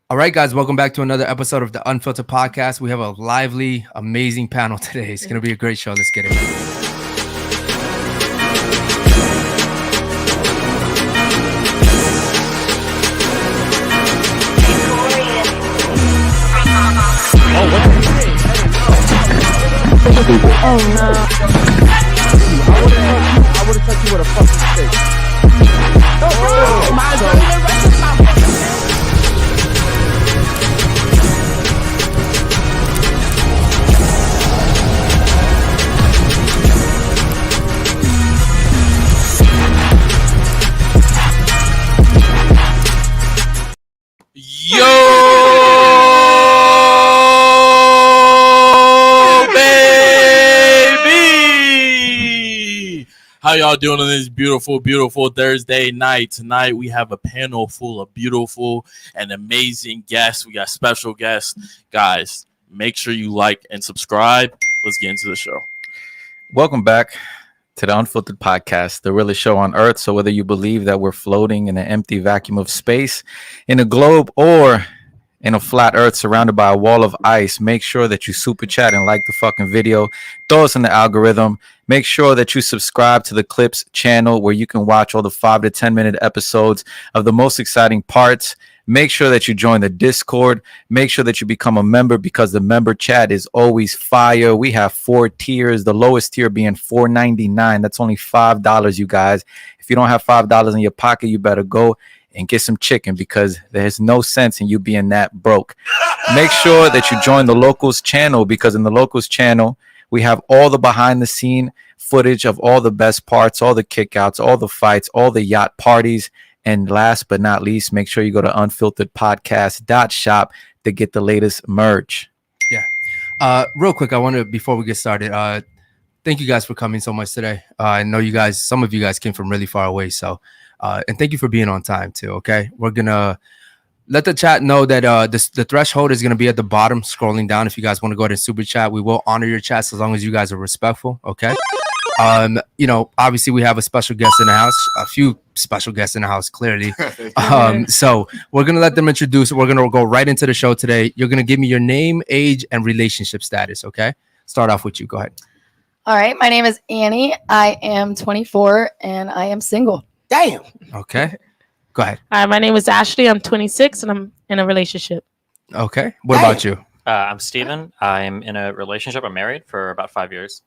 All right, guys, welcome back to another episode of the Unfiltered podcast. We have a lively, amazing panel today. It's going to be a great show. Let's get it. Oh no. I would have touched you with a fucking stick. Yo, baby! How y'all doing on this beautiful, beautiful Thursday night? Tonight we have a panel full of beautiful and amazing guests. We got special guests. Guys, make sure you like and subscribe. Let's get into the show. Welcome back to the Unfiltered podcast, the realest show on earth. So whether you believe that we're floating in an empty vacuum of space, in a globe, or in a flat earth surrounded by a wall of ice, make sure that you super chat and like the fucking video. Throw us in the algorithm. Make sure that you subscribe to the Clips channel where you can watch all the 5 to 10 minute episodes of the most exciting parts. Make sure that you join the Discord. Make sure that you become a member because the member chat is always fire. We have 4 tiers, the lowest tier being $4.99. That's only $5, you guys. If you don't have $5 in your pocket, you better go and get some chicken because there's no sense in you being that broke. Make sure that you join the Locals channel because in the Locals channel, we have all the behind the scene footage of all the best parts, all the kickouts, all the fights, all the yacht parties. And last but not least, make sure you go to unfilteredpodcast.shop to get the latest merch. Yeah. Real quick, I want to, before we get started, thank you guys for coming so much today. I know you guys, some of you guys came from really far away. So, and thank you for being on time too. Okay. We're going to let the chat know that the threshold is going to be at the bottom, scrolling down. If you guys want to go ahead and super chat, we will honor your chats as long as you guys are respectful. Okay. Obviously we have a special guest in the house, a few special guests in the house, clearly. So we're going to let them introduce. We're going to go right into the show today. You're going to give me your name, age, and relationship status. Okay. Start off with you. Go ahead. All right. My name is Annie. I am 24 and I am single. Damn. Okay. Go ahead. Hi, my name is Ashley. I'm 26 and I'm in a relationship. Okay. What about you? I'm Steven. I'm in a relationship. I'm married for about 5 years.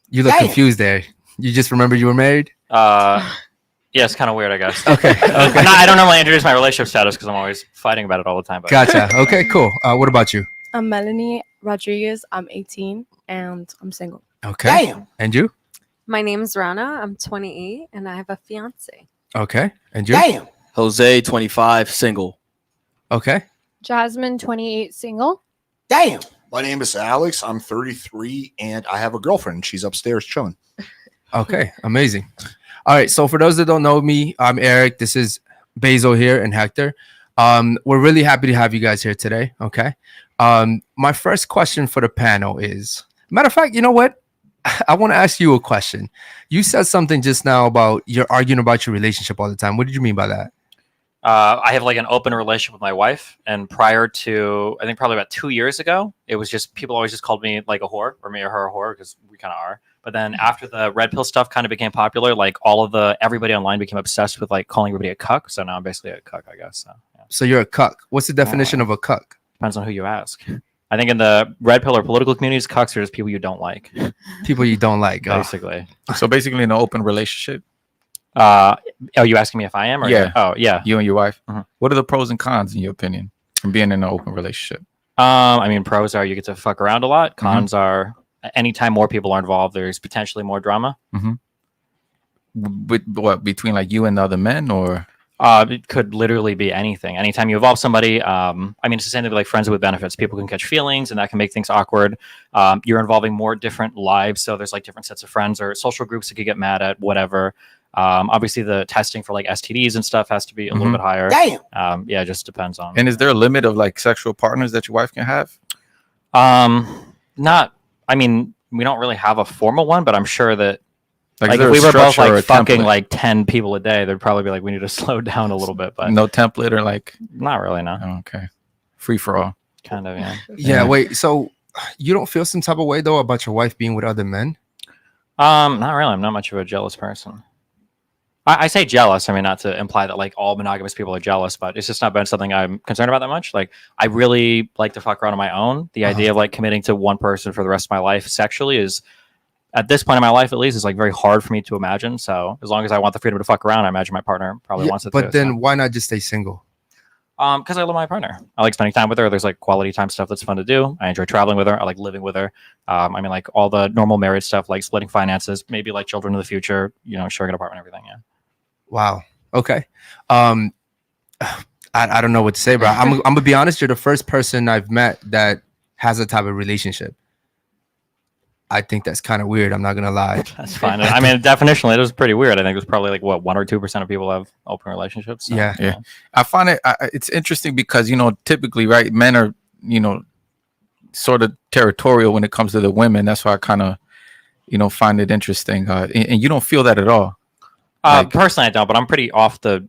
You look confused there. You just remember you were married? Yeah, it's kind of weird, I guess. Okay. I don't normally introduce my relationship status because I'm always fighting about it all the time. But. Gotcha. Okay, cool. What about you? I'm Melanie Rodriguez. I'm 18 and I'm single. Okay. Damn. And you? My name is Rana. I'm 28 and I have a fiance. Okay. And you? Damn. Jose, 25, single. Okay. Jasmine, 28, single. Damn. My name is Alex. I'm 33 and I have a girlfriend. She's upstairs chilling. Okay. Amazing. All right. So for those that don't know me, I'm Eric. This is Basil here and Hector. We're really happy to have you guys here today. Okay. My first question for the panel is, matter of fact, you know what? I want to ask you a question. You said something just now about you're arguing about your relationship all the time. What did you mean by that? I have like an open relationship with my wife, and prior to, I think probably about 2 years ago, it was just people always just called me like a whore, or me or her a whore, because we kind of are. But then after the red pill stuff kind of became popular, like everybody online became obsessed with like calling everybody a cuck. So now I'm basically a cuck, I guess. So, yeah. So you're a cuck. What's the definition of a cuck? Depends on who you ask. I think in the red pill or political communities, cucks are just people you don't like. People you don't like, basically. So basically in an open relationship? Are you asking me if I am? Or yeah. Oh, yeah. You and your wife. Mm-hmm. What are the pros and cons in your opinion from being in an open relationship? I mean, pros are you get to fuck around a lot. Cons are anytime more people are involved, there's potentially more drama. With what, between like you and the other men, or? It could literally be anything. Anytime you involve somebody, I mean, it's the same thing with like friends with benefits. People can catch feelings, and that can make things awkward. You're involving more different lives, so there's like different sets of friends or social groups that could get mad at whatever. Obviously, the testing for like STDs and stuff has to be a little bit higher. Damn. Yeah, it just depends on. And is there a limit of like sexual partners that your wife can have? Not. I mean, we don't really have a formal one, but I'm sure that. Like if we were both like fucking like 10 people a day, they'd probably be like, we need to slow down a little bit. But no template or like. Not really, no. Oh, okay. free for all. Kind of, yeah. Yeah. Wait. So you don't feel some type of way though about your wife being with other men? Not really. I'm not much of a jealous person. I say jealous. I mean, not to imply that like all monogamous people are jealous, but it's just not been something I'm concerned about that much. Like, I really like to fuck around on my own. The idea of like committing to one person for the rest of my life sexually is, at this point in my life at least, is like very hard for me to imagine. So as long as I want the freedom to fuck around, I imagine my partner probably wants it too. But then why not just stay single? Because I love my partner. I like spending time with her. There's like quality time stuff that's fun to do. I enjoy traveling with her. I like living with her. I mean, like all the normal marriage stuff, like splitting finances, maybe like children in the future, you know, sharing an apartment, everything. Yeah. Wow. Okay. I don't know what to say, bro. I'm gonna be honest. You're the first person I've met that has a type of relationship. I think that's kind of weird. I'm not gonna lie. That's fine. I mean, definitionally, it was pretty weird. I think it was probably like what 1 or 2% of people have open relationships. So, yeah. I find it's interesting because, you know, typically, right, men are, you know, sort of territorial when it comes to the women. That's why I kind of, you know, find it interesting. And you don't feel that at all. Personally, I don't, but I'm pretty off the,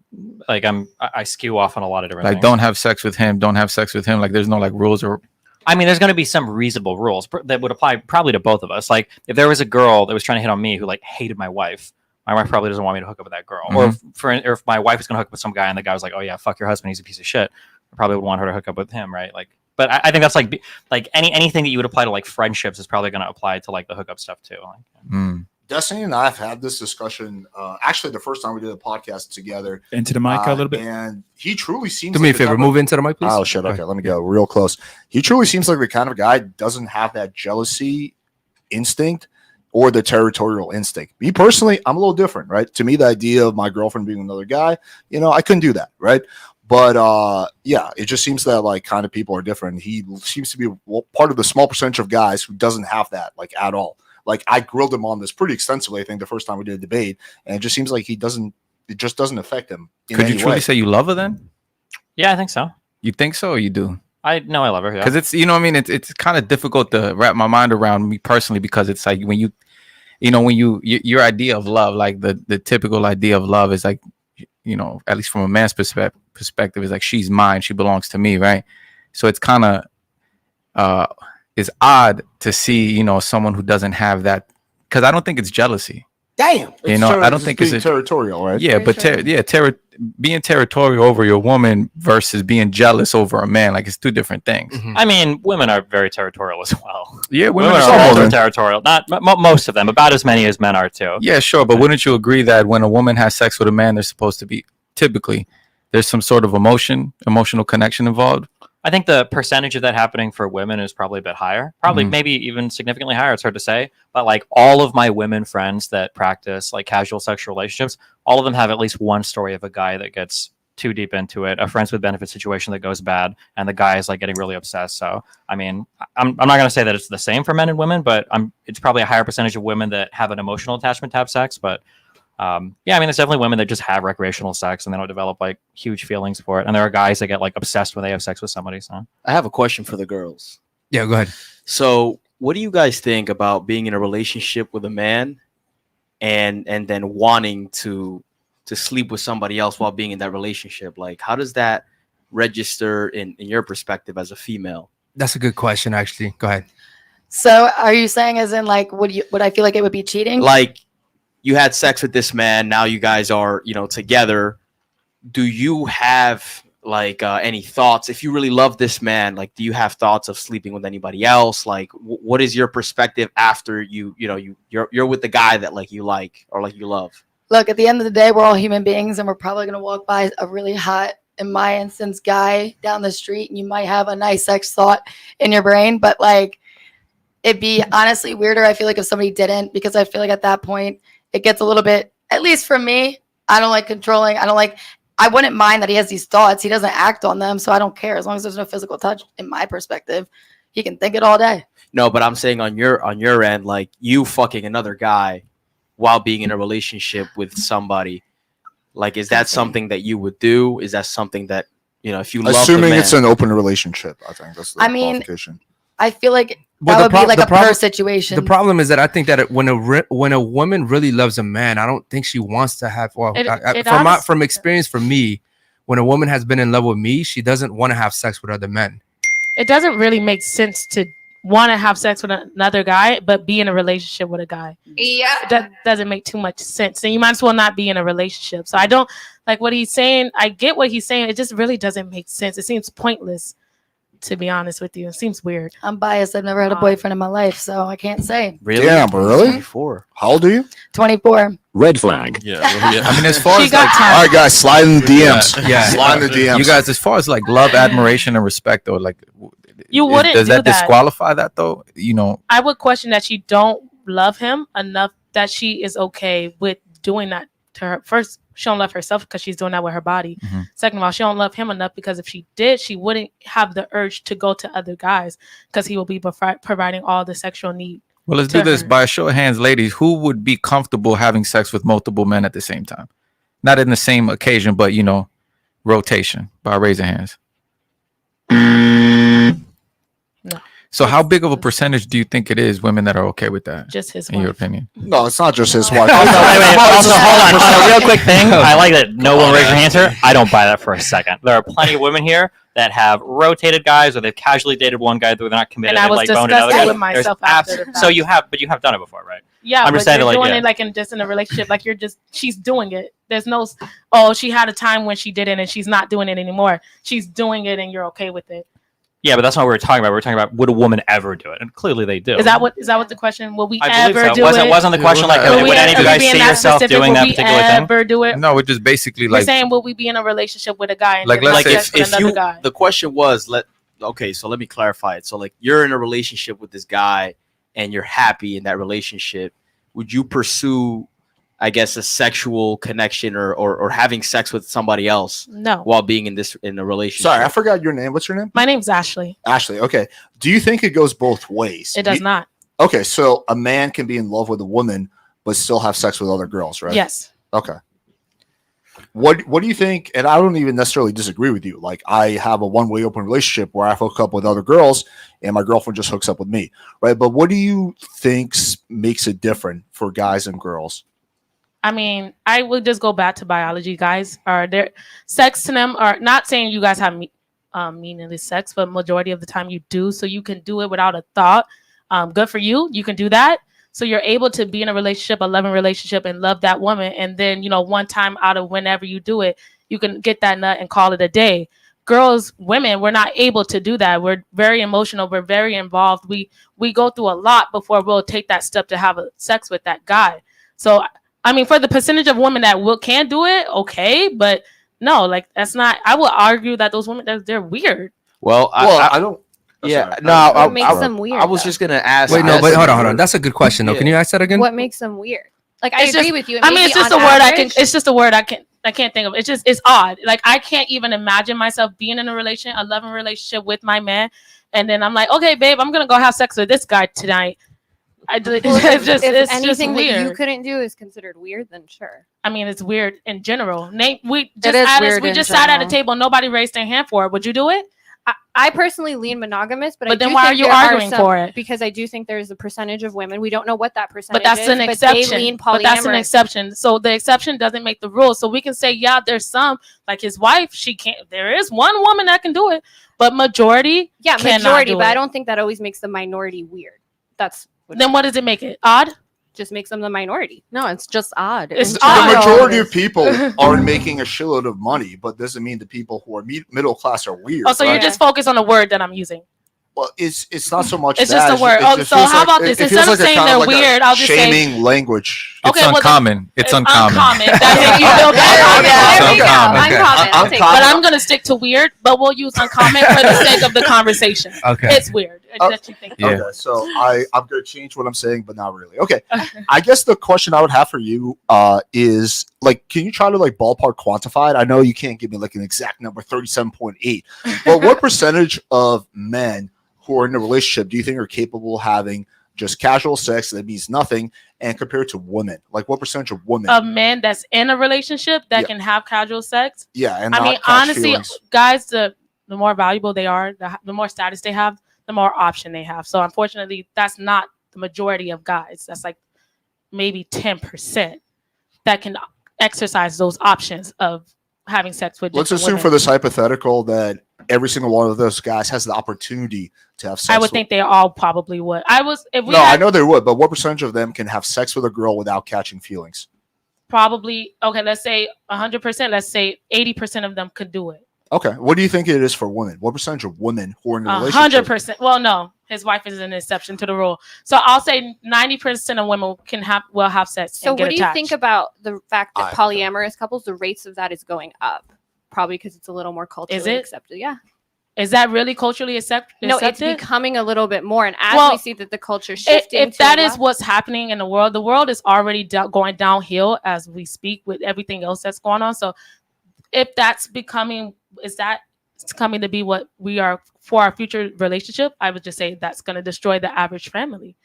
like, I skew off on a lot of different like things. don't have sex with him, don't have sex with him. Like there's no like rules or. I mean, there's going to be some reasonable rules that would apply probably to both of us. Like if there was a girl that was trying to hit on me who like hated my wife probably doesn't want me to hook up with that girl. Mm-hmm. Or if my wife was going to hook up with some guy and the guy was like, oh yeah, fuck your husband, he's a piece of shit, I probably would want her to hook up with him, right? Like, but I think that's like anything that you would apply to like friendships is probably going to apply to like the hookup stuff too. Like, Destiny and I have had this discussion. Actually, the first time we did a podcast together. Into the mic a little bit. And he truly seems. Do me a favor, move into the mic, please. Oh shit! Okay, let me go real close. He truly seems like the kind of guy doesn't have that jealousy instinct or the territorial instinct. Me personally, I'm a little different, right? To me, the idea of my girlfriend being another guy, you know, I couldn't do that, right? But yeah, it just seems that like kind of people are different. He seems to be part of the small percentage of guys who doesn't have that like at all. Like I grilled him on this pretty extensively, I think, the first time we did a debate, and it just seems like it just doesn't affect him. Could you truly say you love her then? yeah, I think so. You think so or you do? I know I love her. Because it's, you know what I mean? It's kind of difficult to wrap my mind around me personally, because it's like when your idea of love, like the typical idea of love is like, you know, at least from a man's perspective, is like, she's mine, she belongs to me, right? So it's kind of is odd to see, you know, someone who doesn't have that, because I don't think it's jealousy. Damn. You know, I don't think it's territorial, right? Yeah, but being territorial over your woman versus being jealous over a man, like it's two different things. Mm-hmm. I mean, women are very territorial as well. Yeah, women are also territorial. Not most of them, about as many as men are too. Yeah, sure, but wouldn't you agree that when a woman has sex with a man, they're supposed to be typically there's some sort of emotional connection involved? I think the percentage of that happening for women is probably a bit higher, probably maybe even significantly higher. It's hard to say, but like all of my women friends that practice like casual sexual relationships, all of them have at least one story of a guy that gets too deep into it, a friends with benefit situation that goes bad, and the guy is like getting really obsessed. So, I mean, I'm not going to say that it's the same for men and women, but it's probably a higher percentage of women that have an emotional attachment to have sex, but yeah, I mean, there's definitely women that just have recreational sex and they don't develop like huge feelings for it. And there are guys that get like obsessed when they have sex with somebody. So I have a question for the girls. Yeah, go ahead. So what do you guys think about being in a relationship with a man and then wanting to sleep with somebody else while being in that relationship? Like, how does that register in your perspective as a female? That's a good question, actually. Go ahead. So are you saying as in like, would I feel like it would be cheating? Like, you had sex with this man, now you guys are, you know, together. Do you have like any thoughts? If you really love this man, like, do you have thoughts of sleeping with anybody else? Like, what is your perspective after you're with the guy that like you like or like you love? Look, at the end of the day, we're all human beings, and we're probably going to walk by a really hot, in my instance, guy down the street, and you might have a nice sex thought in your brain, but like, it'd be honestly weirder, I feel like, if somebody didn't, because I feel like at that point, it gets a little bit, at least for me, I don't like controlling. I wouldn't mind that he has these thoughts. He doesn't act on them, so I don't care. As long as there's no physical touch, in my perspective, he can think it all day. No, but I'm saying on your end, like you fucking another guy while being in a relationship with somebody, like, is that something that you would do? Is that something that, you know, if you love the assuming man, it's an open relationship, I think that's the qualification. I feel like that would be like a per situation. The problem is that I think that when a woman really loves a man, I don't think she wants to have. Well, from experience, for me, when a woman has been in love with me, she doesn't want to have sex with other men. It doesn't really make sense to want to have sex with another guy, but be in a relationship with a guy. Yeah. That doesn't make too much sense. And you might as well not be in a relationship. So I don't like what he's saying. I get what he's saying. It just really doesn't make sense. It seems pointless, to be honest with you. It seems weird. I'm biased. I've never had a boyfriend in my life, so I can't say. Really? Damn, really? 24. How old are you? 24. Red flag. Yeah. I mean, as far She as got like, time. All right, guys, slide in the DMs. Yeah. Slide in the DMs. you guys, as far as like love, admiration, and respect, though, like, You wouldn't does do that that. disqualify that though? You know, I would question that she don't love him enough that she is okay with doing that to her. First, she don't love herself because she's doing that with her body. Mhm. Second of all, she don't love him enough because if she did, she wouldn't have the urge to go to other guys because he will be providing all the sexual need. well, let's To do this her. by a show of hands, ladies. Who would be comfortable having sex with multiple men at the same time? Not in the same occasion, but you know, rotation. By raising hands. No. So, how big of a percentage do you think it is women that are okay with that? Just his In your wife. opinion? No, it's not just his wife. Also, It's hold on. a A real quick thing. I like that no one raised their hands here. I don't buy that for a second. There are plenty of women here that have rotated guys, or they've casually dated one guy, though they're not committed. And I They've, was like, boned another discussing guy. with myself There's after the so fact. you have done it before, right? Yeah, I'm but just saying, you're like, doing yeah. it like in just in a relationship, like she's doing it. There's no, oh, she had a time when she did it and she's not doing it anymore. She's doing it and you're okay with it. Yeah, but that's not what we're talking about. We're talking about, would a woman ever do it? And clearly they do. Is that what the question? Will we I believe ever so. do Wasn't it? wasn't the question like, Will would we any of you ever guys be in see that yourself specific? doing Will that we particular thing? ever do it? No, we're just basically We're like, saying, will we be in a relationship with a guy and Like, then let's have say sex with another guy? The question was, let me clarify it. So like you're in a relationship with this guy and you're happy in that relationship. Would you pursue, I guess, a sexual connection or having sex with somebody else No. while being in a relationship? Sorry, I forgot your name. What's your name? My name's Ashley. Ashley. Okay. Do you think it goes both ways? It does not. Okay, so a man can be in love with a woman but still have sex with other girls, right? Yes. Okay. What do you think? And I don't even necessarily disagree with you. Like I have a one-way open relationship where I hook up with other girls and my girlfriend just hooks up with me, right? But what do you think makes it different for guys and girls? I mean, I would just go back to biology, guys. Are there sex to them? Are not saying you guys have meaningless sex, but majority of the time you do. So you can do it without a thought. Good for you. You can do that. So you're able to be in a relationship, a loving relationship, and love that woman. And then, one time out of whenever you do it, you can get that nut and call it a day. Girls, women, we're not able to do that. We're very emotional. We're very involved. We go through a lot before we'll take that step to have sex with that guy. So, I mean, for the percentage of women that can do it, okay. But no, like that's not, I will argue that those women, they're weird. Well, I don't. Yeah, sorry. no, What makes them weird? I was just gonna ask. Wait, no, but hold on. That's a good question though. Can you ask that again? What makes them weird? Like I It's agree just- with you. I mean, it's Maybe just a on word average- it's just a word I can't think of. It's odd. Like I can't even imagine myself being in a loving relationship with my man, and then I'm like, okay, babe, I'm gonna go have sex with this guy tonight. Well, It's just anything that weird. you couldn't do is considered weird, then sure. I mean, it's weird in general. Nate, we It is weird in sat at a general. table. Nobody raised their hand for it. Would you do it? I personally lean monogamous, but I But then do why think are you there arguing some- for it? Because I do think there's a percentage of women. We don't know what that percentage But that's is, an They exception. lean But that's an polyamorous. exception. So the exception doesn't make the rule. So we can say, yeah, there's some like his wife. She can't. There is one woman that can do it, but majority. Yeah, cannot majority, do but I it. don't think that always makes the minority weird. That's Then what does it make it odd? just makes them the minority. No, it's just odd. It's In odd. The general, majority it of is. people are making a shitload of money, but doesn't mean the people who are middle class are weird. Oh, so right? you're just focused on the word that I'm using. Well, it's not so much. It's that, just a word. it Oh, just so feels how about it- this? it Instead feels of a saying kind they're like a weird, I'll just say- shaming language. it's Okay, well, uncommon. It's uncommon. That make you feel better. There we Okay. go. Okay. Uncommon. I'll take But that. I'm gonna stick to weird. But we'll use uncommon for the sake of the conversation. Okay. It's weird. That you think. Yeah. Okay, so I'm going to change what I'm saying, but not really. Okay, I guess the question I would have for you is like, can you try to like ballpark quantify it? I know you can't give me like an exact number, 37.8, but what percentage of men who are in a relationship do you think are capable of having just casual sex that means nothing, and compared to women, like what percentage of women? A man that's in a relationship that Yeah. can have casual sex. Yeah, and I not mean, catch honestly, feelings. guys, the more valuable they are, the more status they have, the more option they have. So unfortunately, that's not the majority of guys. That's like maybe 10% that can exercise those options of having sex with. Let's different assume women. for this hypothetical that every single one of those guys has the opportunity to have sex. I would think they all probably would. I know they would, but what percentage of them can have sex with a girl without catching feelings? Probably, okay, let's say 100%. Let's say 80% of them could do it. Okay, what do you think it is for women? What percentage of women who are in a relationship? 100%. Well, no, his wife is an exception to the rule. So I'll say 90% of women will have sex. So and get what do you attached. think about the fact that I- polyamorous couples, the rates of that is going up? Probably because it's a little more culturally it? accepted. Yeah. Is that really culturally accepted? No, it's becoming a little bit more. And as Well, we see that the culture shifting, if that is what's happening in the world is already going downhill as we speak with everything else that's going on. So if that's becoming, is that it's coming to be what we are for our future relationship, I would just say that's going to destroy the average family.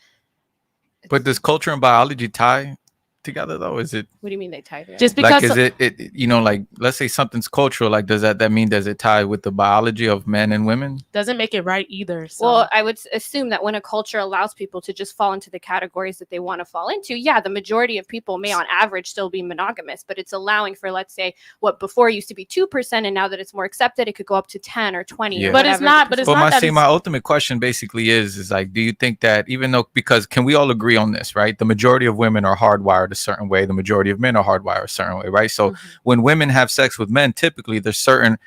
But does culture and biology tie together though? Is it what do you mean they tie together? Just because like is it you know, like let's say something's cultural, like does that mean does it tie with the biology of men and women? doesn't make it right either. So. Well, I would assume that when a culture allows people to just fall into the categories that they want to fall into, yeah, the majority of people may on average still be monogamous, but it's allowing for, let's say, what before used to be 2%, and now that it's more accepted, it could go up to 10 or 20. Yeah. Or But it's whatever not- the but it's But percentage- not my ultimate question basically is like, do you think that even though, because can we all agree on this, right? The majority of women are hardwired a certain way. The majority of men are hardwired a certain way, right? So when women have sex with men, typically there's certain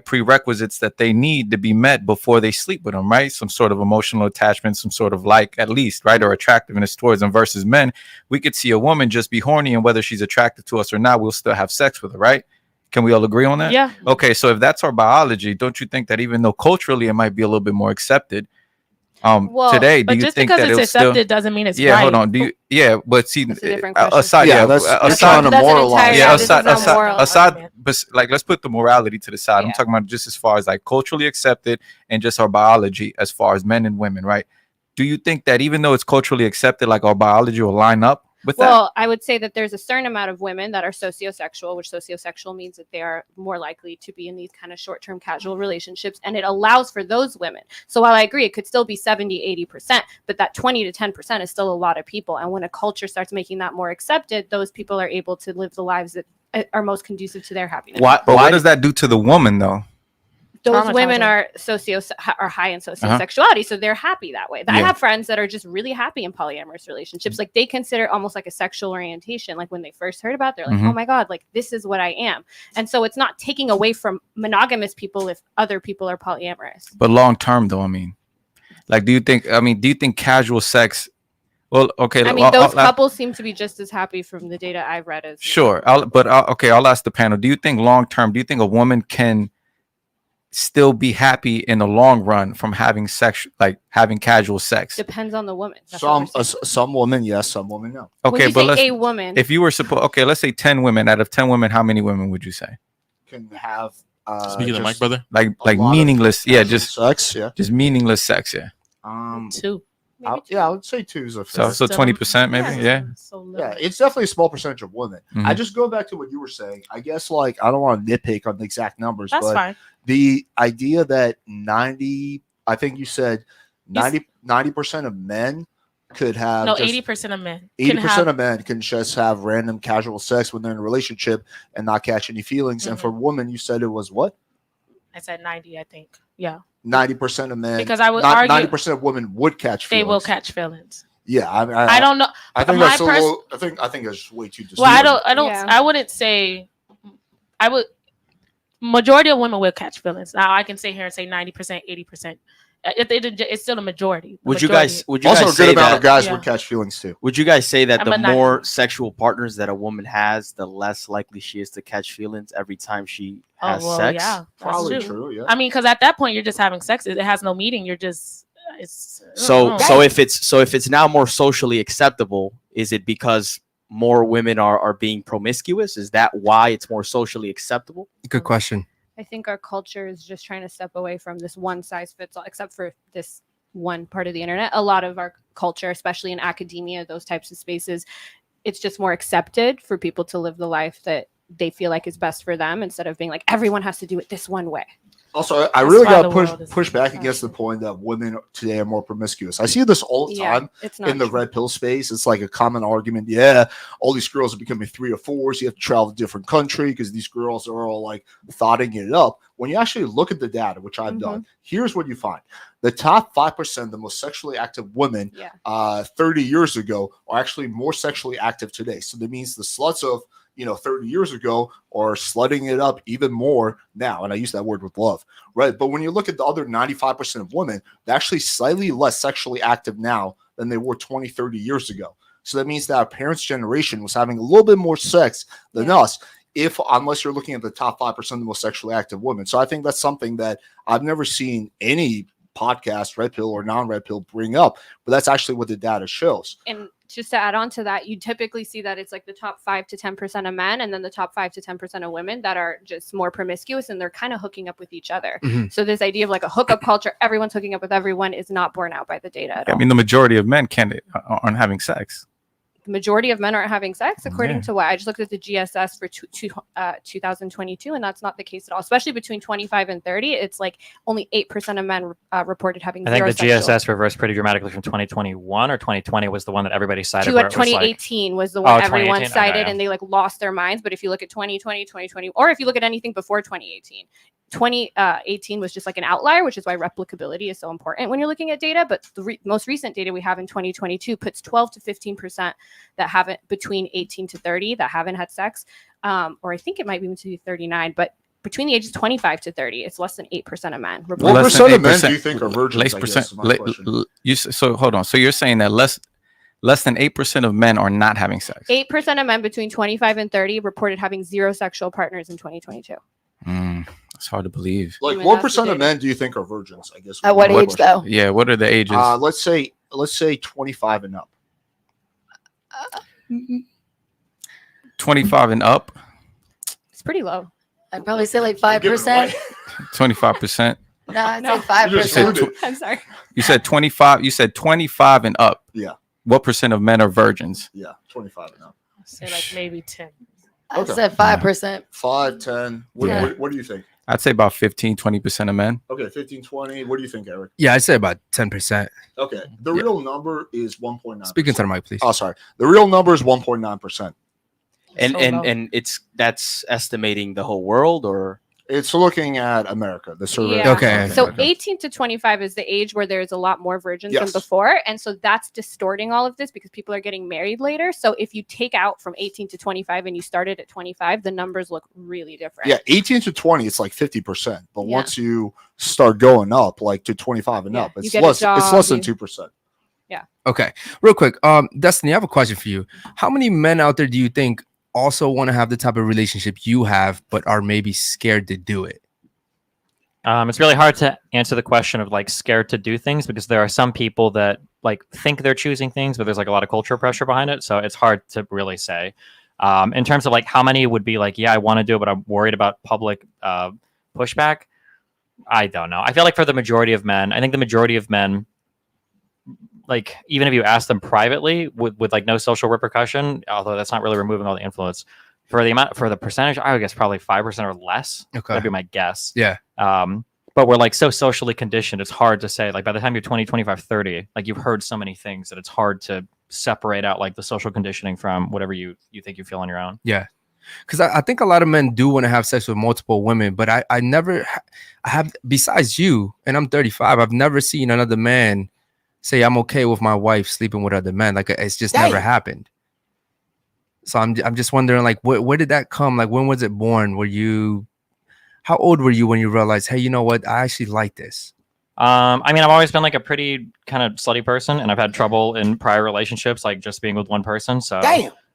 prerequisites that they need to be met before they sleep with them, right? Some sort of emotional attachment, some sort of at least, right? Or attractiveness towards them. Versus men, we could see a woman just be horny, and whether she's attracted to us or not, we'll still have sex with her, right? Can we all agree on that? Yeah. Okay, so if that's our biology, don't you think that even though culturally it might be a little bit more accepted, Well, today, do But you just think because that it's it'll still? accepted doesn't mean it's Yeah, right. hold on. Do you? Yeah, but see, That's a different question. aside, Yeah, that's aside, trying to That's an moralize. entire- yeah, this is aside, not aside, moral. aside, but like, let's put the morality to the side. I'm Yeah. talking about just as far as like culturally accepted and just our biology as far as men and women, right? Do you think that even though it's culturally accepted, like our biology will line up with that? Well, I would say that there's a certain amount of women that are sociosexual, which sociosexual means that they are more likely to be in these kind of short-term casual relationships, and it allows for those women. So while I agree it could still be 70-80%, but that 20 to 10% is still a lot of people. And when a culture starts making that more accepted, those people are able to live the lives that are most conducive to their happiness. Why? But why what does that do to the woman though? Those women Traumatizing. are high in sociosexuality, so they're happy that way. I Yeah. have friends that are just really happy in polyamorous relationships. Like they consider almost like a sexual orientation. Like when they first heard about it, they're like, Mhm. oh my God, like this is what I am. And so it's not taking away from monogamous people if other people are polyamorous. But long term, though, I mean, like, do you think casual sex? Well, okay. I mean, those couples seem to be just as happy from the data I've read as Sure, I'll ask the panel. Do you think long term? Do you think a woman can still be happy in the long run from having sex, like having casual sex? depends on the woman. That's what we're saying. Some women yes, some women no. When Okay, you but say let's. a woman, If you were supposed, okay, let's say 10 women. Out of 10 women, how many women would you say? Can have Speaking of the mic, just brother. Like a lot of meaningless, yeah, casual just sex, yeah. meaningless sex, yeah. Two. maybe two. Yeah, I would say two is a So fair. 20% maybe, yeah. So little. Yeah, it's definitely a small percentage of women. I Mhm. just go back to what you were saying. I guess like I don't want to nitpick on the exact numbers, That's but fine. the idea that 90, I think you said 90% of men could have No, just 80% of men. 80% of men can just have random casual sex when they're in a relationship and not catch any feelings. And for women, you said it was what? I said 90, I think. Yeah. 90% of men. Because I would argue 90% of women would catch they feelings. will catch feelings. Yeah, I don't know. I think My that's a pers- little. I think that's way too. Well, deceiving. I wouldn't say. I would. Majority of women will catch feelings. Now I can sit here and say 90%, 80%. It's still a majority. The Would you majority. guys? Would you Also, guys a good say amount that? of guys Yeah. would catch feelings too. Would you guys say that I'm the a nine. more sexual partners that a woman has, the less likely she is to catch feelings every time she has sex? Yeah, that's Probably true. true. Yeah. I mean, because at that point you're just having sex. It has no meaning. You're just. It's I So don't know. so if it's now more socially acceptable, is it because more women are being promiscuous? Is that why it's more socially acceptable? Good question. I think our culture is just trying to step away from this one size fits all, except for this one part of the internet. A lot of our culture, especially in academia, those types of spaces, it's just more accepted for people to live the life that they feel like is best for them instead of being like, everyone has to do it this one way. Also, I That's really why got the to world is push back so against the point that women today are more promiscuous. I see this all the time it's not in the true. red pill space. It's like a common argument. Yeah, all these girls are becoming 3 or 4s. You have to travel to a different country because these girls are all like thotting it up. When you actually look at the data, which I've done, here's what you find: the top 5%, the most sexually active women, 30 years ago, are actually more sexually active today. So that means the sluts of 30 years ago are slutting it up even more now. And I use that word with love, right? But when you look at the other 95% of women, they're actually slightly less sexually active now than they were 20, 30 years ago. So that means that our parents' generation was having a little bit more sex than us, unless you're looking at the top 5% of the most sexually active women. So I think that's something that I've never seen any podcast, red pill or non-red pill, bring up, but that's actually what the data shows. And just to add on to that, you typically see that it's like the top 5 to 10% of men and then the top 5 to 10% of women that are just more promiscuous, and they're kind of hooking up with each other. So this idea of like a hookup culture, everyone's hooking up with everyone, is not borne out by the data at all. I mean, the majority of men aren't having sex. The majority of men aren't having sex, according to what I just looked at the GSS for 2022, and that's not the case at all. Especially between 25 and 30, it's like only 8% of men reported having. I think zero the sexual. GSS reversed pretty dramatically from 2021 or 2020 was the one that everybody cited. Where it was 2018 was the one everyone 2018? cited, Okay, yeah. and they like lost their minds. But if you look at 2020, 2020, or if you look at anything before 2018 was just like an outlier, which is why replicability is so important when you're looking at data. But the most recent data we have in 2022 puts 12 to 15% that haven't, between 18 to 30, that haven't had sex, or I think it might be to 39, but between the ages 25 to 30, it's less than 8% of men. What percent of men do you think are virgins? I guess, is my question. So hold on. So you're saying that less than 8% of men are not having sex? 8% of men between 25 and 30 reported having 0 sexual partners in 2022. It's hard to believe. Like, what percent of men do you think are virgins? I guess. At what age, though? Yeah, what are the ages? Let's say 25 and up. 25 and up. It's pretty low. I'd probably say like 5%. 25%. No, I'd say 5%. I'm sorry. You said 25. You said 25 and up. Yeah. What percent of men are virgins? Yeah, 25 and up. Say like maybe 10. I said 5%. 5, 10. What do you think? I'd say about 15-20% of men. Okay, 15, 20. What do you think, Eric? Yeah, I'd say about 10%. Okay, the real number is 1.9. Speaking to the mic, please. Oh, sorry. The real number is 1.9%. And that's estimating the whole world, or it's looking at America. The survey. Yeah. Okay. So 18 to 25 is the age where there's a lot more virgins than before. And so that's distorting all of this because people are getting married later. So if you take out from 18 to 25 and you started at 25, the numbers look really different. Yeah, 18 to 20, it's like 50%. But once you start going up, like to 25 and up, it's less. It's less than 2%. Yeah. Okay. Real quick, Destiny, I have a question for you. How many men out there do you think also want to have the type of relationship you have, but are maybe scared to do it? It's really hard to answer the question of like scared to do things because there are some people that like think they're choosing things, but there's like a lot of cultural pressure behind it. So it's hard to really say. In terms of like how many would be like, yeah, I want to do it, but I'm worried about public pushback. I don't know. I feel like for the majority of men, I think the majority of men, like even if you ask them privately with like no social repercussion, although that's not really removing all the influence, for the percentage, I would guess probably 5% or less. Okay. That'd be my guess. Yeah. But we're like so socially conditioned. It's hard to say, like by the time you're 20, 25, 30, like you've heard so many things that it's hard to separate out like the social conditioning from whatever you think you feel on your own. Yeah. Because I think a lot of men do want to have sex with multiple women, but I have, besides you, and I'm 35, I've never seen another man say I'm okay with my wife sleeping with other men. Like it's just never happened. So I'm just wondering, like, where did that come? Like, when was it born? How old were you when you realized, hey, you know what? I actually like this. I mean, I've always been like a pretty kind of slutty person, and I've had trouble in prior relationships, like just being with one person. So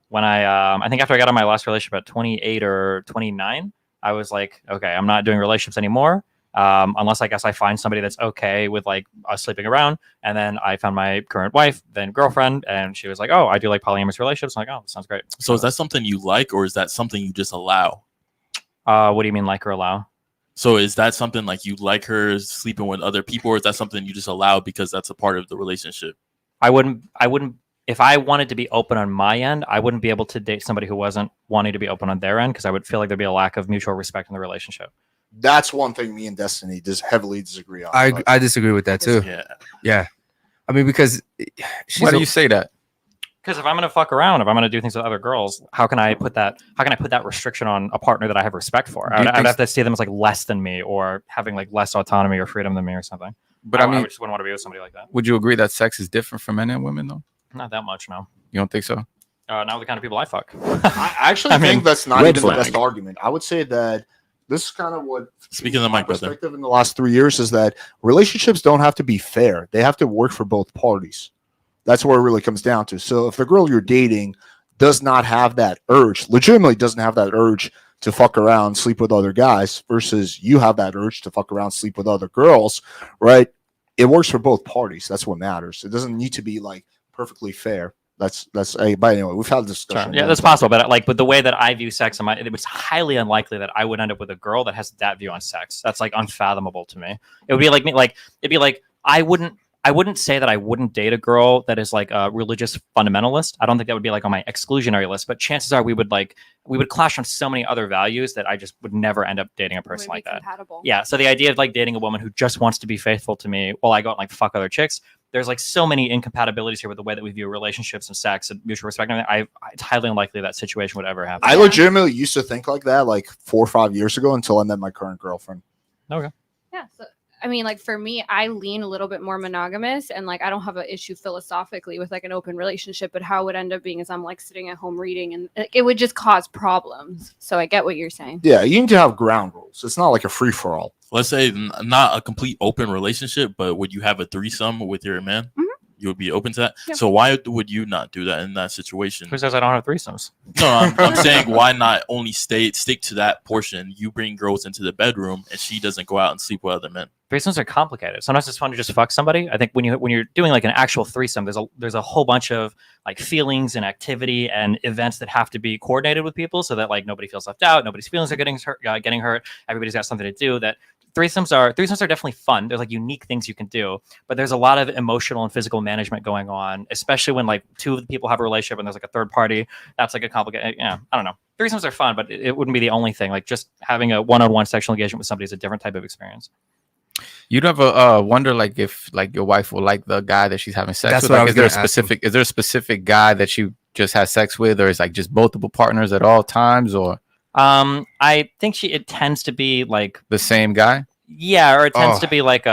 when I think after I got on my last relationship at 28 or 29, I was like, okay, I'm not doing relationships anymore. Unless I guess I find somebody that's okay with like us sleeping around. And then I found my current wife, then girlfriend, and she was like, oh, I do like polyamorous relationships. I'm like, oh, sounds great. So is that something you like, or is that something you just allow? What do you mean like or allow? So is that something like you like her sleeping with other people, or is that something you just allow because that's a part of the relationship? I wouldn't, if I wanted to be open on my end, I wouldn't be able to date somebody who wasn't wanting to be open on their end because I would feel like there'd be a lack of mutual respect in the relationship. That's one thing me and Destiny just heavily disagree on. I disagree with that too. Yeah. I mean, because Why do you say that? Because if I'm gonna fuck around, if I'm gonna do things with other girls, how can I put that restriction on a partner that I have respect for? I'd have to see them as like less than me or having like less autonomy or freedom than me or something. But I mean, I just wouldn't want to be with somebody like that. Would you agree that sex is different for men and women though? Not that much, no. You don't think so? Not with the kind of people I fuck. I actually think that's not even the best argument. I would say that this is kind of what, speaking of the mic, perspective in the last 3 years is that relationships don't have to be fair. They have to work for both parties. That's where it really comes down to. So if the girl you're dating does not have that urge, legitimately doesn't have that urge to fuck around, sleep with other guys, versus you have that urge to fuck around, sleep with other girls, right? It works for both parties. That's what matters. It doesn't need to be like perfectly fair. That's but anyway, we've had this discussion. Sure. Yeah, that's possible. But the way that I view sex, it was highly unlikely that I would end up with a girl that has that view on sex. That's like unfathomable to me. It would be like me, it'd be like I wouldn't say that I wouldn't date a girl that is like a religious fundamentalist. I don't think that would be like on my exclusionary list, but chances are we would clash on so many other values that I just would never end up dating a person like that. Compatible. Yeah. So the idea of like dating a woman who just wants to be faithful to me while I go out and like fuck other chicks, there's like so many incompatibilities here with the way that we view relationships and sex and mutual respect. It's highly unlikely that situation would ever happen. I legitimately used to think like that like 4 or 5 years ago until I met my current girlfriend. Okay. Yeah. So I mean, like for me, I lean a little bit more monogamous, and like I don't have an issue philosophically with like an open relationship. But how it would end up being is I'm like sitting at home reading, and it would just cause problems. So I get what you're saying. Yeah, you need to have ground rules. It's not like a free for all. Let's say not a complete open relationship, but would you have a threesome with your man? Mm-hmm. You would be open to that. Yeah. So why would you not do that in that situation? Who says I don't have threesomes? No, I'm saying why not only stick to that portion? You bring girls into the bedroom, and she doesn't go out and sleep with other men. Threesomes are complicated. Sometimes it's fun to just fuck somebody. I think when you're doing like an actual threesome, there's a whole bunch of like feelings and activity and events that have to be coordinated with people so that like nobody feels left out, nobody's feelings are getting hurt, everybody's got something to do. That threesomes are definitely fun. There's like unique things you can do, but there's a lot of emotional and physical management going on, especially when like two of the people have a relationship and there's like a third party. That's like a complicated. Yeah, I don't know. Threesomes are fun, but it wouldn't be the only thing. Like just having a one-on-one sexual engagement with somebody is a different type of experience. You'd ever wonder like if like your wife will like the guy that she's having sex That's with? what Like, I was is there a specific guy that you just has sex with, or is like just multiple partners at all times, or I think it tends to be like the same guy? Yeah, or it tends to be like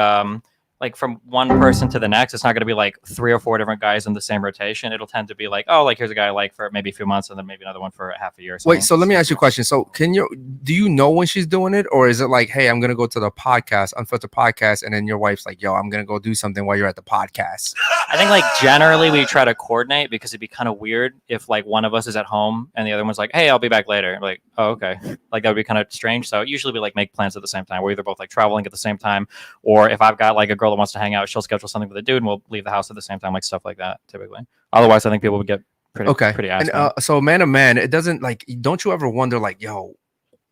from one person to the next. It's not going to be like 3 or 4 different guys in the same rotation. It'll tend to be like, oh, like here's a guy I like for maybe a few months, and then maybe another one for half a year. Or something. Wait, so let me ask you a question. So do you know when she's doing it, or is it like, hey, I'm gonna go to the podcast, Unfiltered podcast, and then your wife's like, yo, I'm gonna go do something while you're at the podcast? I think like generally we try to coordinate because it'd be kind of weird if like one of us is at home and the other one's like, hey, I'll be back later. I'm like, oh, okay. Like that would be kind of strange. So usually we like make plans at the same time. We're either both like traveling at the same time, or if I've got like a girl that wants to hang out, she'll schedule something with a dude and we'll leave the house at the same time, like stuff like that typically. Otherwise I think people would get pretty ass. And so man to man, it doesn't like, don't you ever wonder like, yo,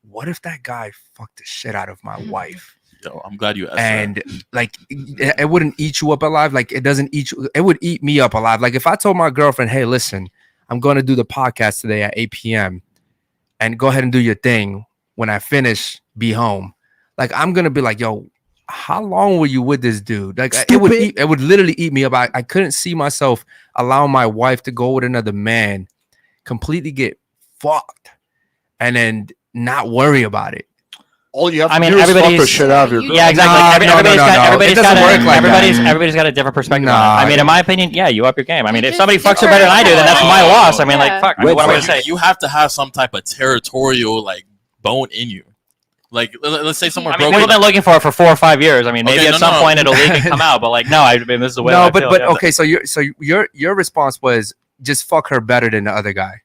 what if that guy fucked the shit out of my wife? Yo, I'm glad you asked and that. Like it wouldn't eat you up alive. Like it would eat me up alive. Like if I told my girlfriend, hey, listen, I'm going to do the podcast today at 8 p.m. and go ahead and do your thing. When I finish, be home. Like I'm going to be like, yo, how long were you with this dude? Like it would literally eat me up. I couldn't see myself allowing my wife to go with another man, completely get fucked, and then not worry about it. All you have to do is fuck the shit out of your girl. Yeah, exactly. Everybody's got a different perspective. Nah, I mean, in my opinion, yeah, you up your game. I mean, if somebody fucks her better than I do, then that's my loss. I mean, like, fuck. I mean, what am I gonna say? You have to have some type of territorial like bone in you. Like, let's say someone. I mean, people have been looking for it for 4 or 5 years. I mean, maybe at some point it'll leak and come out. But like, no, I mean, this is the way. No, but okay. So your response was just fuck her better than the other guy.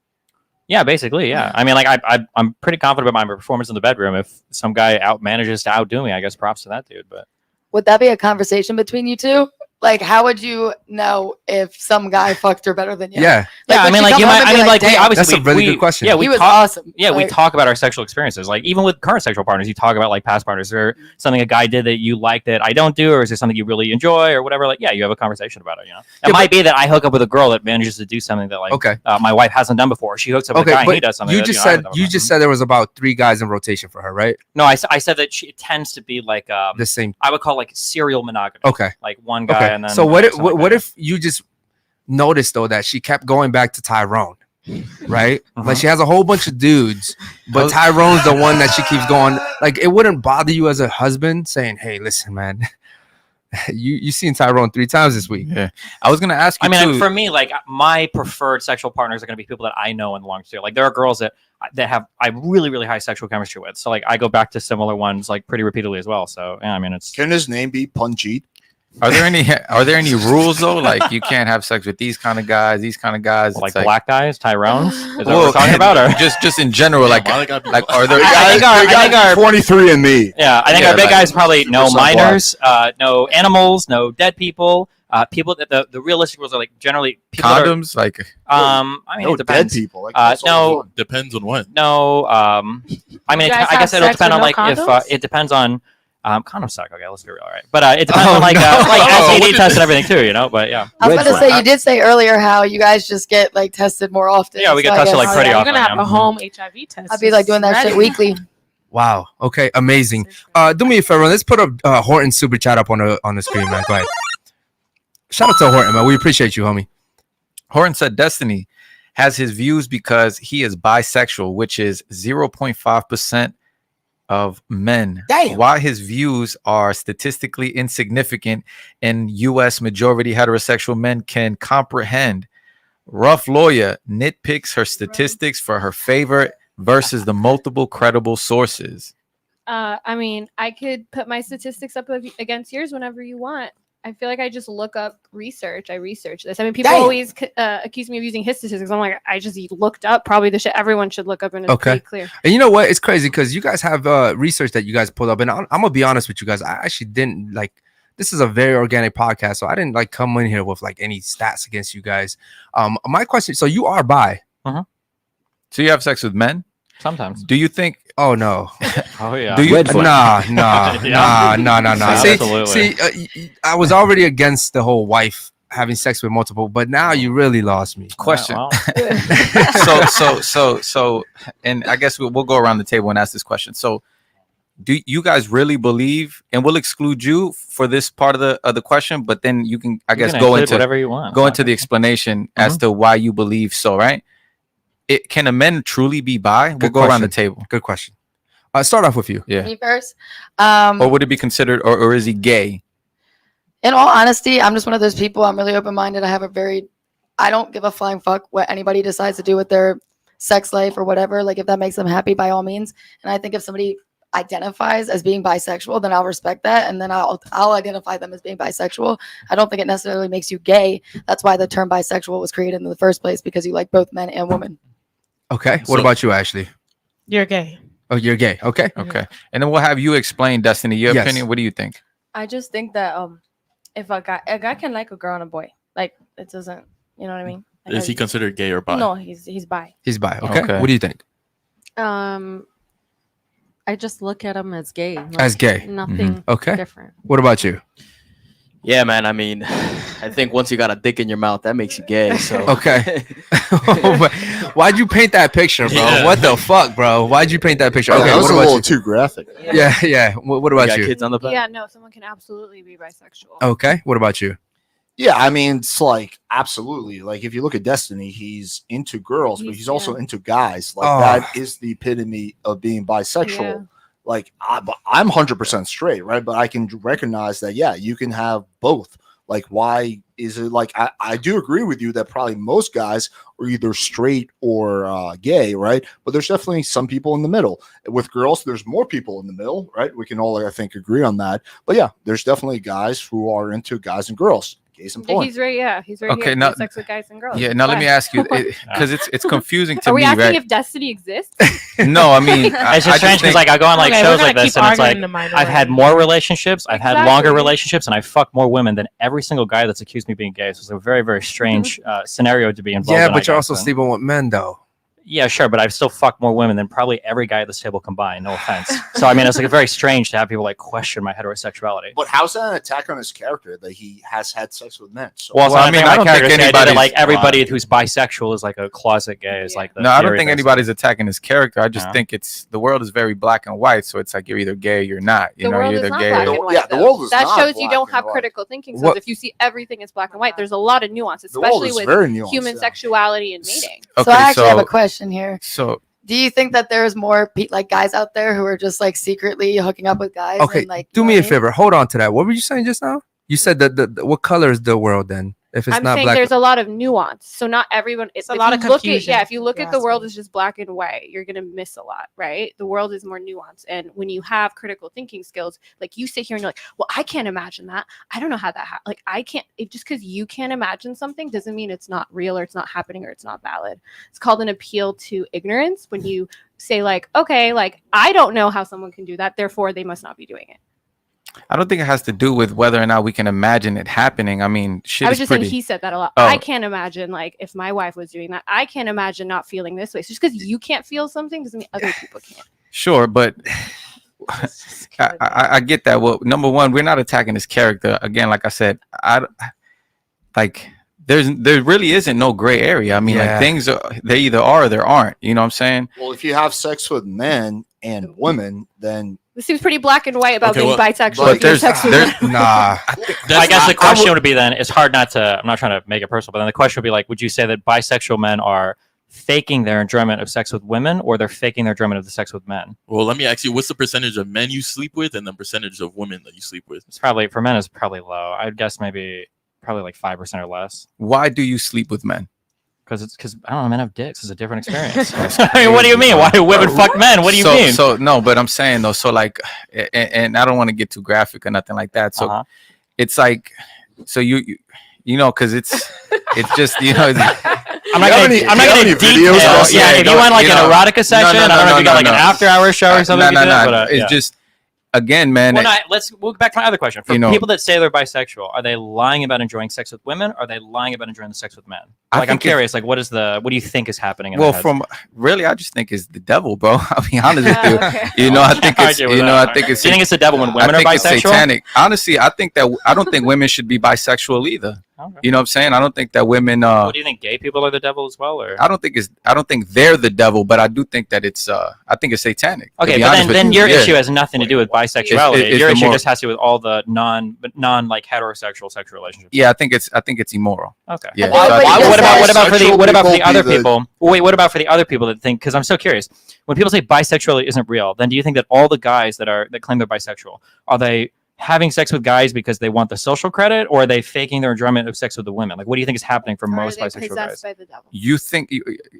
Yeah, basically, yeah. I mean, like, I'm pretty confident about my performance in the bedroom. If some guy manages to outdo me, I guess props to that dude. But would that be a conversation between you two? Like, how would you know if some guy fucked her better than you? Yeah. Yeah, I would mean, she like come you home might. and I be mean, like we, "Damn, obviously, That's a really good question. Yeah, we he was talk. awesome. Yeah, we Like, talk about our sexual experiences. Like even with current sexual partners, you talk about like past partners, or something a guy did that you like that I don't do, or is there something you really enjoy, or whatever. Like, yeah, you have a conversation about it. You know, it might be that I hook up with a girl that manages to do something that like Okay. my wife hasn't done before. She hooks up with a guy and he does something. You that, just I haven't said done you before. just said there was about 3 guys in rotation for her, right? No, I said that it tends to be like The same. I would call like serial monogamy. Okay. Like one guy Okay. and then. So what if something like what that. if you just noticed though that she kept going back to Tyrone, right? Uh-huh. Like she has a whole bunch of dudes, but Tyrone's the one that she keeps going. Like it wouldn't bother you as a husband saying, "Hey, listen, man, you seen Tyrone 3 times this week." Yeah, I was gonna ask you. I mean, too. for me, like my preferred sexual partners are going to be people that I know and belong to. Like there are girls that have I really really high sexual chemistry with. So like I go back to similar ones like pretty repeatedly as well. So yeah, I mean it's. Can his name be Punjit? Are there any rules though? Like you can't have sex with these kind of guys, these kind of guys. Like It's like black guys, Tyrones. Is that what Whoa, we're talking about? Or? just in general, like Why they gotta be like are there? I think our 23 and me. Yeah, I think Yeah, our big like, guys probably no 50% black. minors, no animals, no dead people. People that the realistic rules are like generally people that are- condoms? Like I mean, No it dead depends. people. Like, that's all No, fun. Depends on what. no. I mean, You guys I guess have it'll sex depend with on no like if condoms? it depends on condom suck. Okay, let's be real, all right? But it depends on like no. like Oh, STD tests and everything too, you know. But yeah, I was Red going to flag. say, you did say earlier how you guys just get like tested more often. Yeah, we get I tested, guess- like, pretty We're often. gonna have yeah. a home HIV test. I'd be like doing that shit Ready. weekly. Wow. Okay. Amazing. Do me a favor. Let's put a Horton super chat up on the screen, man. Go ahead. Shout out to Horton, man. We appreciate you, homie. Horton said, Destiny has his views because he is bisexual, which is 0.5% of men. Damn. Why his views are statistically insignificant and U.S. majority heterosexual men can comprehend. Rough lawyer nitpicks her statistics for her favor versus the multiple credible sources. I mean, I could put my statistics up against yours whenever you want. I feel like I just look up research. I research this. I mean, people Damn. always accuse me of using his statistics. I'm like, I just looked up probably the shit everyone should look up, and it's Okay. pretty clear. And you know what? It's crazy because you guys have research that you guys pulled up, and I'm gonna be honest with you guys. I actually didn't like. This is a very organic podcast, so I didn't like come in here with like any stats against you guys. My question: so you are bi? So you have sex with men? sometimes. Do you think? Oh no. Oh yeah. Do you? Red flag. Nah. Yeah. See, Absolutely. I was already against the whole wife having sex with multiple, but now you really lost me. Question. Well, So, and I guess we'll go around the table and ask this question. So, do you guys really believe? And we'll exclude you for this part of the question, but then you can, I you guess, can go include into whatever you want. go into the explanation as to why you believe so. Right? Can a man truly be bi? We'll Good go around the question. table. Good question. Start off with you. Yeah. Me first. Or would it be considered, or is he gay? In all honesty, I'm just one of those people. I'm really open-minded. I don't give a flying fuck what anybody decides to do with their sex life or whatever. Like if that makes them happy, by all means. And I think if somebody identifies as being bisexual, then I'll respect that, and then I'll identify them as being bisexual. I don't think it necessarily makes you gay. That's why the term bisexual was created in the first place, because you like both men and women. Okay. What So- about you, Ashley? You're gay. Oh, you're gay. Okay. Okay. And then we'll have you explain, Destiny, your Yes. opinion. What do you think? I just think that if a guy can like a girl and a boy, like it doesn't, you know what I mean? Like, Is he considered gay or bi? No, he's bi. He's bi. Okay. Okay. What do you think? I just look at him as gay. As gay. Nothing Okay. different. What about you? Yeah, man. I mean, I think once you got a dick in your mouth, that makes you gay. So Okay. Why'd you paint that picture, bro? Yeah. What the fuck, bro? Why'd you paint that picture? Okay, Okay. that was What a about little you? too graphic. Yeah. What you about got you? kids on the back. Yeah, no, someone can absolutely be bisexual. Okay. What about you? Yeah, I mean, it's like absolutely. Like if you look at Destiny, he's into girls, but he's also into guys. Like Oh. that is the epitome of being bisexual. Yeah. Like I'm 100% straight, right? But I can recognize that. Yeah, you can have both. Like, why is it like I do agree with you that probably most guys are either straight or gay, right? But there's definitely some people in the middle. With girls, there's more people in the middle, right? We can all, I think, agree on that. But yeah, there's definitely guys who are into guys and girls. Case in Yeah, point. he's right. Yeah, he's right. Okay, Here, now- have sex with guys and girls. Yeah, now let me Why? ask you, because it's confusing to Are we me, asking right? if destiny exists? No, I mean, It's just strange because like I go on like Okay, we're shows gonna like this, keep and it's like arguing the minor I've had way. more relationships, I've had longer Exactly. relationships, and I fucked more women than every single guy that's accused me of being gay. So it's a very, very strange scenario to be involved Yeah, in. but I you're guess, also and- sleeping with men, though. Yeah, sure, but I've still fucked more women than probably every guy at this table combined. No offense. So I mean, it's like very strange to have people like question my heterosexuality. But how's that an attack on his character that he has had sex with men? So Well, I mean, I don't think anybody's like everybody who's bisexual is like a closet gay. Is like the No, I don't theory, think basically. anybody's attacking his character. I just No. think the world is very black and white. So it's like you're either gay or you're not. You The know, world you're is either not gay. black Or, and white. Yeah, the though. world is that not shows you black don't and have white. critical thinking skills. What- If you see everything as black and white, there's a lot of nuance, the world especially is with very nuanced. human yeah. sexuality and mating. So okay, I actually have so a question here. so Do you think that there's more like guys out there who are just like secretly hooking up with guys? Okay, and, like, do you know me what a I mean? favor. Hold on to that. What were you saying just now? You said that the what color is the world then? If it's I'm not saying black, there's a lot of nuance. So not everyone. It's a if lot you of look at, confusion, yeah, if you look if at you the world ask me. as just black and white, you're gonna miss a lot, right? The world is more nuanced, and when you have critical thinking skills, like you sit here and you're like, well, I can't imagine that. I don't know how that happened. Like I can't. Just because you can't imagine something doesn't mean it's not real or it's not happening or it's not valid. It's called an appeal to ignorance when you say like, okay, like I don't know how someone can do that, therefore they must not be doing it. I don't think it has to do with whether or not we can imagine it happening. I mean, shit I was is just pretty. saying he said that a lot. Oh. I can't imagine like if my wife was doing that. I can't imagine not feeling this way. So just because you can't feel something doesn't mean other people can't. Sure, but I get that. Well, number one, we're not attacking his character. Again, like I said, there really isn't no gray area. I mean, Yeah. like things they either are or there aren't. You know what I'm saying? Well, if you have sex with men and women, then This seems pretty black and white about Okay, being well, bisexual. but if you have sex with men. nah. I guess the question would be then, it's hard not to, I'm not trying to make it personal, but then the question would be like, would you say that bisexual men are faking their enjoyment of sex with women or they're faking their enjoyment of the sex with men? Well, let me ask you, what's the percentage of men you sleep with and the percentage of women that you sleep with? It's probably, for men, it's probably low. I'd guess probably like 5% or less. Why do you sleep with men? Because I don't know, men have dicks. It's a different experience. I mean, what do you mean? Why do women fuck men? What do you mean? So no, but I'm saying though, so like, and I don't want to get too graphic or nothing like that. So Uh-huh. it's like, so you know, because it's just I'm not You gonna have any detail. videos also? Yeah, if you want like you an know, erotica session, I don't know if you got like an after-hour show or something. No, we could do, but, it's yeah. just again, man. Well, we'll go back to my other question. For You know- people that say they're bisexual, are they lying about enjoying sex with women? Or are they lying about enjoying the sex with men? I Like, I'm think it's- curious. Like, what do you think is happening? In Well, their heads? really, I just think it's the devil, bro. I'll be honest with you. Okay. You know, I think it's Argue with you know, that. I think it's Do you think it's the devil when I women are think it's bisexual? satanic. Honestly, I don't think women should be bisexual either. Okay. You know what I'm saying? I don't think that women What do you think? Gay people are the devil as well, or I don't think they're the devil, but I do think that it's I think it's satanic. to okay? be But honest with then you. your Yeah. issue has nothing to do with bisexuality. it's Your the issue more- just has to do with all the non like heterosexual sexual relationships. Yeah, I think it's immoral. Okay. Yeah. Why- so I why think- would What about for the Bisexual other people be the- people? Wait, what about for the other people that think? Because I'm so curious. When people say bisexuality isn't real, then do you think that all the guys that claim they're bisexual are they having sex with guys because they want the social credit, or are they faking their enjoyment of sex with the women? Like, what do you think is happening for Or are most they bisexual guys? possessed by the devil? You think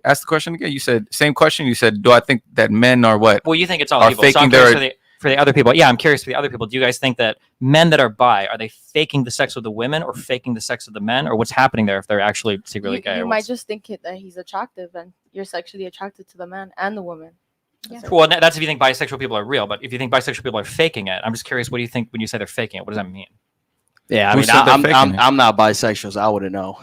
ask the question again? You said same question. You said, do I think that men are what? Well, you think it's all Are evil. So I'm faking curious their- for the other people. Yeah, I'm curious for the other people. Do you guys think that men that are bi, are they faking the sex with the women or faking the sex with the men, or what's happening there if they're actually secretly You, gay? you or might what's- just think that he's attractive and you're sexually attracted to the man and the woman. Yeah. Well, that's if you think bisexual people are real, but if you think bisexual people are faking it, I'm just curious. What do you think when you say they're faking it? What does that mean? Yeah, I Who mean, said they're faking it? I'm not bisexual, so I wouldn't know.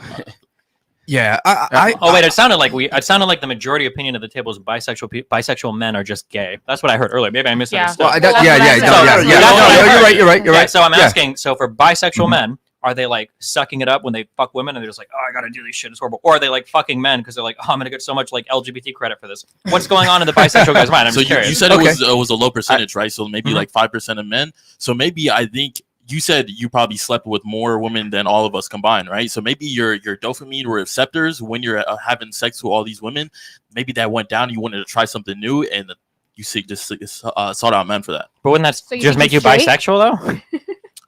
Yeah, I Oh wait, it sounded like the majority opinion of the table is bisexual men are just gay. That's what I heard earlier. Maybe I misunderstood. well, Well, that's yeah, what I yeah, said. no, yeah, So- yeah, that's no, what I no, heard. you're right, you're right, you're Yeah, right. so I'm Yeah. asking. So for bisexual Mhm. men, are they like sucking it up when they fuck women and they're just like, oh, I gotta do this shit, it's horrible, or are they like fucking men because they're like, oh, I'm gonna get so much like LGBT credit for this? What's going on in the bisexual guy's mind? I'm So just you curious. said Okay. it was a low percentage, right? So maybe Mhm. like 5% of men. So maybe I think you said you probably slept with more women than all of us combined, right? So maybe your dopamine receptors when you're having sex with all these women, maybe that went down. You wanted to try something new, and you sought out men for that. But wouldn't that So you just think make you he's straight? bisexual though?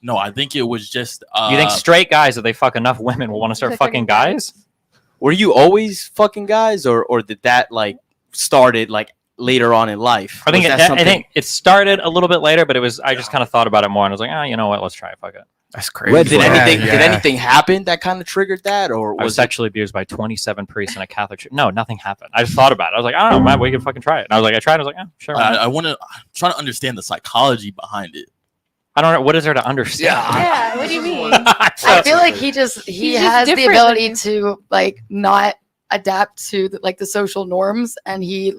No, I think it was just. You think straight guys, if they fuck enough women, will want to start They're fucking fucking guys? Were you always fucking guys, or did that like started like later on in life? I think Was it, that I think it started a little bit later, but it was I just kind of thought about it more and I was like, you know what, let's try it. Fuck it. That's crazy. Did anything Yeah. did anything happen that kind of triggered that, or I was was it? sexually abused by 27 priests in a Catholic church. No, nothing happened. I just thought about it. I was like, I don't know, man, we can fucking try it. And I was like, I tried. I was like, yeah, sure. why not? I want to try to understand the psychology behind it. I don't know. What is there to understand? Yeah, what do you mean? I feel like he He's just has the different ability than- to like not adapt to the social norms, and he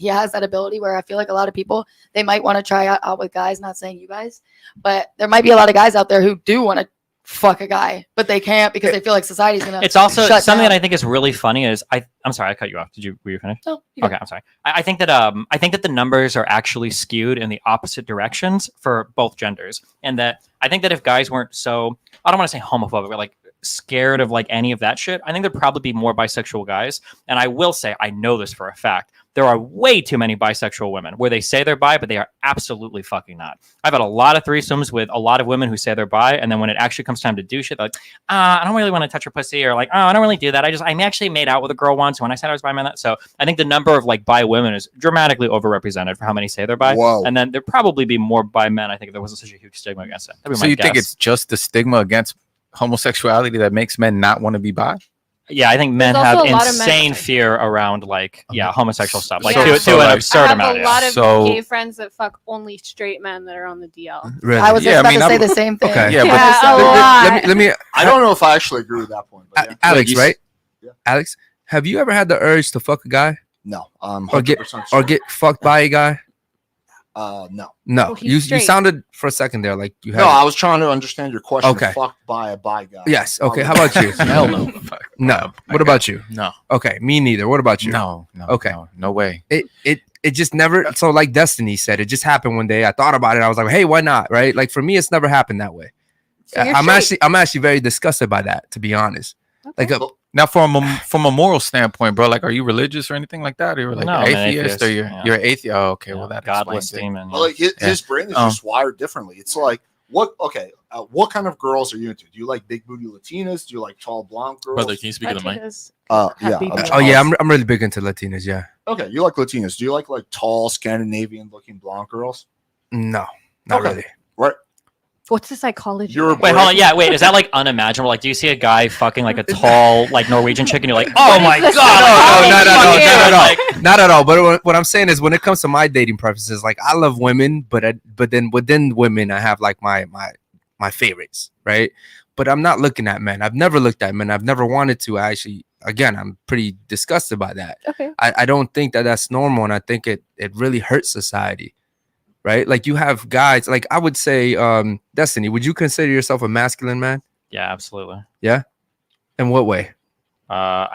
has that ability where I feel like a lot of people, they might want to try out with guys, not saying you guys, but there might be a lot of guys out there who do want to fuck a guy, but they can't because they feel like society's gonna It's also shut something down. that I think is really funny is I'm sorry, I cut you off. Were you finished? No, you Okay, I'm sorry. I think that the numbers are actually skewed in the opposite directions for both genders, and that I think that if guys weren't so, I don't want to say homophobic, but like scared of like any of that shit, I think there'd probably be more bisexual guys. And I will say, I know this for a fact, there are way too many bisexual women where they say they're bi, but they are absolutely fucking not. I've had a lot of threesomes with a lot of women who say they're bi, and then when it actually comes time to do shit, they're like, I don't really want to touch her pussy, or like, oh, I don't really do that. I actually made out with a girl once. When I said I was bi, I meant that. So I think the number of like bi women is dramatically overrepresented for how many say they're bi. Whoa. And then there'd probably be more bi men. I think if there wasn't such a huge stigma against it. That'd be So my you think guess. it's just the stigma against homosexuality that makes men not want to be bi? Yeah, I think men There's have also a lot of men- insane fear around like homosexual stuff, like Yeah. to So, an like- absurd I have amount. a yeah. lot of So- gay friends that fuck only straight men that are on the DL. Really? I was Yeah, just I about mean, to say I'm- the same thing. Okay. Yeah, but Yeah, a let lot. me I don't know if I actually agree with that point. But yeah. Alex, you right? Yeah. Alex, have you ever had the urge to fuck a guy No. or get 100% or sure. get fucked by a guy? No. No, Oh, he's you straight. sounded for a second there like you had. No, I was trying to understand your question. Okay. Fucked by a bi guy. Yes. Okay. Probably. How about you? Hell no. No. What about you? No. Okay. Me neither. What about you? No. Okay. No way. It just never. So like Destiny said, it just happened one day. I thought about it. I was like, hey, why not? Right? Like for me, it's never happened that way. So you're I'm straight. actually very disgusted by that, to be honest. Like Now, from a moral standpoint, bro, like, are you religious or anything like that? Or you're like No, I'm an atheist, or atheist, you're yeah. you're atheist? Oh, okay. Yeah, Well, that godless explains it. demon. Well, like his brain is just wired differently. It's like what kind of girls are you into? Do you like big booty Latinas? Do you like tall blonde girls? Brother, can you speak in the mic? Yeah. Happy I'm oh yeah, I'm really big into Latinas. Yeah. Okay, you like Latinas. Do you like tall Scandinavian looking blonde girls? No, not Okay. really. Right. What's the psychology? You're a Wait, hold on. Yeah, wait. Is that like unimaginable? Like, do you see a guy fucking like a tall, like Norwegian chick, and you're like, oh my this? god, No, not at all, fucking not at all. like- Not at all. But what I'm saying is, when it comes to my dating preferences, like I love women, but then within women, I have like my favorites, right? But I'm not looking at men. I've never looked at men. I've never wanted to. Again, I'm pretty disgusted by that. Okay. I don't think that that's normal, and I think it really hurts society, right? Like you have guys, like I would say, Destiny, would you consider yourself a masculine man? Yeah, absolutely. In what way? Are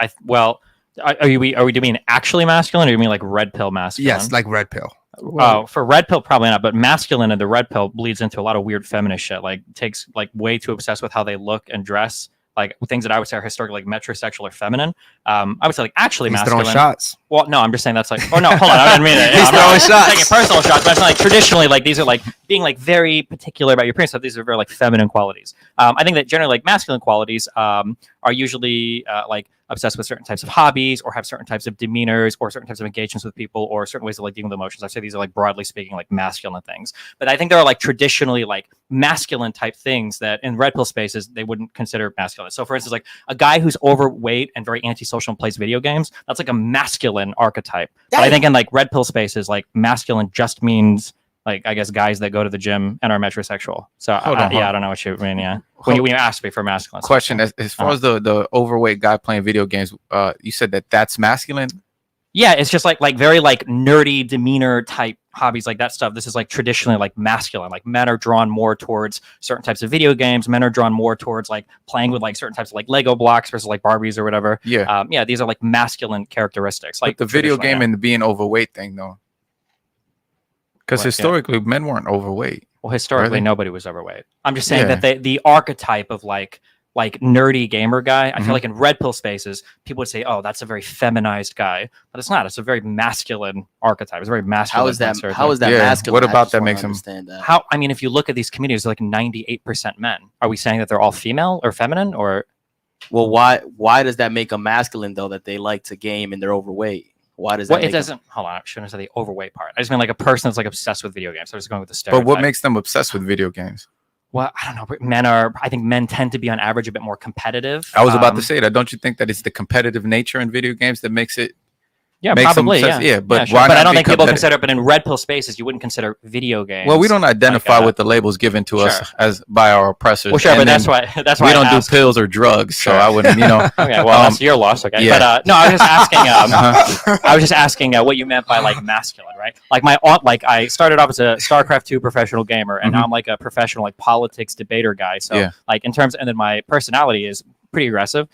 we doing actually masculine, or do you mean like red pill masculine? Yes, like red pill. Oh, for red pill, probably not. But masculine and the red pill bleeds into a lot of weird feminist shit. Like takes like way too obsessed with how they look and dress. Like things that I would say are historically like metrosexual or feminine. I would say like actually He's masculine. throwing shots. Well, no, I'm just saying that's like. Oh no, hold on, I didn't mean it. He's I'm not throwing shots. taking personal shots, but I'm saying, like traditionally, like these are like being like very particular about your appearance. So these are very like feminine qualities. I think that generally like masculine qualities are usually like obsessed with certain types of hobbies, or have certain types of demeanors, or certain types of engagements with people, or certain ways of like dealing with emotions. I say these are like broadly speaking like masculine things. But I think there are like traditionally like masculine type things that in red pill spaces they wouldn't consider masculine. So for instance, like a guy who's overweight and very antisocial and plays video games, that's like a masculine archetype. But I think in like red pill spaces, like masculine just means like, I guess, guys that go to the gym and are metrosexual. So Hold on. I don't know what you mean. Yeah, when you asked me for masculine Question: As far as the overweight guy playing video games, you said that's masculine. Yeah, it's just like very like nerdy demeanor type hobbies, like that stuff. This is like traditionally like masculine. Like men are drawn more towards certain types of video games. Men are drawn more towards like playing with like certain types of like Lego blocks versus like Barbies or whatever. Yeah. These are like masculine characteristics. Like Like the video traditionally, game yeah. and the being overweight thing, though. Because What, yeah. historically, men weren't overweight. Well, historically, Really? nobody was overweight. I'm just saying Yeah. that the archetype of like nerdy gamer guy, I Mhm. feel like in red pill spaces, people would say, "Oh, that's a very feminized guy," but it's not. It's a very masculine archetype. It's a very masculine. How is that? concert. How is that Yeah, masculine? what I about just that wanna makes him- understand that. How? I mean, if you look at these communities, they're like 98% men. Are we saying that they're all female or feminine or? Well, why does that make them masculine though? That they like to game and they're overweight. Why does that? Well, it make 'em- doesn't. Hold on, I shouldn't have said the overweight part. I just mean like a person that's like obsessed with video games. So I was going with the stereotype. But what makes them obsessed with video games? well, I don't know. I think men tend to be on average a bit more competitive. I was about to say that. Don't you think that it's the competitive nature in video games that makes it? Yeah, makes probably. them Yeah, but sure. why But not I don't be think people competitive? consider. But in red pill spaces, you wouldn't consider video games. Well, we don't identify like with the labels given to us Sure. as by our oppressors. Well, sure, And but then that's why we I don't do asked. pills or drugs, so Sure. I wouldn't, Okay, well, that's your loss. Okay, yeah. but no, I was just asking. I was just asking what you meant by like masculine, right? Like my aunt, like I started off as a StarCraft 2 professional gamer, and now I'm like a professional like politics debater guy. So Yeah. like in terms, and then my personality is pretty aggressive.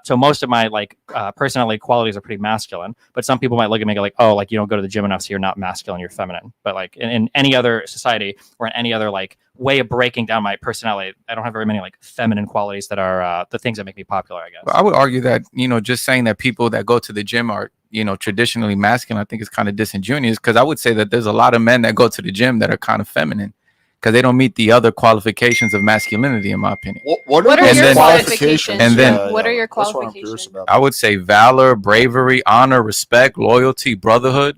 So most of my like personality qualities are pretty masculine. But some people might look at me and go like, oh, like you don't go to the gym enough, so you're not masculine, you're feminine. But like in any other society or in any other like way of breaking down my personality, I don't have very many like feminine qualities that are the things that make me popular, I guess. But I would argue that, just saying that people that go to the gym are, traditionally masculine, I think is kind of disingenuous, because I would say that there's a lot of men that go to the gym that are kind of feminine because they don't meet the other qualifications of masculinity, in my opinion. What are And your then- qualifications? and then- What are your That's what I'm qualifications? curious about. I would say valor, bravery, honor, respect, loyalty, brotherhood,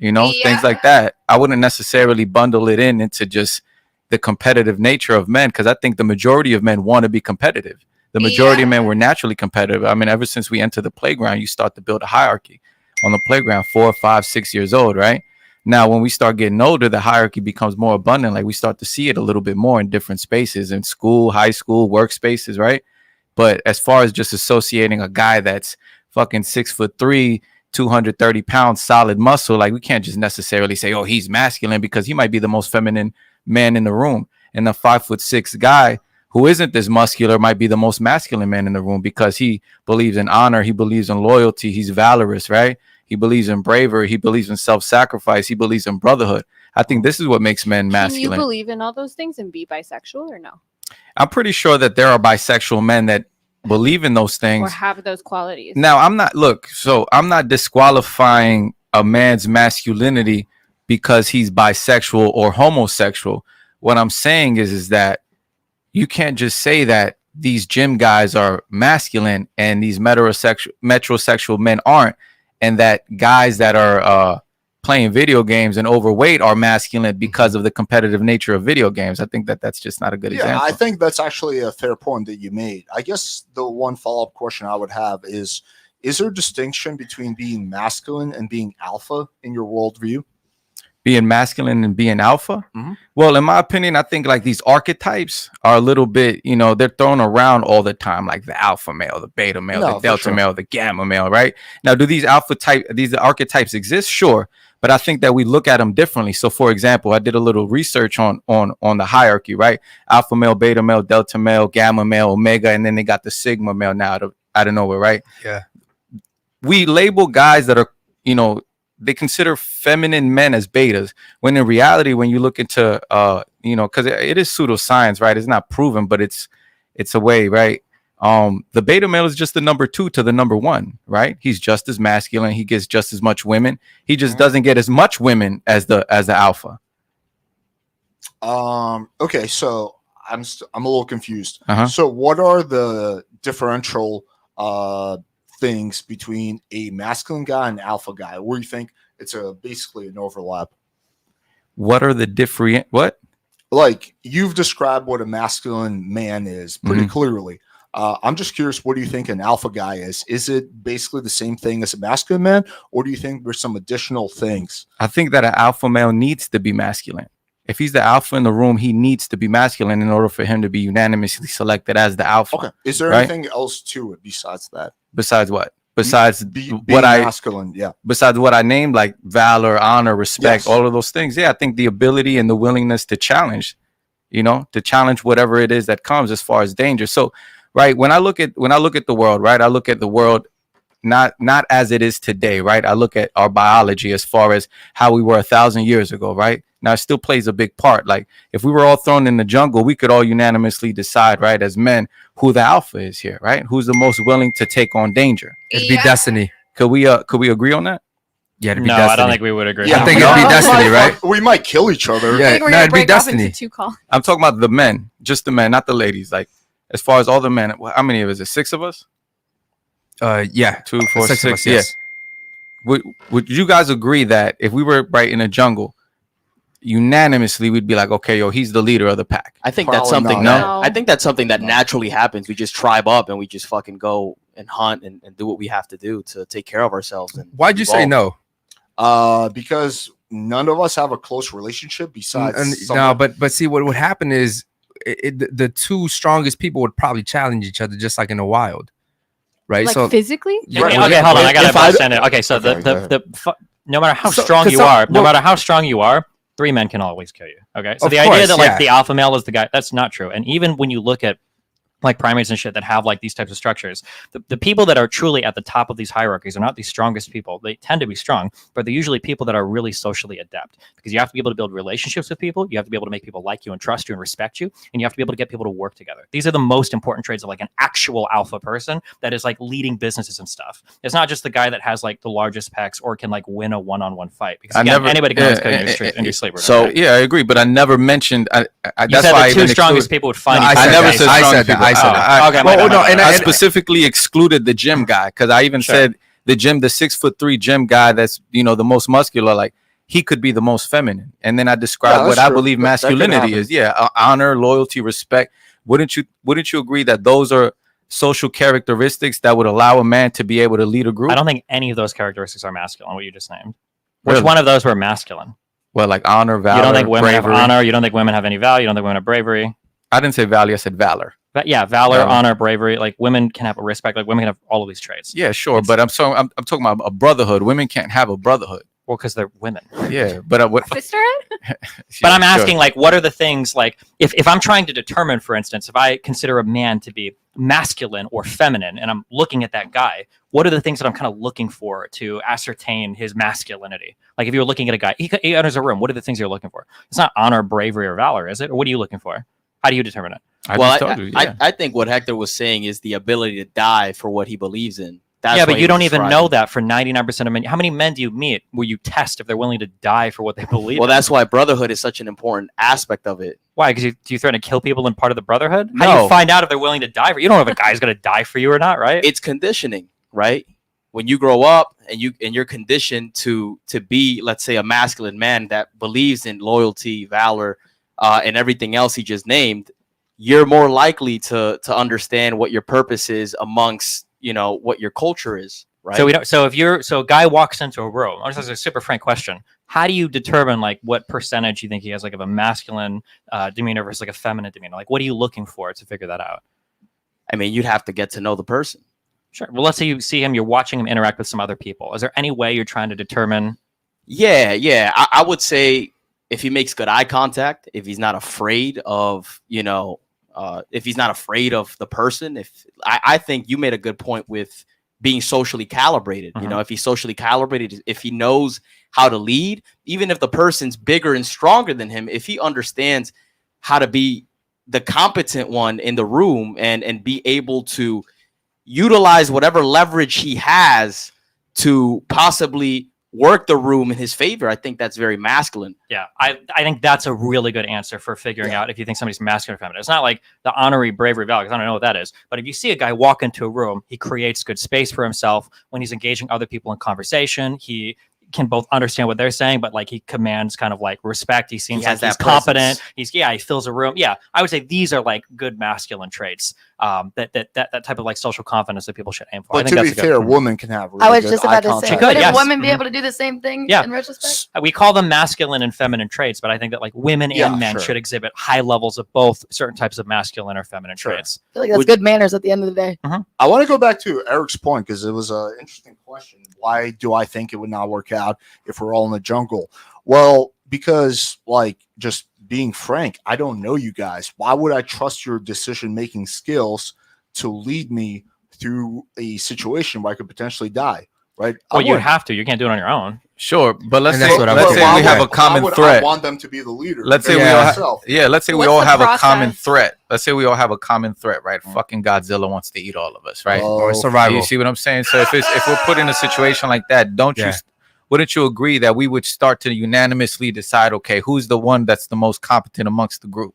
things like that. I wouldn't necessarily bundle it into just the competitive nature of men, because I think the majority of men want to be competitive. The majority of men were naturally competitive. I mean, ever since we enter the playground, you start to build a hierarchy on the playground, 4, 5, 6 years old, right? Now, when we start getting older, the hierarchy becomes more abundant. Like we start to see it a little bit more in different spaces, in school, high school, workspaces, right? But as far as just associating a guy that's fucking 6'3", 230 pounds, solid muscle, like we can't just necessarily say, oh, he's masculine, because he might be the most feminine man in the room. And the 5'6" guy who isn't this muscular might be the most masculine man in the room, because he believes in honor, he believes in loyalty, he's valorous, right? He believes in bravery, he believes in self-sacrifice, he believes in brotherhood. I think this is what makes men Can masculine. you believe in all those things and be bisexual or no? I'm pretty sure that there are bisexual men that believe in those Or things. have those qualities? Now, I'm not disqualifying a man's masculinity because he's bisexual or homosexual. What I'm saying is that you can't just say that these gym guys are masculine and these metrosexual men aren't, and that guys that are playing video games and overweight are masculine because of the competitive nature of video games. I think that that's just not a good example. I think that's actually a fair point that you made. I guess the one follow-up question I would have is there a distinction between being masculine and being alpha in your worldview? Being masculine and being alpha? Mhm. Well, in my opinion, I think like these archetypes are a little bit, they're thrown around all the time, like the alpha male, the beta male, No, the for delta sure. male, the gamma male, right? Now, do these archetypes exist? Sure. But I think that we look at them differently. So, for example, I did a little research on the hierarchy, right? Alpha male, beta male, delta male, gamma male, omega, and then they got the sigma male now out of nowhere, right? Yeah. We label guys that are, they consider feminine men as betas, when in reality, when you look into, because it is pseudoscience, right? It's not proven, but it's a way, right? The beta male is just the number 2 to the number 1, right? He's just as masculine. He gets just as much women. He just doesn't get as much women as the alpha. Okay, so I'm a little confused. Uh-huh. So what are the differential things between a masculine guy and alpha guy, where you think it's basically an overlap? What are the different what? Like, you've described what a masculine man is pretty clearly. I'm just curious, what do you think an alpha guy is? Is it basically the same thing as a masculine man, or do you think there's some additional things? I think that an alpha male needs to be masculine. If he's the alpha in the room, he needs to be masculine in order for him to be unanimously selected as the alpha. Okay. Is there right? anything else to it besides that? Besides what? Besides Being what masculine, yeah. Besides what I named, like valor, honor, respect, Yes. all of those things. Yeah, I think the ability and the willingness to challenge, to challenge whatever it is that comes as far as danger. So, right, when I look at the world, right, I look at the world not as it is today, right? I look at our biology as far as how we were 1,000 years ago, right? Now it still plays a big part. Like if we were all thrown in the jungle, we could all unanimously decide, right, as men, who the alpha is here, right? Who's the most willing to take on danger? It'd be destiny. Could we agree on that? Yeah, it'd be No, destiny. I don't think we would agree. I think it'd be destiny, right? We might kill each other. Yeah, I think we're no, gonna it'd be break off destiny. into 2 calls. I'm talking about the men, just the men, not the ladies. Like as far as all the men, how many of us? Is 6 of us? Yeah, 2, 4, 6 6. of us, Yeah. yes. Would you guys agree that if we were right in a jungle, unanimously we'd be like, okay, yo, he's the leader of the pack. I think that's Probably something. not. I think that's something that naturally happens. We just tribe up and we just fucking go and hunt and do what we have to do to take care of ourselves. And Why'd you say evolve. no? Because none of us have a close relationship besides. No, but see what would happen is the two strongest people would probably challenge each other just like in the wild, right? Like so physically? Okay, Right. okay, hold on. I gotta If I- understand it. Okay, so Okay, go ahead. no matter how So- strong 'cause you some- are, no well- matter how strong you are, 3 men can always kill you. Okay, so Of the idea course, that like yeah. the alpha male is the guy, that's not true. And even when you look at like primates and shit that have like these types of structures, the people that are truly at the top of these hierarchies are not the strongest people. They tend to be strong, but they're usually people that are really socially adept, because you have to be able to build relationships with people. You have to be able to make people like you and trust you and respect you, and you have to be able to get people to work together. These are the most important traits of like an actual alpha person that is like leading businesses and stuff. It's not just the guy that has like the largest pecs or can like win a one-on-one fight, because again, anybody can always kill you in your sleep. So yeah, I agree, but I never mentioned. You That's said why the two strongest people would find. No, each I other. said never that. said I strong said that. people. I said Oh, that. okay, Well, my bad, no, my and bad. I I- specifically excluded the gym guy because I even Sure. said the 6'3" gym guy that's the most muscular, like he could be the most feminine. And then I described Yeah, what that's I true. believe That could masculinity happen. is. Yeah, honor, loyalty, respect. Wouldn't you agree that those are social characteristics that would allow a man to be able to lead a group? I don't think any of those characteristics are masculine. What you just named. Which Really? one of those were masculine? Well, like honor, valor, You don't think women bravery. have honor? You don't think women have any value? You don't think women have bravery? I didn't say value. I said valor. But yeah, valor, Valor. honor, bravery. Like women can have a respect. Like women can have all of these traits. Yeah, sure, but I'm talking about a brotherhood. Women can't have a brotherhood. Well, because they're women. Yeah, but Sisterhood? But I'm asking, like, what are the things, like, if I'm trying to determine, for instance, if I consider a man to be masculine or feminine, and I'm looking at that guy, what are the things that I'm kind of looking for to ascertain his masculinity? Like, if you're looking at a guy, he enters a room, what are the things you're looking for? It's not honor, bravery, or valor, is it? Or what are you looking for? How do you determine it? I think what Hector was saying is the ability to die for what he believes in. That's yeah, what but he you was don't even describing. know that for 99% of men. How many men do you meet where you test if they're willing to die for what they believe Well, in? that's why brotherhood is such an important aspect of it. Why? Because do you threaten to kill people in part of the brotherhood? How do No. you find out if they're willing to die for you? You don't know if a guy's going to die for you or not, right? It's conditioning, right? When you grow up and you're conditioned to be, let's say, a masculine man that believes in loyalty, valor, and everything else he just named, you're more likely to understand what your purpose is amongst what your culture is, right? So we don't. So so a guy walks into a room. This is a super frank question. How do you determine like what percentage you think he has like of a masculine demeanor versus like a feminine demeanor? Like, what are you looking for to figure that out? I mean, you'd have to get to know the person. Sure. Well, let's say you see him, you're watching him interact with some other people. Is there any way you're trying to determine? Yeah. I would say if he makes good eye contact, if he's not afraid of, if he's not afraid of the person, I think you made a good point with being socially calibrated. Mhm. If he's socially calibrated, if he knows how to lead, even if the person's bigger and stronger than him, if he understands how to be the competent one in the room and be able to utilize whatever leverage he has to possibly work the room in his favor, I think that's very masculine. Yeah, I think that's a really good answer for figuring out if you think somebody's masculine or feminine. It's not like the honorary bravery valor, because I don't know what that is. But if you see a guy walk into a room, he creates good space for himself. When he's engaging other people in conversation, he can both understand what they're saying, but like he commands kind of like respect. He seems has like he's that competent. presence. He fills a room. Yeah, I would say these are like good masculine traits. That type of like social confidence that people should aim for. I But think to be that's a fair, good. women can have. Really I was good just eye about to say, contact. Could, wouldn't yes. women be Mhm. able to do the same thing Yeah. in retrospect? We call them masculine and feminine traits, but I think that like women Yeah, and men sure. should exhibit high levels of both certain types of masculine or feminine Sure. traits. I feel like that's Would- good manners at the end of the day. I want to go back to Eric's point because it was an interesting question. Why do I think it would not work out if we're all in the jungle? Well, because just being frank, I don't know you guys. Why would I trust your decision-making skills to lead me through a situation where I could potentially die? Right? I Well, you wouldn't. have to. You can't do it on your own. Sure, but let's And that's say what I'm let's saying. say Why we have would- a common why would threat. I want them to be the leader. Let's say compared we to all myself? let's say we What's all the have a common process? threat. Let's say we all have a common threat, right? Fucking Godzilla wants to eat all of us, right? Oh, Or survival. You see what I'm saying? So if we're put in a situation like that, Yeah. wouldn't you agree that we would start to unanimously decide, okay, who's the one that's the most competent amongst the group?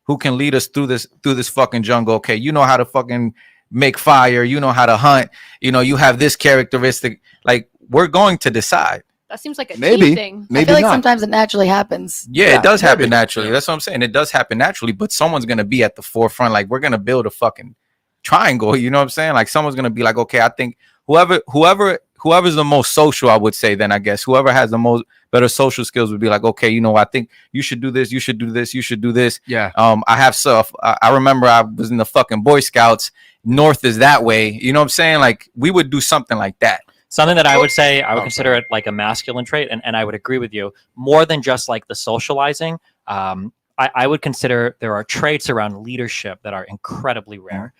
Who can lead us through this fucking jungle? Okay, you know how to fucking make fire, you know how to hunt, you have this characteristic. Like, we're going to decide. That seems like a Maybe. cheap thing. I Maybe feel like not. sometimes it naturally happens. Yeah, Yeah, it does happen maybe. naturally. That's what I'm saying. It does happen naturally, but someone's gonna be at the forefront. Like we're gonna build a fucking triangle. You know what I'm saying? Like someone's gonna be like, okay, I think whoever's the most social, I would say, then I guess whoever has the most better social skills would be like, okay, you know, I think you should do this, you should do this, you should do this. Yeah. I have stuff. I remember I was in the fucking Boy Scouts. North is that way. You know what I'm saying? Like we would do something like that. Something that I would say, I would Oh, consider it like a masculine trait, and I would agree with you more than just like the socializing. I would consider there are traits around leadership that are incredibly rare.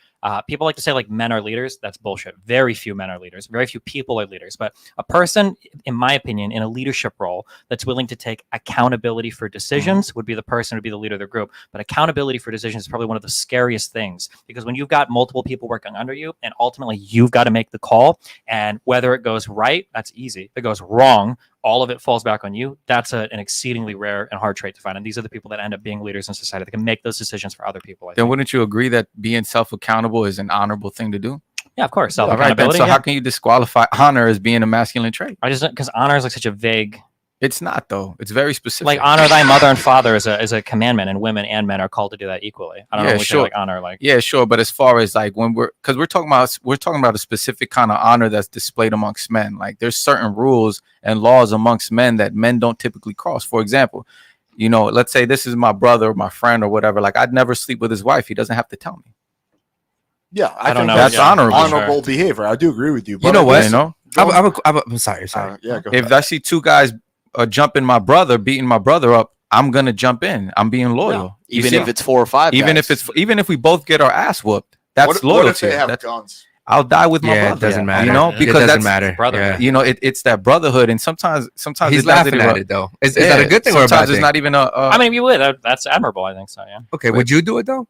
People like to say like men are leaders. That's bullshit. Very few men are leaders. Very few people are leaders. But a person, in my opinion, in a leadership role that's willing to take accountability for decisions would be the person who would be the leader of the group. But accountability for decisions is probably one of the scariest things, because when you've got multiple people working under you and ultimately you've got to make the call, and whether it goes right, that's easy. If it goes wrong, all of it falls back on you. That's an exceedingly rare and hard trait to find. And these are the people that end up being leaders in society that can make those decisions for other people. Then wouldn't you agree that being self-accountable is an honorable thing to do? Yeah, of course. All right, then, Self-accountability. so how can you disqualify honor as being a masculine trait? I just, because honor is like such a vague. It's not though. It's very specific. Like honor thy mother and father is a commandment, and women and men are called to do that equally. I don't know Yeah, what sure. like honor like. Yeah, sure. But as far as like when we're talking about a specific kind of honor that's displayed amongst men. Like there's certain rules and laws amongst men that men don't typically cross. For example, you know, let's say this is my brother or my friend or whatever. Like I'd never sleep with his wife. He doesn't have to tell me. Yeah, I don't think know. that's That's honorable. honorable behavior. I do agree with you. You know what? You know, I'm sorry. Yeah, go if ahead. I see two guys jumping my brother, beating my brother up, I'm gonna jump in. I'm being loyal. You Even see? if it's 4 or 5 even guys. if we both get our ass whooped, that's what loyalty. if they have That's- guns? I'll die with my Yeah, brother. it doesn't matter. You know, It because doesn't that's matter. brother. Yeah. you know, it's that brotherhood, and sometimes He's it's not laughing even at a- it though. Is that a good thing or a bad Sometimes it's thing? not even a. I mean, if you would, that's admirable. I think so. Yeah. Okay, would you do it though?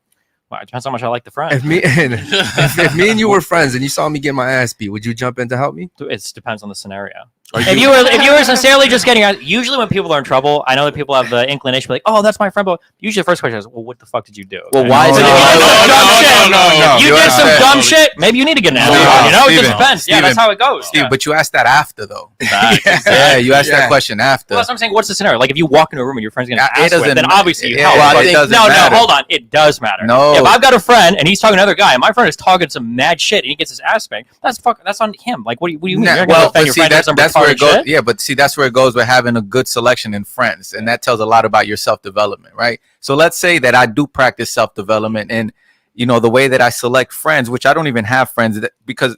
Well, it depends how much I like the friend. If me if me and you were friends and you saw me get my ass beat, would you jump in to help me? It depends on the scenario. If you were sincerely just getting out, usually when people are in trouble, I know that people have the inclination to be like, oh, that's my friend, but usually the first question is, well, what the fuck did you do? Well, Okay? why is So it- you did some No, dumb no, shit. no. You You did some understand. dumb shit. Maybe you need to get an answer. You know, it just Steven, depends. Yeah, that's Steven, how it goes. Steve, Yeah. but you asked that after though. Facts. Yeah, you asked Yeah. that question after. Well, that's what I'm saying. What's the scenario? Like if you walk into a room and your friend's getting It ass whipped, doesn't then ma- obviously you yeah, help. well, But it doesn't no, matter. hold on. It does matter. No. If I've got a friend and he's talking to another guy and my friend is talking some mad shit and he gets his ass spanked, that's on him. Like what do you mean? Nah, You're gonna well, defend but your see, friend for some that's where it retarded goes. shit? Yeah, but see, that's where it goes with having a good selection in friends, and that tells a lot about your self-development, right? So let's say that I do practice self-development, and you know the way that I select friends, which I don't even have friends, because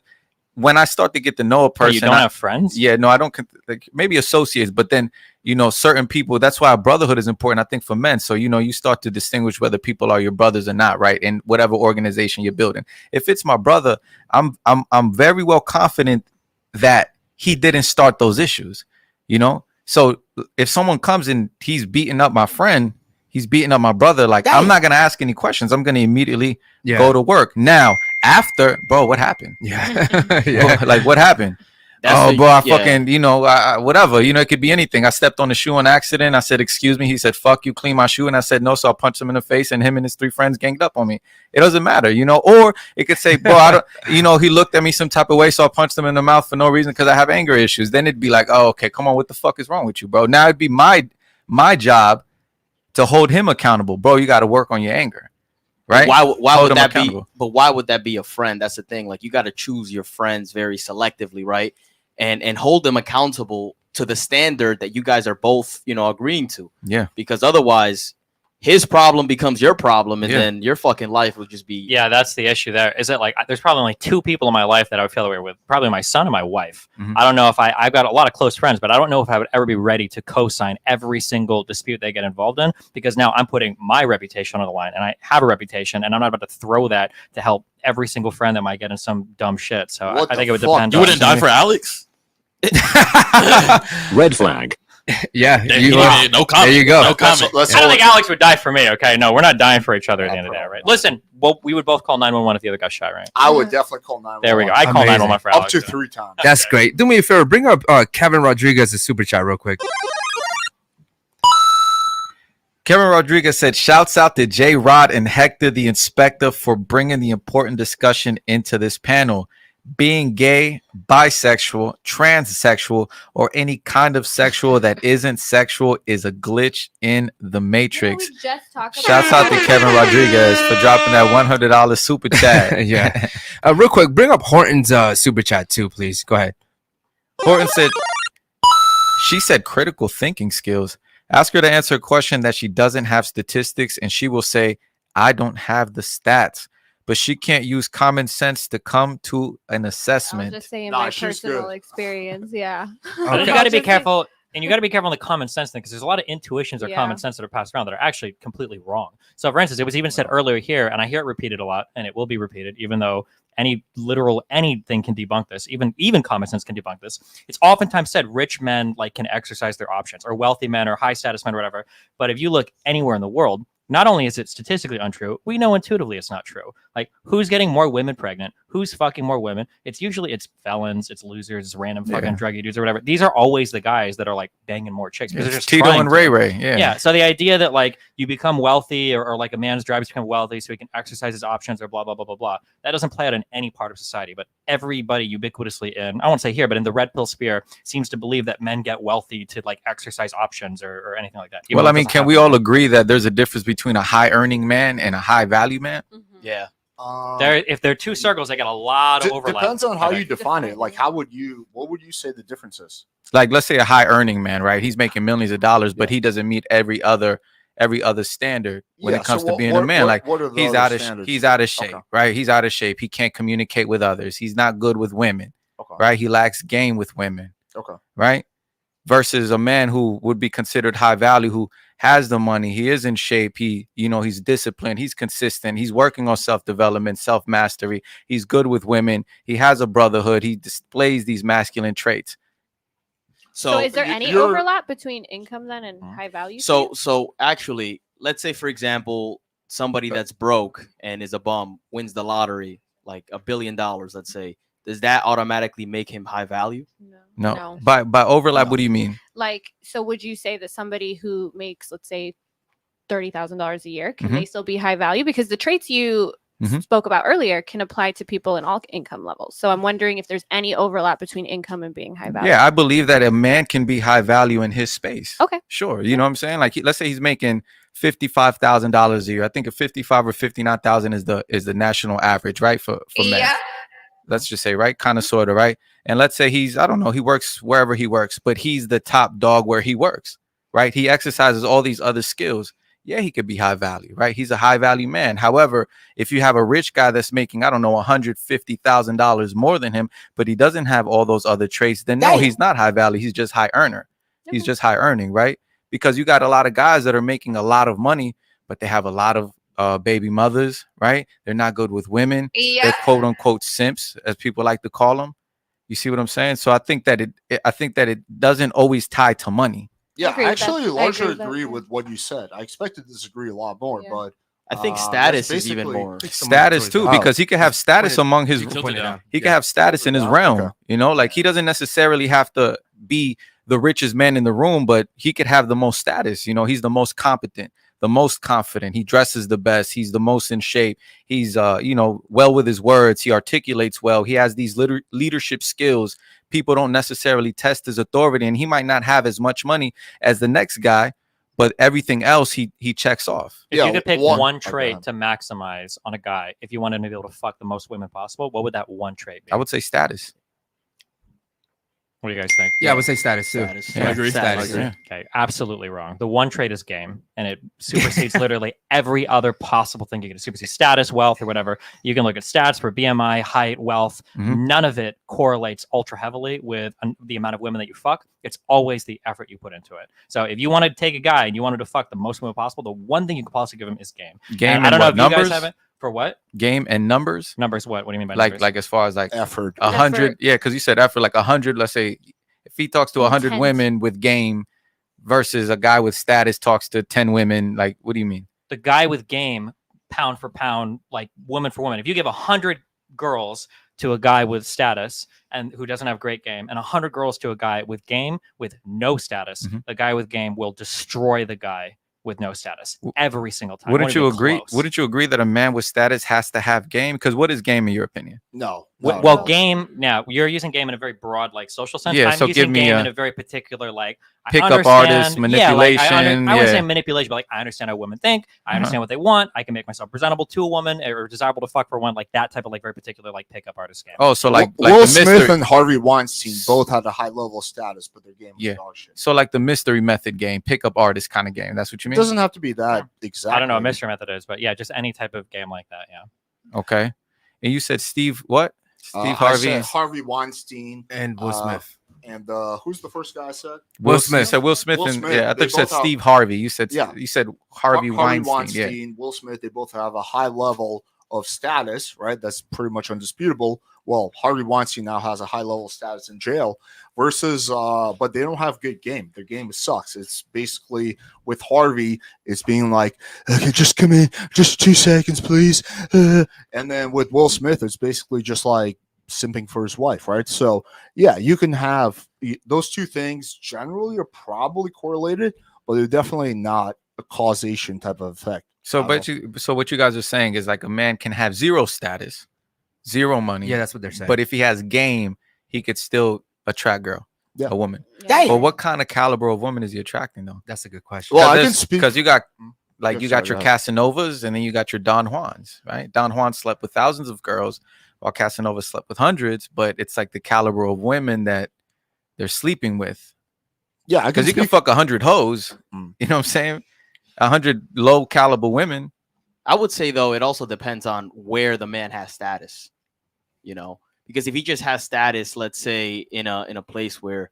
when I start to get to know a Oh, person, you don't have friends? yeah, no, I don't. Like maybe associates, but then you know certain people. That's why brotherhood is important, I think, for men. So you know you start to distinguish whether people are your brothers or not, right? In whatever organization you're building. If it's my brother, I'm very well confident that he didn't start those issues, you know. So if someone comes and he's beating up my friend, he's beating up my brother, like I'm not gonna ask any questions. I'm gonna immediately go to work. Now after, bro, what happened? Yeah. Bro, like what happened? That's Bro, I yeah. fucking, you know, whatever, you know, it could be anything. I stepped on the shoe on accident. I said, excuse me. He said, fuck you, clean my shoe. And I said, no. So I punched him in the face, and him and his 3 friends ganged up on me. It doesn't matter, you know, or it could say, bro, I don't, you know, he looked at me some type of way. So I punched him in the mouth for no reason because I have anger issues. Then it'd be like, oh, okay, come on. What the fuck is wrong with you, bro? Now it'd be my job to hold him accountable. Bro, you got to work on your anger. Right? Why Hold would him that be? accountable. But why would that be a friend? That's the thing. Like you got to choose your friends very selectively, right? And hold them accountable to the standard that you guys are both, you know, agreeing to. Yeah. Because otherwise, his problem becomes your problem, and Yeah. then your fucking life would just be. Yeah, that's the issue there. Is it like there's probably only 2 people in my life that I would feel that way with? Probably my son and my wife. Mhm. I don't know if I've got a lot of close friends, but I don't know if I would ever be ready to co-sign every single dispute they get involved in, because now I'm putting my reputation on the line, and I have a reputation, and I'm not about to throw that to help every single friend that might get in some dumb shit. So What I think the it would fuck? depend. You on wouldn't die for Alex? Red flag. Yeah. There You, you go. No comment. there you go. No comment. Let's I don't hold think it. Alex would die for me. Okay, no, we're not dying for each other at the No end of the day, problem. right? Listen, well, we would both call 911 if the other guy shot, right? I would definitely call 911. There we go. I call Amazing. 911 for Up Alex. to so. 3 times. That's great. Do me a favor. Bring up Kevin Rodriguez's super chat real quick. Kevin Rodriguez said, shouts out to J Rod and Hector the Inspector for bringing the important discussion into this panel. being gay, bisexual, transsexual, or any kind of sexual that isn't sexual is a glitch in the matrix. Shouts out to Kevin Rodriguez for dropping that $100 super chat. Yeah. Real quick, bring up Horton's super chat too, please. Go ahead. Horton said, she said critical thinking skills. Ask her to answer a question that she doesn't have statistics, and she will say, I don't have the stats. But she can't use common sense to come to an assessment. I'll just say in my personal experience, yeah. But you got to be careful, and you got to be careful on the common sense thing, because there's a lot of intuitions or common sense that are passed around that are actually completely wrong. So, for instance, it was even said earlier here, and I hear it repeated a lot, and it will be repeated, even though anything can debunk this. Even common sense can debunk this. It's oftentimes said rich men can exercise their options, or wealthy men, or high status men, or whatever. But if you look anywhere in the world, not only is it statistically untrue, we know intuitively it's not true. Like, who's getting more women pregnant? Who's fucking more women? It's felons, it's losers, it's random fucking druggy dudes or whatever. These are always the guys that are banging more chicks. Because they're just Tito and Ray Ray. Yeah. So the idea that you become wealthy or a man's drive to become wealthy so he can exercise his options or blah, blah, blah, blah, blah. That doesn't play out in any part of society. But everybody ubiquitously I won't say here, but in the red pill sphere seems to believe that men get wealthy to exercise options or anything like that. Well, I mean, can we all agree that there's a difference between a high earning man and a high value man? Yeah. If they're two circles, they got a lot of overlap. Depends on how you define it. What would you say the difference is? Let's say a high earning man, right? He's making millions of dollars, but he doesn't meet every other standard when it comes to being a man. He's out of shape, right? He's out of shape. He can't communicate with others. He's not good with women, right? He lacks game with women, right? Versus a man who would be considered high value, who has the money, he is in shape, he's disciplined, he's consistent, he's working on self-development, self-mastery, he's good with women, he has a brotherhood, he displays these masculine traits. So is there any overlap between income then and high value? So actually, let's say, for example, somebody that's broke and is a bum wins the lottery, $1 billion, let's say. Does that automatically make him high value? No. By overlap, what do you mean? So would you say that somebody who makes, let's say, $30,000 a year, can they still be high value? Because the traits you spoke about earlier can apply to people in all income levels. So I'm wondering if there's any overlap between income and being high value. Yeah, I believe that a man can be high value in his space. Okay. Sure. You know what I'm saying? Let's say he's making $55,000 a year. I think a 55 or 59,000 is the national average, right? For men. Let's just say, right? Kind of, sort of, right? And let's say he works wherever he works, but he's the top dog where he works, right? He exercises all these other skills. Yeah, he could be high value, right? He's a high value man. However, if you have a rich guy that's making, $150,000 more than him, but he doesn't have all those other traits, then no, he's not high value. He's just high earner. He's just high earning, right? Because you got a lot of guys that are making a lot of money, but they have a lot of baby mothers, right? They're not good with women. They're quote unquote simps, as people like to call them. You see what I'm saying? So I think that it doesn't always tie to money. Yeah, I actually largely agree with what you said. I expected to disagree a lot more, but I think status is even more status too, because he could have status among his. He could have status in his realm. He doesn't necessarily have to be the richest man in the room, but he could have the most status. He's the most competent, the most confident. He dresses the best. He's the most in shape. He's, well with his words. He articulates well. He has these leadership skills. People don't necessarily test his authority, and he might not have as much money as the next guy, but everything else he checks off. If you could pick one trait to maximize on a guy, if you wanted to be able to fuck the most women possible, what would that one trait be? I would say status. What do you guys think? Yeah, I would say status too. I agree. Status. Yeah. Okay, absolutely wrong. The one trait is game, and it supersedes literally every other possible thing you can supersede. Status, wealth, or whatever. You can look at stats for BMI, height, wealth. None of it correlates ultra heavily with the amount of women that you fuck. It's always the effort you put into it. So if you want to take a guy and you wanted to fuck the most women possible, the one thing you could possibly give him is game. Game. I don't know if numbers? You guys have it. For what? Game and numbers. Numbers what? What do you mean by numbers? As far as effort. 100. Yeah, because you said effort, 100. Let's say if he talks to 100 women with game versus a guy with status talks to 10 women, what do you mean? The guy with game, pound for pound, woman for woman. If you give 100 girls to a guy with status and who doesn't have great game, and 100 girls to a guy with game with no status, the guy with game will destroy the guy with no status every single time. Wouldn't you agree? Wouldn't you agree that a man with status has to have game? Because what is game in your opinion? No. No, Well, no. game now you're using game in a very broad like social sense. Yeah, I'm so using give me game a in a very particular like I pickup understand- artist, Yeah, like, manipulation, I wouldn't say yeah. manipulation, but like I understand how women think. I Uh-huh. understand what they want. I can make myself presentable to a woman or desirable to fuck for one. Like that type of like very particular like pickup artist game. Oh, so like Will the Smith mystery. and Harvey Weinstein both had a high level of status, but their game was Yeah. dog shit. So like the mystery method game, pickup artist kind of game. That's what you It mean? doesn't have to be that exactly. I don't know what mystery method is, but yeah, just any type of game like that. Yeah. Okay. And you said Steve what? Steve I Harvey said and Harvey Weinstein And Will Smith. and who's the first guy I said? Will Smith. You said Will Smith Will and Smith, yeah, I they thought you said both have- Steve Harvey. You said Yeah. you said Harvey Weinstein. Yeah. Will Smith, they both have a high level of status, right? That's pretty much undisputable. Well, Harvey Weinstein now has a high level of status in jail versus but they don't have good game. Their game sucks. It's basically with Harvey, it's being like, okay, just come in, just 2 seconds, please. And then with Will Smith, it's basically just like simping for his wife, right? So yeah, you can have those two things generally are probably correlated, but they're definitely not a causation type of effect. So so what you guys are saying is like a man can have zero status, zero money. Yeah, that's what they're saying. But if he has game, he could still attract a woman. Damn. But what kind of caliber of woman is he attracting though? That's a good question. Well, I can speak because you got like Yeah, you got sorry, your go ahead. Casanovas and then you got your Don Juans, right? Don Juan slept with thousands of girls while Casanova slept with hundreds, but it's like the caliber of women that they're sleeping with. Yeah, Because you can fuck 100 hoes, you know what I'm saying? 100 low caliber women. I would say though, it also depends on where the man has status, you know, because if he just has status, let's say in a place where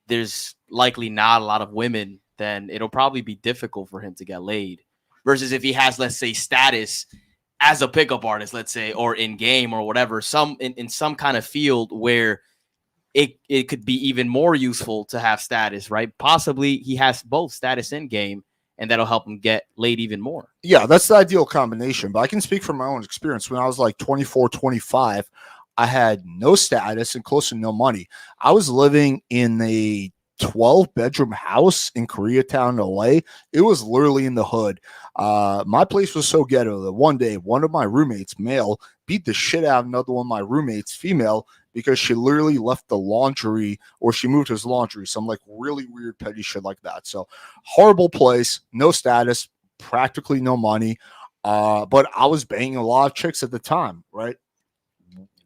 there's likely not a lot of women, then it'll probably be difficult for him to get laid. Versus if he has, let's say, status as a pickup artist, let's say, or in game or whatever, in some kind of field where it could be even more useful to have status, right? Possibly he has both status and game, and that'll help him get laid even more. Yeah, that's the ideal combination. But I can speak from my own experience. When I was like 24, 25, I had no status and close to no money. I was living in a 12-bedroom house in Koreatown, LA. It was literally in the hood. My place was so ghetto that one day, one of my roommates, male, beat the shit out of another one of my roommates, female, because she literally left the laundry or she moved his laundry. Some like really weird petty shit like that. So horrible place, no status, practically no money. But I was banging a lot of chicks at the time, right?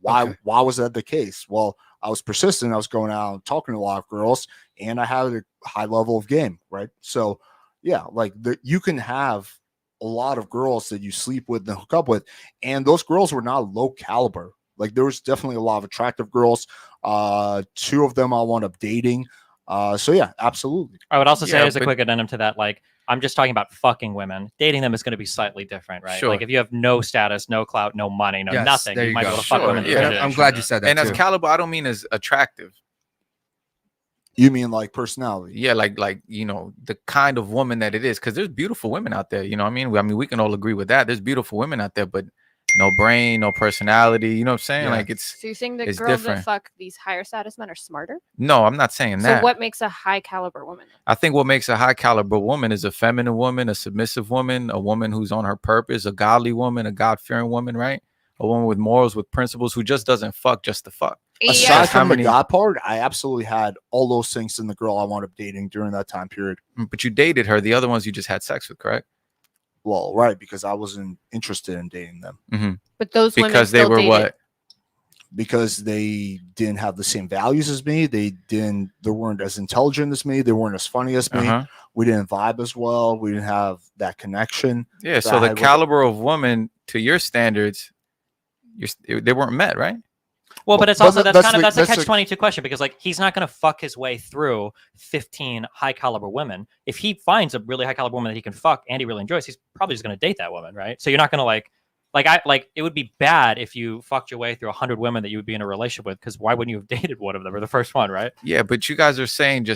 Why was that the case? Well, I was persistent. I was going out and talking to a lot of girls, and I had a high level of game, right? So yeah, like you can have a lot of girls that you sleep with and hook up with, and those girls were not low caliber. Like there was definitely a lot of attractive girls. 2 of them I wound up dating. So yeah, absolutely. I would also say Yeah, as a but- quick addendum to that, like I'm just talking about fucking women. Dating them is going to be slightly different, right? Sure. Like if you have no status, no clout, no money, no Yes, nothing, there you you might be go. able to fuck Sure, women. yeah. that are I'm glad you said that And as too. caliber, I don't mean as attractive. You mean like personality? Yeah, like you know, the kind of woman that it is. Because there's beautiful women out there. You know what I mean? I mean, we can all agree with that. There's beautiful women out there, but no brain, no personality. You know what I'm saying? Yeah. Like it's So you're saying the It's girls different. that fuck these higher status men are smarter? no, I'm not saying So that. what makes a high caliber woman? I think what makes a high caliber woman is a feminine woman, a submissive woman, a woman who's on her purpose, a godly woman, a God-fearing woman, right? A woman with morals, with principles, who just doesn't fuck just to fuck. Aside How from many- the God part, I absolutely had all those things in the girl I wound up dating during that time period. But you dated her. The other ones you just had sex with, correct? Well, right, because I wasn't interested in dating them But those women Because they still were dated. what? because they didn't have the same values as me. They weren't as intelligent as me. They weren't as funny as me. Uh-huh. We didn't vibe as well. We didn't have that connection. Yeah. that So I the had with- caliber of woman to your standards, they weren't met, right? Well, but it's But also that's that's a the- catch-22 question because like he's not going to fuck his way through 15 high caliber women. If he finds a really high caliber woman that he can fuck and he really enjoys, he's probably just going to date that woman, right? So you're not going to like it would be bad if you fucked your way through 100 women that you would be in a relationship with because why wouldn't you have dated one of them or the first one, right? Yeah, but you guys are saying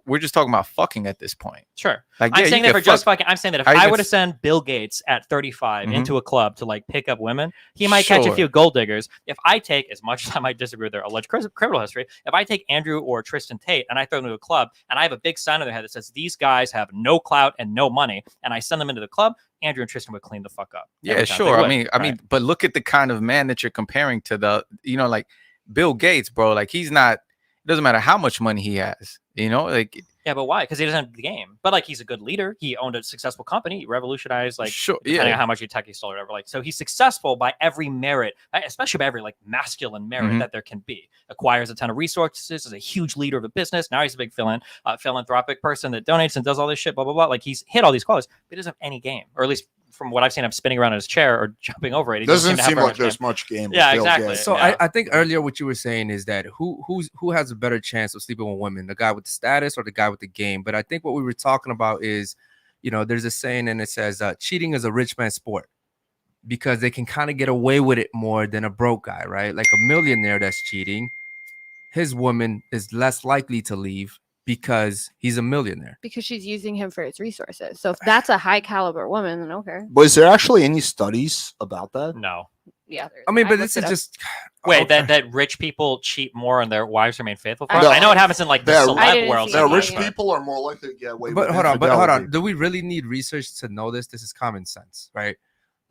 we're just talking about fucking at this point. Sure. Like, I'm yeah, saying you that for can just fuck- fucking. I'm saying that if I I can were to f- send Bill Gates at 35 Mhm. into a club to like pick up women, he might catch a Sure. few gold diggers. If I take, as much as I might disagree with their alleged criminal history, if I take Andrew or Tristan Tate and I throw them into a club and I have a big sign on their head that says these guys have no clout and no money, and I send them into the club, Andrew and Tristan would clean the fuck up. Yeah, every time they sure. would, I mean, but look at the kind of man that you're comparing to the, like Bill Gates, bro. Like he's not. It doesn't matter how much money he has. Like. Yeah, but why? Because he doesn't have the game. But like, he's a good leader. He owned a successful company. He revolutionized, like, sure, depending on how much tech he stole or whatever. Like, so he's successful by every merit, especially by every like masculine merit that there can be. Acquires a ton of resources, is a huge leader of a business. Now he's a big philanthropic person that donates and does all this shit. Blah blah blah. Like he's hit all these qualities, but he doesn't have any game, or at least from what I've seen, I'm spinning around in his chair or jumping over it. He Doesn't to seem have like there's much game. Yeah, exactly. So yeah. I think earlier what you were saying is that who has a better chance of sleeping with women, the guy with the status or the guy with the game? But I think what we were talking about is, there's a saying and it says cheating is a rich man's sport because they can kind of get away with it more than a broke guy, right? Like a millionaire that's cheating, his woman is less likely to leave because he's a millionaire. Because she's using him for his resources. So if that's a high caliber woman, then okay. But is there actually any studies about that? No. Yeah. I mean, but this is just wait, okay. that rich people cheat more and their wives remain faithful. No. I know it happens in like the celeb world. Rich people are more likely to get away with hold on. infidelity. Do we really need research to know this? This is common sense, right?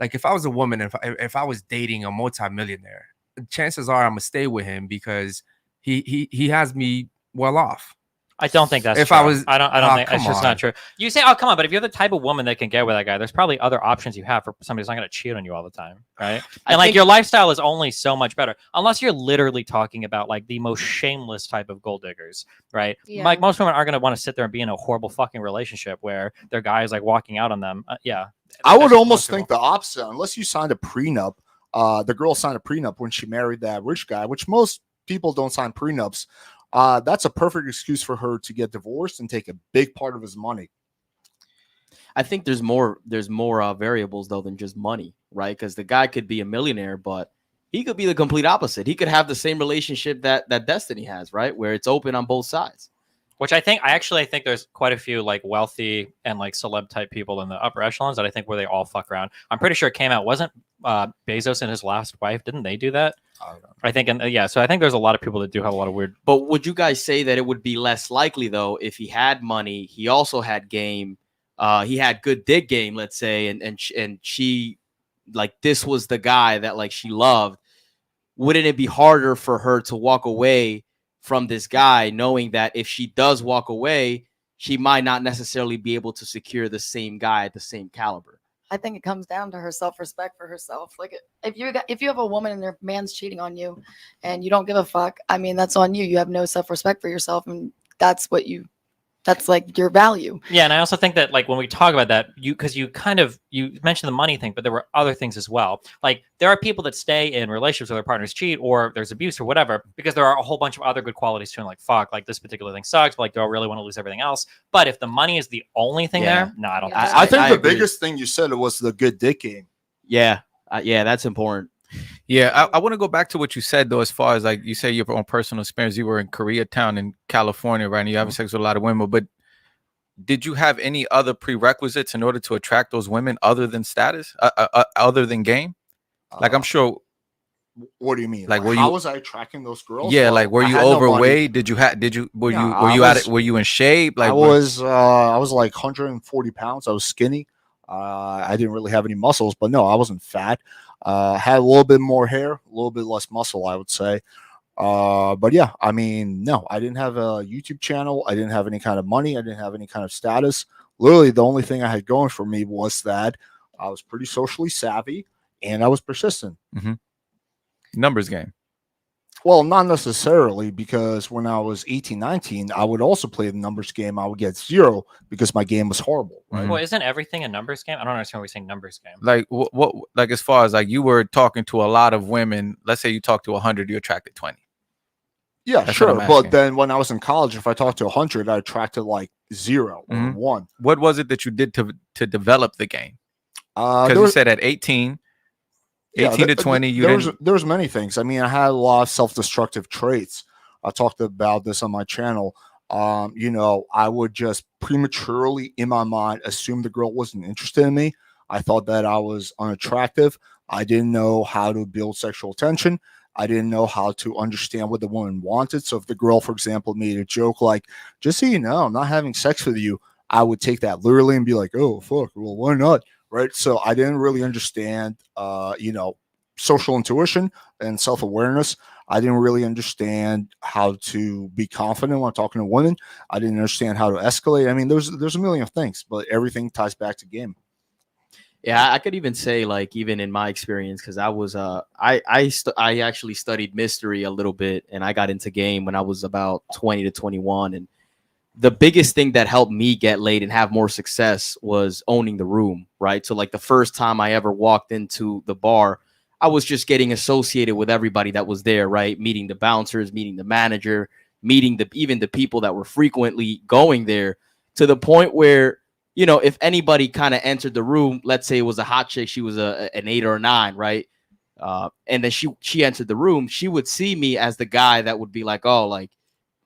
Like if I was a woman, if I was dating a multimillionaire, chances are I'm gonna stay with him because he has me well off. I don't think that's if true. I was. I don't think come it's just on. not true. You say, oh, come on, but if you're the type of woman that can get with that guy, there's probably other options you have for somebody who's not going to cheat on you all the time, right? And like your lifestyle is only so much better, unless you're literally talking about like the most shameless type of gold diggers, right? Yeah. Like most women aren't going to want to sit there and be in a horrible fucking relationship where their guy is like walking out on them. Yeah. I would almost think the opposite, unless you signed a prenup. The girl signed a prenup when she married that rich guy, which most people don't sign prenups. That's a perfect excuse for her to get divorced and take a big part of his money. I think there's more variables though than just money, right? Because the guy could be a millionaire, but he could be the complete opposite. He could have the same relationship that Destiny has, right? Where it's open on both sides. Which I think there's quite a few like wealthy and like celeb type people in the upper echelons that I think where they all fuck around. I'm pretty sure it came out. Wasn't Bezos and his last wife? Didn't they do that? I think, and yeah. So I think there's a lot of people that do have a lot of weird. But would you guys say that it would be less likely though if he had money, he also had game, he had good dig game, let's say, and she like this was the guy that like she loved. Wouldn't it be harder for her to walk away from this guy, knowing that if she does walk away, she might not necessarily be able to secure the same guy at the same caliber? I think it comes down to her self-respect for herself. Like if you have a woman and their man's cheating on you and you don't give a fuck, I mean, that's on you. You have no self-respect for yourself. And that's like your value. Yeah. And I also think that like when we talk about that, you mentioned the money thing, but there were other things as well. Like there are people that stay in relationships where their partners cheat or there's abuse or whatever, because there are a whole bunch of other good qualities to it. Like, fuck, like this particular thing sucks, but like, do I really want to lose everything else? But if the money is the only thing there, no, I don't think so. I think the agree. biggest thing you said was the good dick game. Yeah. Yeah, that's important. Yeah, I want to go back to what you said though, as far as like you say your own personal experience. You were in Koreatown in California, right? And you having sex with a lot of women, but did you have any other prerequisites in order to attract those women other than status, other than game? Like I'm sure. What do you mean? Like, how was I tracking those girls? Yeah, like were you overweight? Were you in shape? Like I was like 140 pounds. I was skinny. I didn't really have any muscles, but no, I wasn't fat. Had a little bit more hair, a little bit less muscle, I would say. But yeah, I mean, no, I didn't have a YouTube channel. I didn't have any kind of money. I didn't have any kind of status. Literally, the only thing I had going for me was that I was pretty socially savvy and I was persistent. Mm-hmm. Numbers game. Well, not necessarily, because when I was 18, 19, I would also play the numbers game. I would get 0 because my game was horrible. Right? Well, isn't everything a numbers game? I don't understand why we're saying numbers game. Like what like as far as like you were talking to a lot of women, let's say you talked to 100, you attracted 20. Yeah, That's sure. what I'm But asking. then when I was in college, if I talked to 100, I attracted like 0 or Mhm. 1. What was it that you did to develop the game? Because There you was- said at 18 to 20, there was many things. I mean, I had a lot of self-destructive traits. I talked about this on my channel. I would just prematurely in my mind assume the girl wasn't interested in me. I thought that I was unattractive. I didn't know how to build sexual tension. I didn't know how to understand what the woman wanted. So if the girl, for example, made a joke like, just so you know, I'm not having sex with you, I would take that literally and be like, oh, fuck, well, why not? right? So I didn't really understand, social intuition and self-awareness. I didn't really understand how to be confident when talking to women. I didn't understand how to escalate. I mean, there's a million things, but everything ties back to game. Yeah, I could even say, like, even in my experience, because I was I actually studied mystery a little bit, and I got into game when I was about 20 to 21. And the biggest thing that helped me get laid and have more success was owning the room, right? So like the first time I ever walked into the bar, I was just getting associated with everybody that was there, right? Meeting the bouncers, meeting the manager, meeting even the people that were frequently going there, to the point where, if anybody kind of entered the room, let's say it was a hot chick, she was an 8 or a 9, right? And then she entered the room, she would see me as the guy that would be like, oh, like,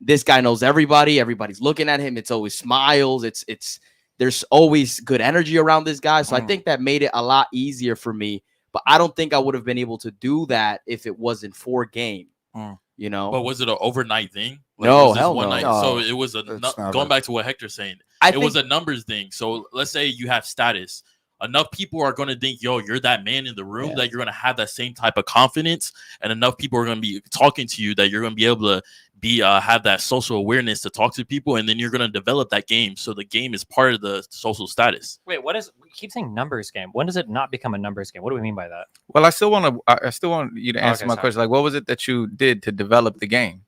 this guy knows everybody. Everybody's looking at him. It's always smiles. There's always good energy around this guy. So I think that made it a lot easier for me. But I don't think I would have been able to do that if it wasn't for game. But was it an overnight thing? No, was this hell one no. night? No, So it was going back to what Hector's saying. It was a numbers thing. So let's say you have status. Enough people are going to think, yo, you're that man in the room, that you're going to have that same type of confidence. And enough people are going to be talking to you that you're going to be able to have that social awareness to talk to people. And then you're going to develop that game. So the game is part of the social status. Wait, we keep saying numbers game. When does it not become a numbers game? What do we mean by that? Well, I still want you to answer my sorry. question. Like, what was it that you did to develop the game?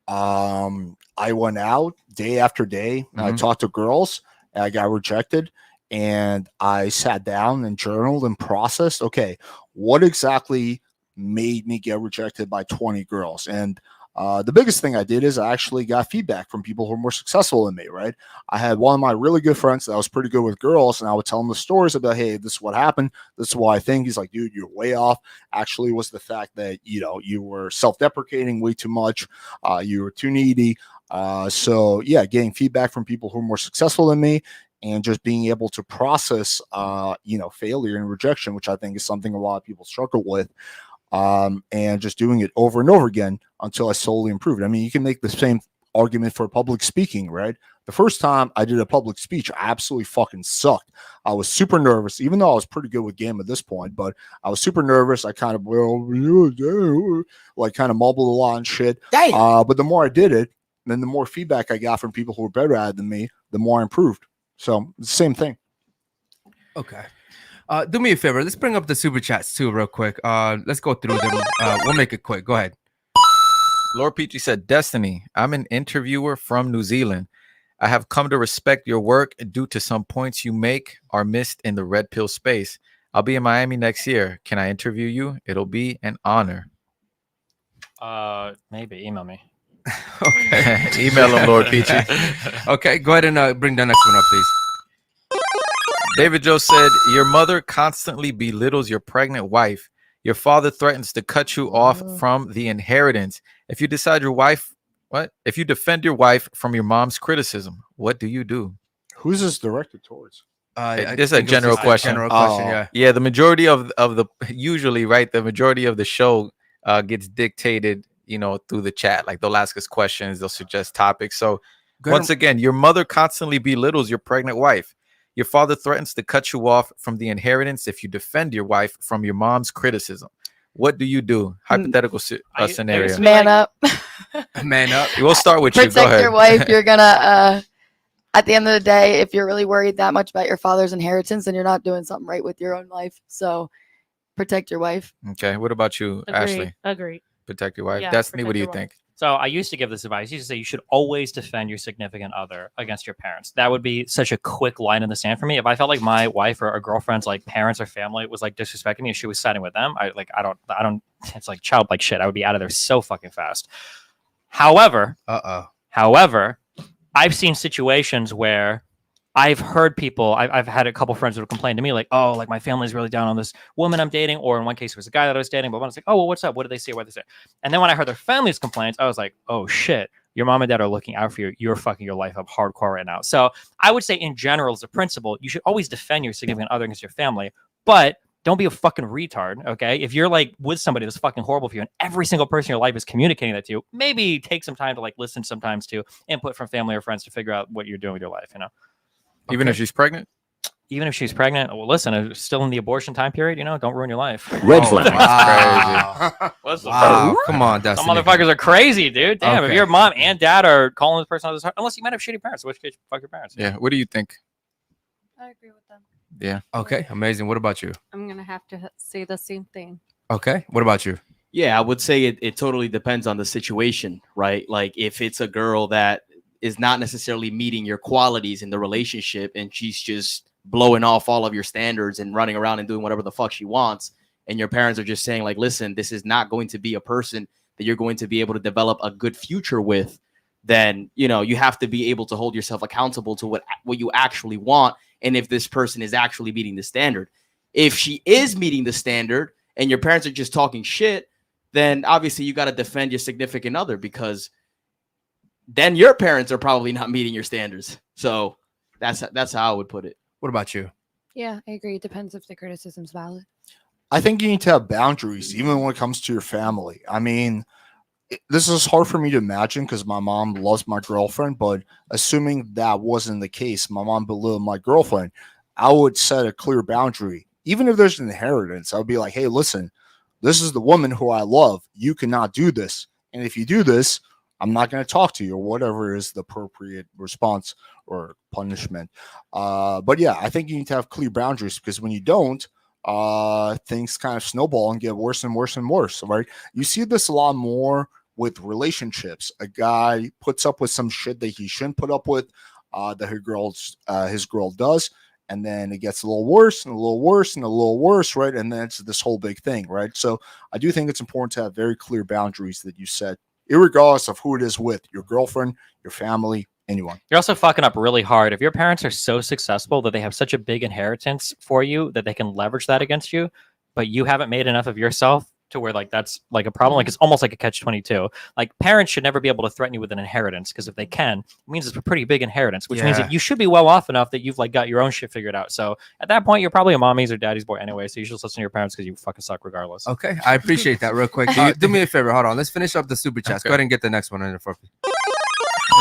I went out day after day, and I talked to girls, and I got rejected. And I sat down and journaled and processed, okay, what exactly made me get rejected by 20 girls? And the biggest thing I did is I actually got feedback from people who are more successful than me, right? I had one of my really good friends that was pretty good with girls, and I would tell him the stories about, hey, this is what happened. This is what I think. He's like, dude, you're way off. Actually, it was the fact that, you were self-deprecating way too much. You were too needy. So, yeah, getting feedback from people who are more successful than me, and just being able to process, failure and rejection, which I think is something a lot of people struggle with, and just doing it over and over again until I slowly improved. I mean, you can make the same argument for public speaking, right? The first time I did a public speech, I absolutely fucking sucked. I was super nervous, even though I was pretty good with game at this point, but I was super nervous. I kind of, kind of mumbled a lot and shit. But the more I did it, then the more feedback I got from people who were better at it than me, the more I improved. So same thing. Okay. Do me a favor. Let's bring up the super chats too, real quick. Let's go through them. We'll make it quick. Go ahead. Lord Peachy said, Destiny, I'm an interviewer from New Zealand. I have come to respect your work due to some points you make are missed in the red pill space. I'll be in Miami next year. Can I interview you? It'll be an honor. Maybe email me. Okay. Email him, Lord Peachy. Okay, go ahead and bring the next one up, please. David Joe said, your mother constantly belittles your pregnant wife. Your father threatens to cut you off from the inheritance. If you defend your wife from your mom's criticism, what do you do? Who's this directed towards? This is a general question. Yeah, the majority of the usually, right, the majority of the show gets dictated, through the chat. Like, they'll ask us questions, they'll suggest topics. So once again, your mother constantly belittles your pregnant wife. Your father threatens to cut you off from the inheritance if you defend your wife from your mom's criticism. What do you do? Hypothetical scenario. Man up. Man up. We'll start with you. Go Protect ahead. your wife. You're gonna at the end of the day, if you're really worried that much about your father's inheritance, then you're not doing something right with your own life. So protect your wife. Okay. What about you, Ashley? Agreed. Protect your wife. Yeah, Destiny, what do you protect your think? So I used to give this advice. I used to say you should always defend your significant other against your parents. That would be such a quick line in the sand for me. If I felt like my wife or a girlfriend's like parents or family was like disrespecting me, if she was siding with them, I don't. It's like childlike shit. I would be out of there so fucking fast. However, I've seen situations where I've heard people, I've had a couple friends who have complained to me like, oh, like my family's really down on this woman I'm dating. Or in one case, it was a guy that I was dating, but one was like, oh, well, what's up? What did they say? What did they say? And then when I heard their family's complaints, I was like, oh shit, your mom and dad are looking out for you. You're fucking your life up hardcore right now. So I would say in general, as a principle, you should always defend your significant other against your family, but don't be a fucking retard, okay? If you're like with somebody that's fucking horrible for you and every single person in your life is communicating that to you, maybe take some time to like listen sometimes to input from family or friends to figure out what you're doing with your life, Even if she's pregnant? even if she's pregnant, well, listen, it's still in the abortion time period. Don't ruin your life. Red flag. Wow, come on, Dustin. Some motherfuckers are crazy, dude. Damn, if Okay. your mom and dad are calling this person out this hard, unless you might have shitty parents, in which case, fuck your parents. Yeah. What do you think? I agree with them. Yeah. Okay, amazing. What about you? I'm gonna have to say the same thing. Okay, what about you? Yeah, I would say it totally depends on the situation, right? Like if it's a girl that is not necessarily meeting your qualities in the relationship and she's just blowing off all of your standards and running around and doing whatever the fuck she wants, and your parents are just saying like, listen, this is not going to be a person that you're going to be able to develop a good future with, then you have to be able to hold yourself accountable to what you actually want, and if this person is actually meeting the standard. If she is meeting the standard and your parents are just talking shit, then obviously you got to defend your significant other, because then your parents are probably not meeting your standards. So that's how I would put it. What about you? Yeah, I agree. It depends if the criticism's valid. I think you need to have boundaries, even when it comes to your family. I mean, this is hard for me to imagine because my mom loves my girlfriend, but assuming that wasn't the case, my mom belittled my girlfriend, I would set a clear boundary. Even if there's an inheritance, I would be like, hey, listen, this is the woman who I love. You cannot do this. And if you do this, I'm not going to talk to you, or whatever is the appropriate response or punishment. But yeah, I think you need to have clear boundaries, because when you don't, things kind of snowball and get worse and worse and worse, right? You see this a lot more with relationships. A guy puts up with some shit that he shouldn't put up with, that his girl does, and then it gets a little worse and a little worse and a little worse, right? And then it's this whole big thing, right? So I do think it's important to have very clear boundaries that you set, irregardless of who it is with, your girlfriend, your family, anyone. You're also fucking up really hard. If your parents are so successful that they have such a big inheritance for you that they can leverage that against you, but you haven't made enough of yourself to where like that's like a problem. Like it's almost like a catch-22. Like parents should never be able to threaten you with an inheritance, because if they can, it means it's a pretty big inheritance, which means that you should be well off enough that you've like got your own shit figured out. So at that point, you're probably a mommy's or daddy's boy anyway. So you should just listen to your parents, because you fucking suck regardless. Okay, I appreciate that. Real quick, do me a favor. Hold on, let's finish up the super chats. Okay. Go ahead and get the next one in there for me.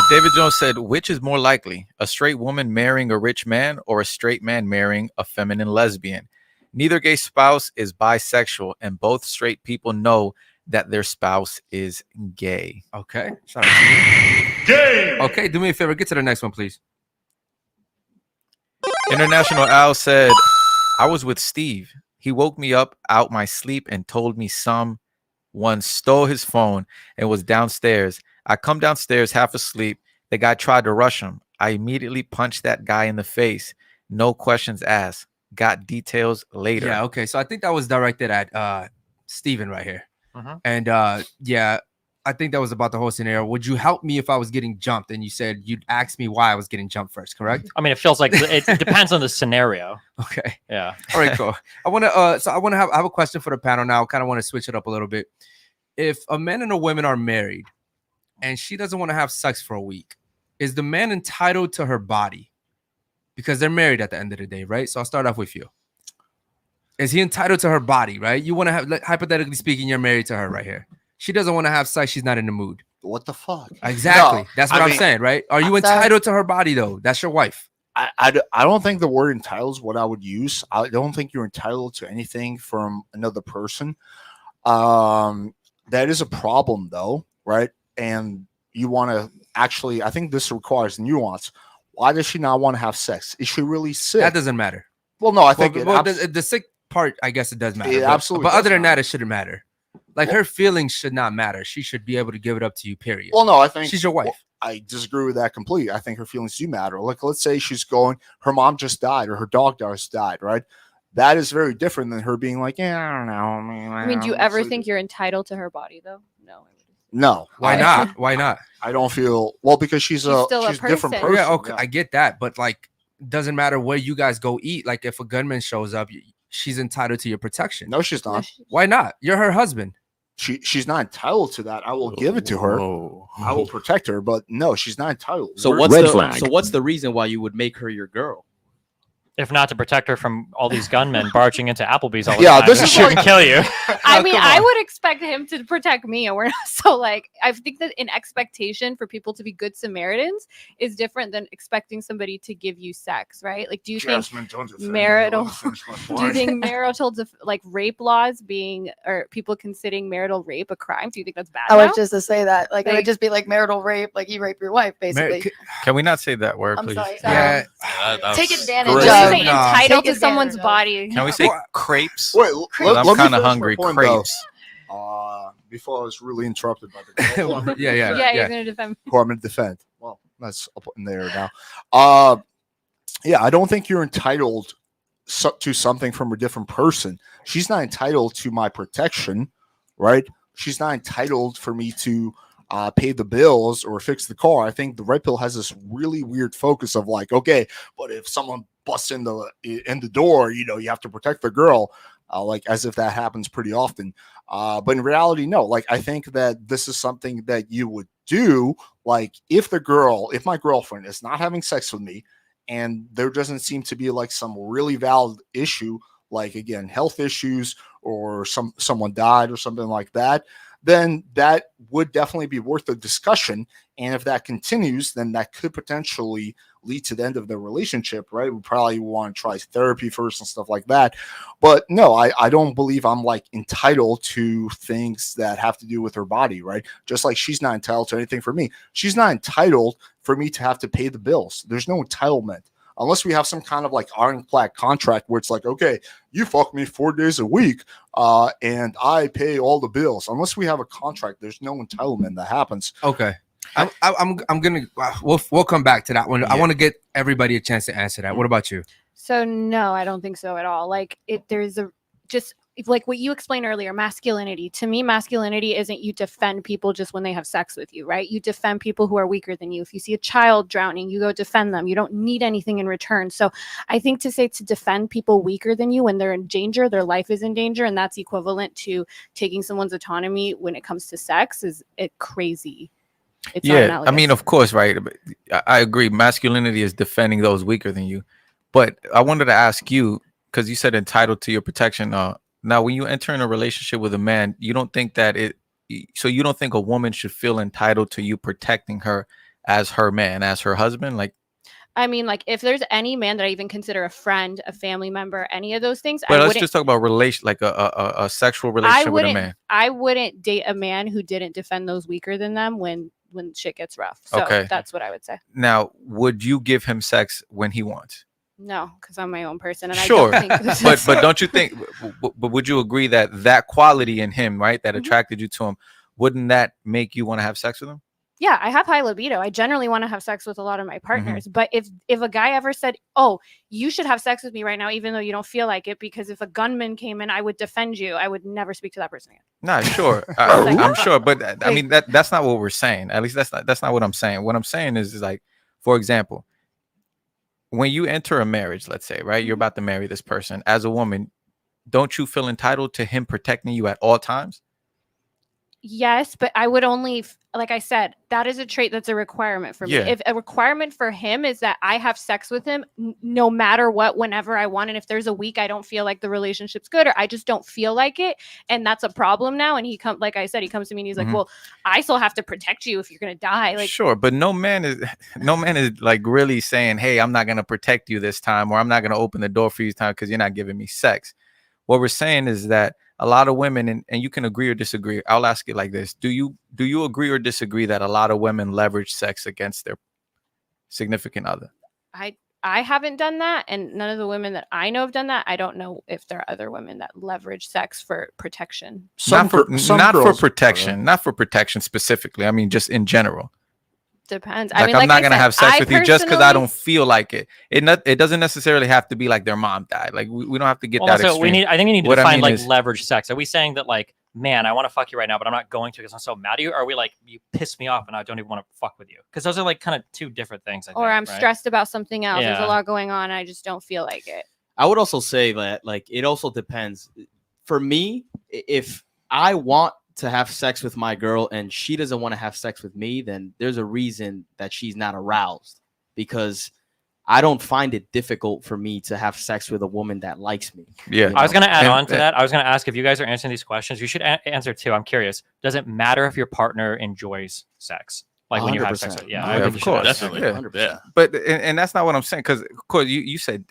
David Jones said, which is more likely, a straight woman marrying a rich man or a straight man marrying a feminine lesbian? Neither gay spouse is bisexual, and both straight people know that their spouse is gay. Okay, shout out to you. Gay. Okay, do me a favor. Get to the next one, please. International Al said, I was with Steve. He woke me up out my sleep and told me someone stole his phone and was downstairs. I come downstairs half asleep. The guy tried to rush him. I immediately punched that guy in the face. No questions asked. Got details later. Yeah, okay. So I think that was directed at Steven right here. And yeah, I think that was about the whole scenario. Would you help me if I was getting jumped? And you said you'd ask me why I was getting jumped first, correct? I mean, it feels like it depends on the scenario. Okay. Yeah. All right, cool. I have a question for the panel now. Kind of want to switch it up a little bit. If a man and a woman are married and she doesn't want to have sex for a week, is the man entitled to her body? Because they're married at the end of the day, right? So I'll start off with you. Is he entitled to her body, right? You want to have, like, hypothetically speaking, you're married to her right here. She doesn't want to have sex. She's not in the mood. What the fuck? Exactly. No, That's what I'm saying, right? Are you entitled to her body, though? That's your wife. I don't think the word entitled is what I would use. I don't think you're entitled to anything from another person. That is a problem, though, right? And you want to actually, I think this requires nuance. Why does she not want to have sex? Is she really sick? That doesn't matter. Well, no, I think the sick part, I guess it does matter. It absolutely But does other than matter. that, it shouldn't matter. Like, her feelings should not matter. She should be able to give it up to you, period. Well, no, I think she's your wife. Well, I disagree with that completely. I think her feelings do matter. Like, let's say she's going, her mom just died or her dog just died, right? That is very different than her being like, yeah, I don't know. I mean, do you ever think you're entitled to her body, though? No. No. Why not? Why not? I don't feel well because she's a different person. Yeah, okay, I get that, but like, doesn't matter where you guys go eat. Like, if a gunman shows up, she's entitled to your protection. No, she's not. Why not? You're her husband. She's not entitled to that. I will give it to her. I will protect her, but no, she's not entitled. So what's the reason why you would make her your girl? If not to protect her from all these gunmen barging into Applebee's all the Yeah, time, this who is shouldn't like- kill you. I mean, come I on. would expect him to protect me, and we're not. So, like, I think that an expectation for people to be good Samaritans is different than expecting somebody to give you sex, right? Like, do you think marital? Do you think marital like rape laws being or people considering marital rape a crime? Do you think that's bad? I now? was just to say that. Like, it Like- would just be like marital rape, like you rape your wife, basically. Can we not say that word, I'm please? sorry. Yeah. Take advantage great. Did you of. say Nah. entitled Take to someone's advantage of. body? Can we say crepes? Wait, I'm me kind of finish my hungry. point, though. Crepes. Before I was really interrupted by the girl who I'm gonna Yeah, yeah. Yeah, you're gonna defend. who I'm going to defend. Well, that's up in the air now. Yeah, I don't think you're entitled to something from a different person. She's not entitled to my protection, right? She's not entitled for me to pay the bills or fix the car. I think the red pill has this really weird focus of like, okay, but if someone busts in the door, you know, you have to protect the girl. Like as if that happens pretty often. But in reality, no. Like I think that this is something that you would do. Like if my girlfriend is not having sex with me and there doesn't seem to be like some really valid issue, like again, health issues or someone died or something like that, then that would definitely be worth a discussion. And if that continues, then that could potentially lead to the end of the relationship, right? We probably want to try therapy first and stuff like that. But no, I don't believe I'm like entitled to things that have to do with her body, right? Just like she's not entitled to anything for me. She's not entitled for me to have to pay the bills. There's no entitlement. Unless we have some kind of like ironclad contract where it's like, okay, you fuck me 4 days a week and I pay all the bills. Unless we have a contract, there's no entitlement that happens. Okay. I'm gonna we'll come back to that one. I want to get everybody a chance to answer that. What about you? So no, I don't think so at all. Like there's a just like what you explained earlier, masculinity. To me, masculinity isn't you defend people just when they have sex with you, right? You defend people who are weaker than you. If you see a child drowning, you go defend them. You don't need anything in return. So I think to defend people weaker than you when they're in danger, their life is in danger, and that's equivalent to taking someone's autonomy when it comes to sex is crazy. It's not Yeah, I analogous. mean, of course, right? I agree. Masculinity is defending those weaker than you. But I wanted to ask you, because you said entitled to your protection. Now, when you enter in a relationship with a man, you don't think that you don't think a woman should feel entitled to you protecting her as her man, as her husband? Like, I mean, like if there's any man that I even consider a friend, a family member, any of those things, but I let's wouldn't. just talk about like a sexual relationship with a man. I wouldn't date a man who didn't defend those weaker than them when shit gets rough. So Okay. that's what I would say. Now, would you give him sex when he wants? No, because I'm my own person, and Sure, I don't think this but is- don't you think? But would you agree that quality in him, right, that Mhm. attracted you to him, wouldn't that make you want to have sex with him? Yeah, I have high libido. I generally want to have sex with a lot of my partners. But if a guy ever said, "Oh, you should have sex with me right now," even though you don't feel like it, because if a gunman came in, I would defend you. I would never speak to that person again. Nah, sure, Like, I'm sure, but I mean that's not what we're saying. At least that's not what I'm saying. What I'm saying is like, for example, when you enter a marriage, let's say, right, you're about to marry this person. As a woman, don't you feel entitled to him protecting you at all times? Yes, but I would only, like I said, that is a trait that's a requirement for me. Yeah. If a requirement for him is that I have sex with him no matter what, whenever I want, and if there's a week I don't feel like the relationship's good or I just don't feel like it, and that's a problem now. And like I said, he comes to me and he's like, "Well, I still have to protect you if you're gonna die." Like, Sure, but no man is like really saying, "Hey, I'm not gonna protect you this time," or "I'm not gonna open the door for you this time because you're not giving me sex." What we're saying is that a lot of women, and you can agree or disagree. I'll ask it like this: Do you agree or disagree that a lot of women leverage sex against their significant other? I haven't done that, and none of the women that I know have done that. I don't know if there are other women that leverage sex for protection. Not for girls- protection, not for protection specifically. I mean, just in general. Depends. Like, I mean, I'm not I gonna said, have sex I with you just because I personally- don't feel like it. It doesn't necessarily have to be like their mom died. Like we don't have to get Well, that also, extreme. I think we need to What I define mean like is- leverage sex. Are we saying that like, man, I want to fuck you right now, but I'm not going to because I'm so mad at you? Or are we like, you piss me off and I don't even want to fuck with you? Because those are like kind of two different things. I or think, I'm right? stressed about something else. There's Yeah. a lot going on. I just don't feel like it. I would also say that like it also depends. For me, if I want to have sex with my girl and she doesn't want to have sex with me, then there's a reason that she's not aroused, because I don't find it difficult for me to have sex with a woman that likes me. Yeah. You I was know? going to add And- on to that. I was going to ask if you guys are answering these questions. You should answer too. I'm curious. Does it matter if your partner enjoys sex? Like when you have sex 100%. with, yeah, Yeah, I think of you should course. answer. Definitely. Yeah. Yeah. But and that's not what I'm saying, because of course you said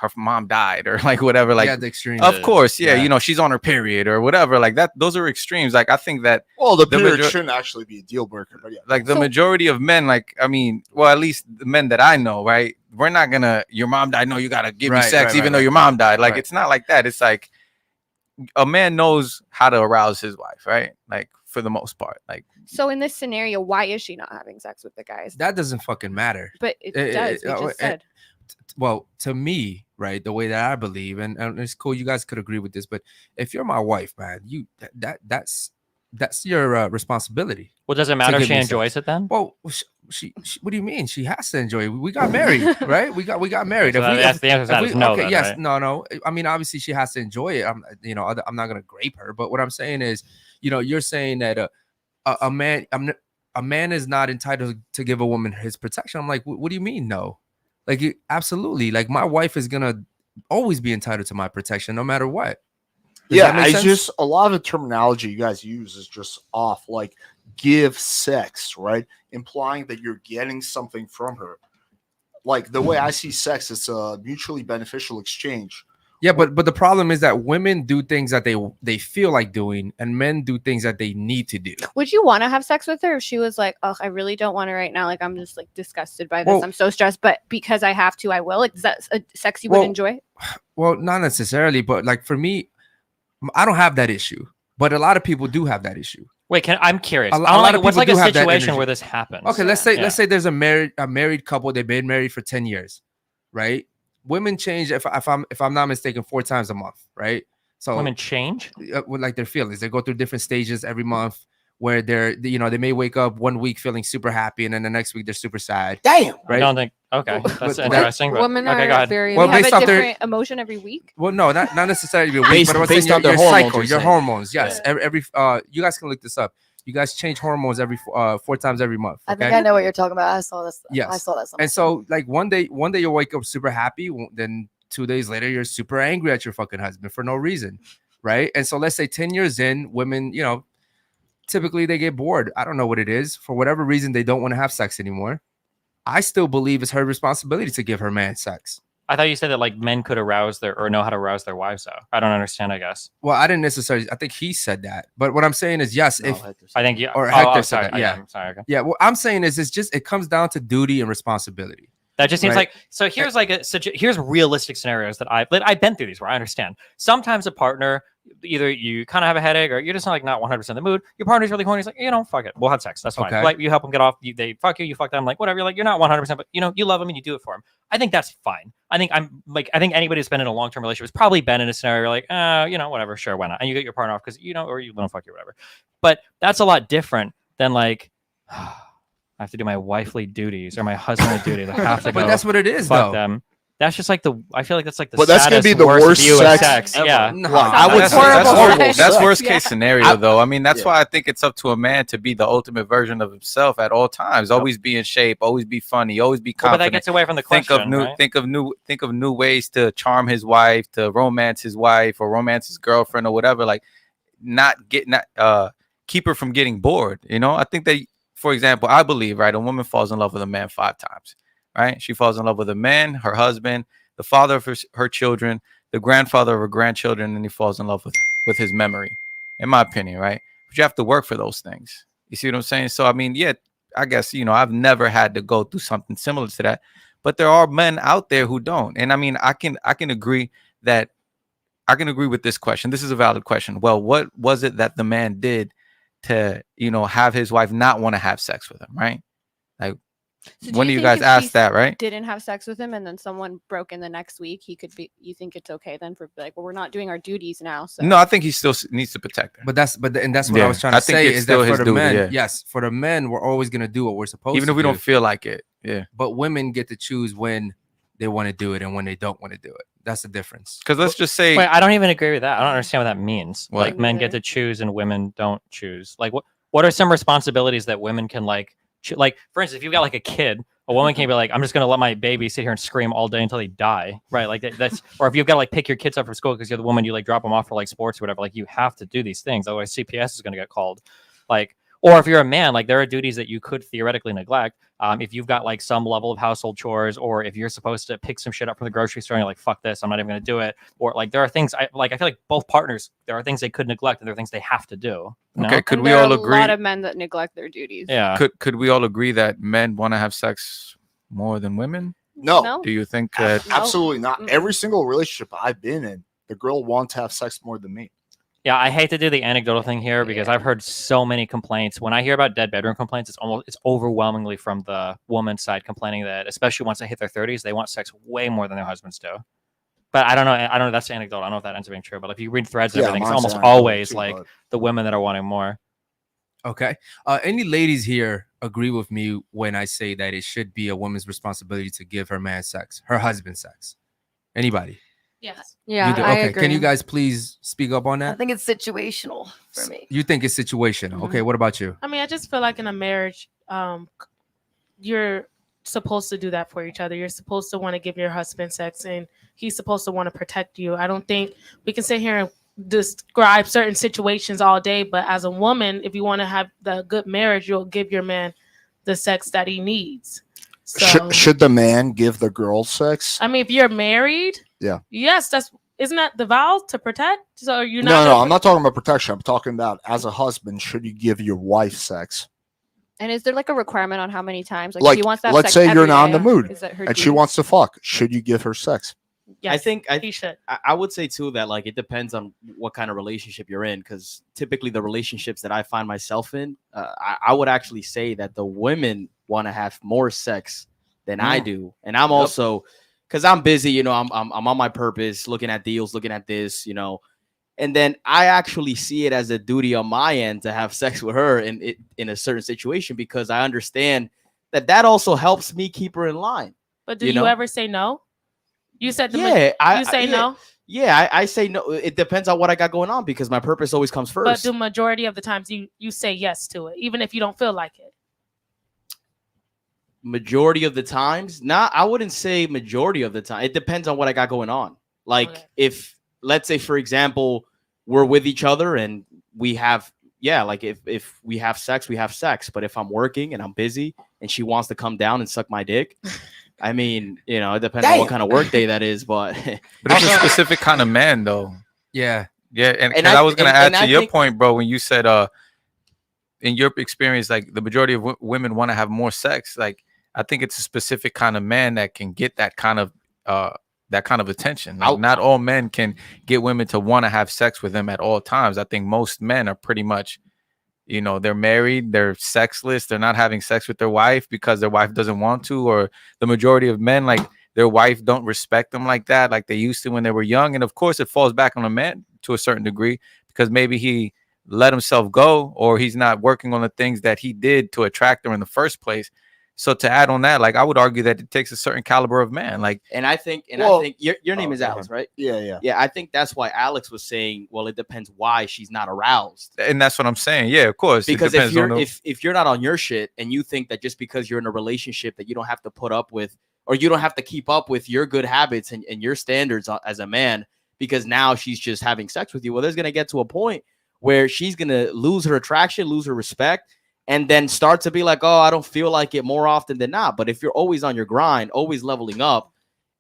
her mom died or like whatever. Like, yeah, the extreme. of course, yeah, Yeah. you know, she's on her period or whatever. Like that, those are extremes. Like I think that Well, the The period major- shouldn't actually be a deal breaker, but yeah. like the So- majority of men, like I mean, well, at least the men that I know, right? We're not gonna. Your mom died. No, you gotta give me Right, sex, right, even right, though right. your mom died. Like Right. it's not like that. It's like a man knows how to arouse his wife, right? Like for the most part, like So in this scenario, why is she not having sex with the guys? That doesn't fucking matter. But it Eh, does. We eh, just eh, said. Well, to me, right, the way that I believe, and it's cool, you guys could agree with this, but if you're my wife, man, you that's your responsibility. Well, does it matter if give she me enjoys it then? Well, she what do you mean? She has to enjoy it. We got married, right? We got married. So If we- that's if- the answer to that if is we- no. okay, then, yes, right? no. I mean, obviously, she has to enjoy it. I'm not gonna grape her, but what I'm saying is, you're saying that a man is not entitled to give a woman his protection. I'm like, what do you mean, no? Like, absolutely. Like, my wife is gonna always be entitled to my protection, no matter what. Does Yeah, that make I sense? just a lot of the terminology you guys use is just off. Like give sex, right? Implying that you're getting something from her. Like the way I see sex, it's a mutually beneficial exchange. Yeah, but the problem is that women do things that they feel like doing, and men do things that they need to do. Would you want to have sex with her if she was like, oh, I really don't want to right now. Like, I'm just like disgusted by this. Well- I'm so stressed, but because I have to, I will. Like, is that a sex you would Well, enjoy? Well, not necessarily, but like for me, I don't have that issue. But a lot of people do have that issue. Wait, I'm curious. A I lot don't like, of what's people like a do have that situation energy. where this happens? Okay, let's Yeah. say there's a married couple. They've been married for 10 years, right? Women change if I'm not mistaken 4 times a month, right? So Women change. with like their feelings, they go through different stages every month where they may wake up one week feeling super happy and then the next week they're super sad, Damn. I right? don't think. Okay, But that's that- interesting. But, Women okay, go are ahead. very. Well, You have based a off their- different emotion every week? Well, no, not necessarily your week, Based- but I was based saying on their your hormones, cycle, you're your saying. hormones. Yes, every you guys can look this up. You guys change hormones every 4 times every month. I think Okay? I know what you're talking about. I saw this. I Yes. saw that. somewhere. And so, like one day you wake up super happy, then 2 days later you're super angry at your fucking husband for no reason, right? And so, let's say 10 years in, women, typically they get bored. I don't know what it is. For whatever reason, they don't want to have sex anymore. I still believe it's her responsibility to give her man sex. I thought you said that like men could arouse or know how to arouse their wives. Though I don't understand. I guess Well, I didn't necessarily. I think he said that, but what I'm saying is, yes, No, if Hector said I think you Or oh, Hector oh, said sorry. that, yeah. I'm sorry. Okay. yeah, what I'm saying is, it comes down to duty and responsibility. That just seems Right. like so. Here's like here's realistic scenarios that I've been through these where I understand. Sometimes a partner, either you kind of have a headache or you're just not 100% in the mood. Your partner's really horny. He's like, fuck it, we'll have sex. That's fine. Okay. Like you help them get off. They fuck you. You fuck them. Like whatever. You're like you're not 100%, but you love them and you do it for them. I think that's fine. I think anybody who's been in a long-term relationship has probably been in a scenario like, whatever, sure, why not? And you get your partner off because or you don't fuck you, whatever. But that's a lot different than like. I have to do my wifely duties or my husbandly duties. I have to go. But that's what it is, fuck though. them. That's just like I feel like that's like the But that's gonna saddest, be the worst view of sex sex. Yeah. No, I would that's, say that's that's horrible. horrible That's sex. worst case scenario, though. I mean, that's Yeah. why I think it's up to a man to be the ultimate version of himself at all times. Always be in shape, always be funny, always be Well, but that confident. gets away from the think question. of new, right? think of new ways to charm his wife, to romance his wife, or romance his girlfriend, or whatever. Like, keep her from getting bored. I think that, for example, I believe a woman falls in love with a man 5 times. Right? She falls in love with a man, her husband, the father of her children, the grandfather of her grandchildren, and he falls in love with his memory, in my opinion, right? But you have to work for those things. You see what I'm saying? So, I mean, yeah, I guess, I've never had to go through something similar to that, but there are men out there who don't. And I mean, I can agree with this question. This is a valid question. Well, what was it that the man did to, have his wife not want to have sex with him, right? Like, So when do you think guys if ask she that, right? Didn't have sex with him, and then someone broke in the next week. He could be. You think it's okay then for like, well, we're not doing our duties now. So No, I think he still needs to protect her. But that's what I Yeah, was trying I to think say it's is still that for his the duty, men, yeah. yes, for the men, we're always gonna do what we're supposed Even to if we do. don't feel like it. Yeah. But women get to choose when they want to do it and when they don't want to do it. That's the difference. Because let's just say, Wait, I don't even agree with that. I don't understand what that means. What? Like men get to choose and women don't choose. Like what are some responsibilities that women can like for instance, if you've got like a kid, A woman can't be like, I'm just gonna let my baby sit here and scream all day until they die, right? Like that's, or if you've got to like pick your kids up from school because you're the woman, you like drop them off for like sports or whatever. Like you have to do these things, otherwise CPS is gonna get called. Like, or if you're a man, like there are duties that you could theoretically neglect. If you've got like some level of household chores, or if you're supposed to pick some shit up from the grocery store and you're like, fuck this, I'm not even gonna do it. Or like there are things I feel like both partners, there are things they could neglect and there are things they have to do. You Okay, know? could And we there are all a agree? lot of men that neglect their duties. Yeah. Could we all agree that men want to have sex more than women? No, Do you think that? No. absolutely not. Mm-mm. Every single relationship I've been in, the girl wants to have sex more than me. Yeah, I hate to do the anecdotal thing here because I've heard so many complaints. When I hear about dead bedroom complaints, it's overwhelmingly from the woman's side complaining that, especially once they hit their 30s, they want sex way more than their husbands do. But I don't know. That's anecdotal. I don't know if that ends up being true. But if you read threads and Yeah, everything, it's mine's almost anecdotal always too, like but- the women that are wanting more. Okay. Any ladies here agree with me when I say that it should be a woman's responsibility to give her man sex, her husband sex? Anybody? Yes. Yeah, You do? I Okay. agree. Can you guys please speak up on I that? think it's situational for me. You think it's situational? Mhm. Okay. What about you? I mean, I just feel like in a marriage, you're supposed to do that for each other. You're supposed to want to give your husband sex, and he's supposed to want to protect you. I don't think we can sit here and describe certain situations all day, but as a woman, if you want to have the good marriage, you'll give your man the sex that he needs. So, Should the man give the girl sex? I mean, if you're married, Yeah. yes, isn't that the vow to protect? So you're No, not. no, I'm not talking about protection. I'm talking about as a husband, should you give your wife sex? And is there like a requirement on how many times? Like, Like, if he wants to have let's sex say you're every not in the day, mood is that her and she duty? wants to fuck. Should you give her sex? Yes, I think he should. I would say too that like it depends on what kind of relationship you're in, because typically the relationships that I find myself in, I would actually say that the women want to have more sex than I do, and I'm also because I'm busy, you know, I'm on my purpose, looking at deals, looking at this, you know, and then I actually see it as a duty on my end to have sex with her in a certain situation, because I understand that also helps me keep her in line. But do you you know? ever say no? You said Yeah, you say yeah. no, Yeah, I say no. It depends on what I got going on, because my purpose always comes but first. the majority of the times you say yes to it, even if you don't feel like it. Majority of the times, I wouldn't say majority of the time. It depends on what I got going on. Like Okay. if, let's say, for example, we're with each other and we have, like if we have sex, we have sex. But if I'm working and I'm busy and she wants to come down and suck my dick, I mean, you know, it depends on what kind of work day that is. But But it's a specific kind of man, though. Yeah. Yeah, and And 'cause I- I was gonna and- add and to I your think- point, bro, when you said, in your experience, like the majority of women want to have more sex. Like, I think it's a specific kind of man that can get that kind of attention. Like, not all men can get women to want to have sex with them at all times. I think most men are pretty much, you know, they're married, they're sexless, they're not having sex with their wife because their wife doesn't want to, or the majority of men, like, their wife don't respect them like that, like they used to when they were young. And of course, it falls back on a man to a certain degree, because maybe he let himself go, or he's not working on the things that he did to attract her in the first place. So to add on that, like, I would argue that it takes a certain caliber of man. Like, and I think Well- your name is go Alex, right? Yeah. Yeah, I think that's why Alex was saying, well, it depends why she's not aroused. and that's what I'm saying. Yeah, of course. It Because if depends on you're the- if you're not on your shit and you think that just because you're in a relationship that you don't have to put up with, or you don't have to keep up with your good habits and your standards as a man, because now she's just having sex with you, well, there's gonna get to a point where she's gonna lose her attraction, lose her respect, and then start to be like, oh, I don't feel like it more often than not. But if you're always on your grind, always leveling up,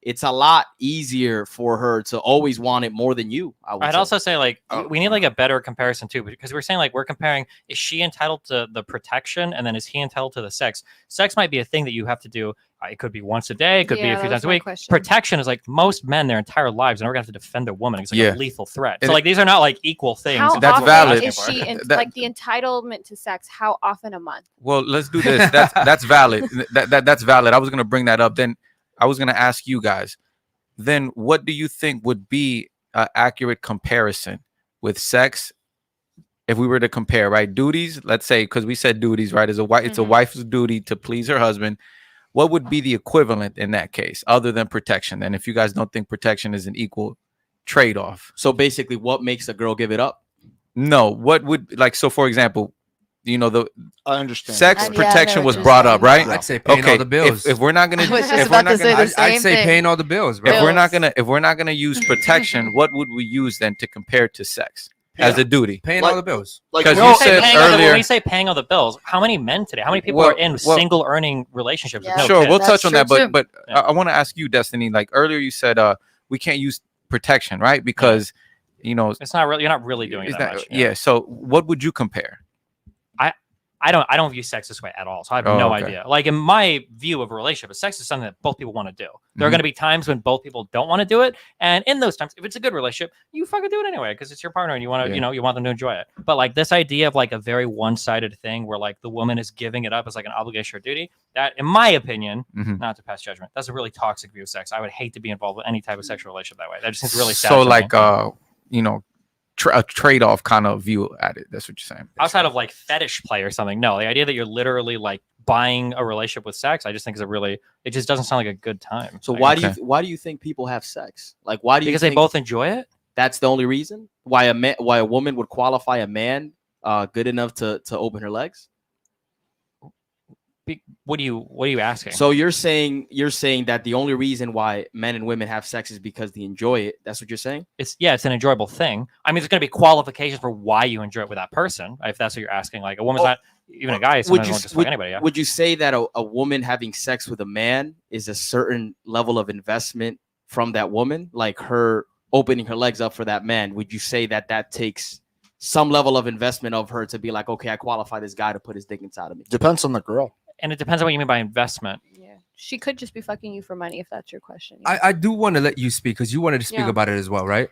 it's a lot easier for her to always want it more than you. I'd also say like we need like a better comparison too, because we're saying like we're comparing, is she entitled to the protection and then is he entitled to the sex? Sex might be a thing that you have to do. It could be once a day, it could be Yeah, a few that times was a my week. question. Protection is like most men their entire lives are never gonna have to defend their woman. It's like Yeah. a lethal threat. And So like these are not like equal things. How That's often valid. is she That- like the entitlement to sex? How often a month? Well, let's do this. That's valid. That's valid. I was gonna bring that up. Then I was gonna ask you guys. Then what do you think would be an accurate comparison with sex? If we were to compare, right, duties, let's say, because we said duties, right, as a wife, it's a wife's duty to please her husband. What would be the equivalent in that case, other than protection? And if you guys don't think protection is an equal trade-off, So basically, what makes a girl give it up? no, what would, like, so for example, you know, the I understand. sex And yeah, I know protection what was you're brought up, saying. right? I'd say paying all Okay, the bills. if we're not gonna, I was just if we're about not to say gonna, the I'd same say thing. paying all the bills, bro. if we're not gonna use protection, what would we use then to compare to sex as a duty? Paying Like- all the bills. Like, Because no, you When we say said paying all the- earlier. when we say paying all the bills, how many men today? How many people Well- are in well- single earning relationships? Yeah. With no Sure, kids? we'll That's touch on true that, but too. but Yeah. I want to ask you, Destiny. Like earlier, you said we can't use protection, right? Because you know, It's not really. You're not really doing is that that- much. yeah. So what would you compare? I don't view sex this way at all. So I have Oh, no okay. idea. Like in my view of a relationship, sex is something that both people want to do. There are Mhm. going to be times when both people don't want to do it, and in those times, if it's a good relationship, you fucking do it anyway because it's your partner and you want to, Yeah. you want them to enjoy it. But like this idea of like a very one-sided thing where like the woman is giving it up as like an obligation or duty, that, in my opinion, Mhm. not to pass judgment, that's a really toxic view of sex. I would hate to be involved with any type of sexual relationship that way. That just seems really sad. So to me. like you know, a trade-off kind of view at it. That's what you're saying. outside of like fetish play or something, no, the idea that you're literally like buying a relationship with sex, I just think is it just doesn't sound like a good time. So Like, why do you think people have sex? Like why do you because they think both enjoy it. that's the only reason why a woman would qualify a man good enough to open her legs? What are you asking? So you're saying that the only reason why men and women have sex is because they enjoy it. That's what you're saying? it's an enjoyable thing. I mean, there's going to be qualifications for why you enjoy it with that person, if that's what you're asking. Like a woman's not even a guy. Sometimes won't just fuck anybody. Yeah. Would you say that a woman having sex with a man is a certain level of investment from that woman, like her opening her legs up for that man? Would you say that takes some level of investment of her to be like, okay, I qualify this guy to put his dick inside of me? Depends on the girl. And it depends on what you mean by investment. Yeah, she could just be fucking you for money if that's your question. I do want to let you speak because you wanted to speak Yeah. about it as well, right?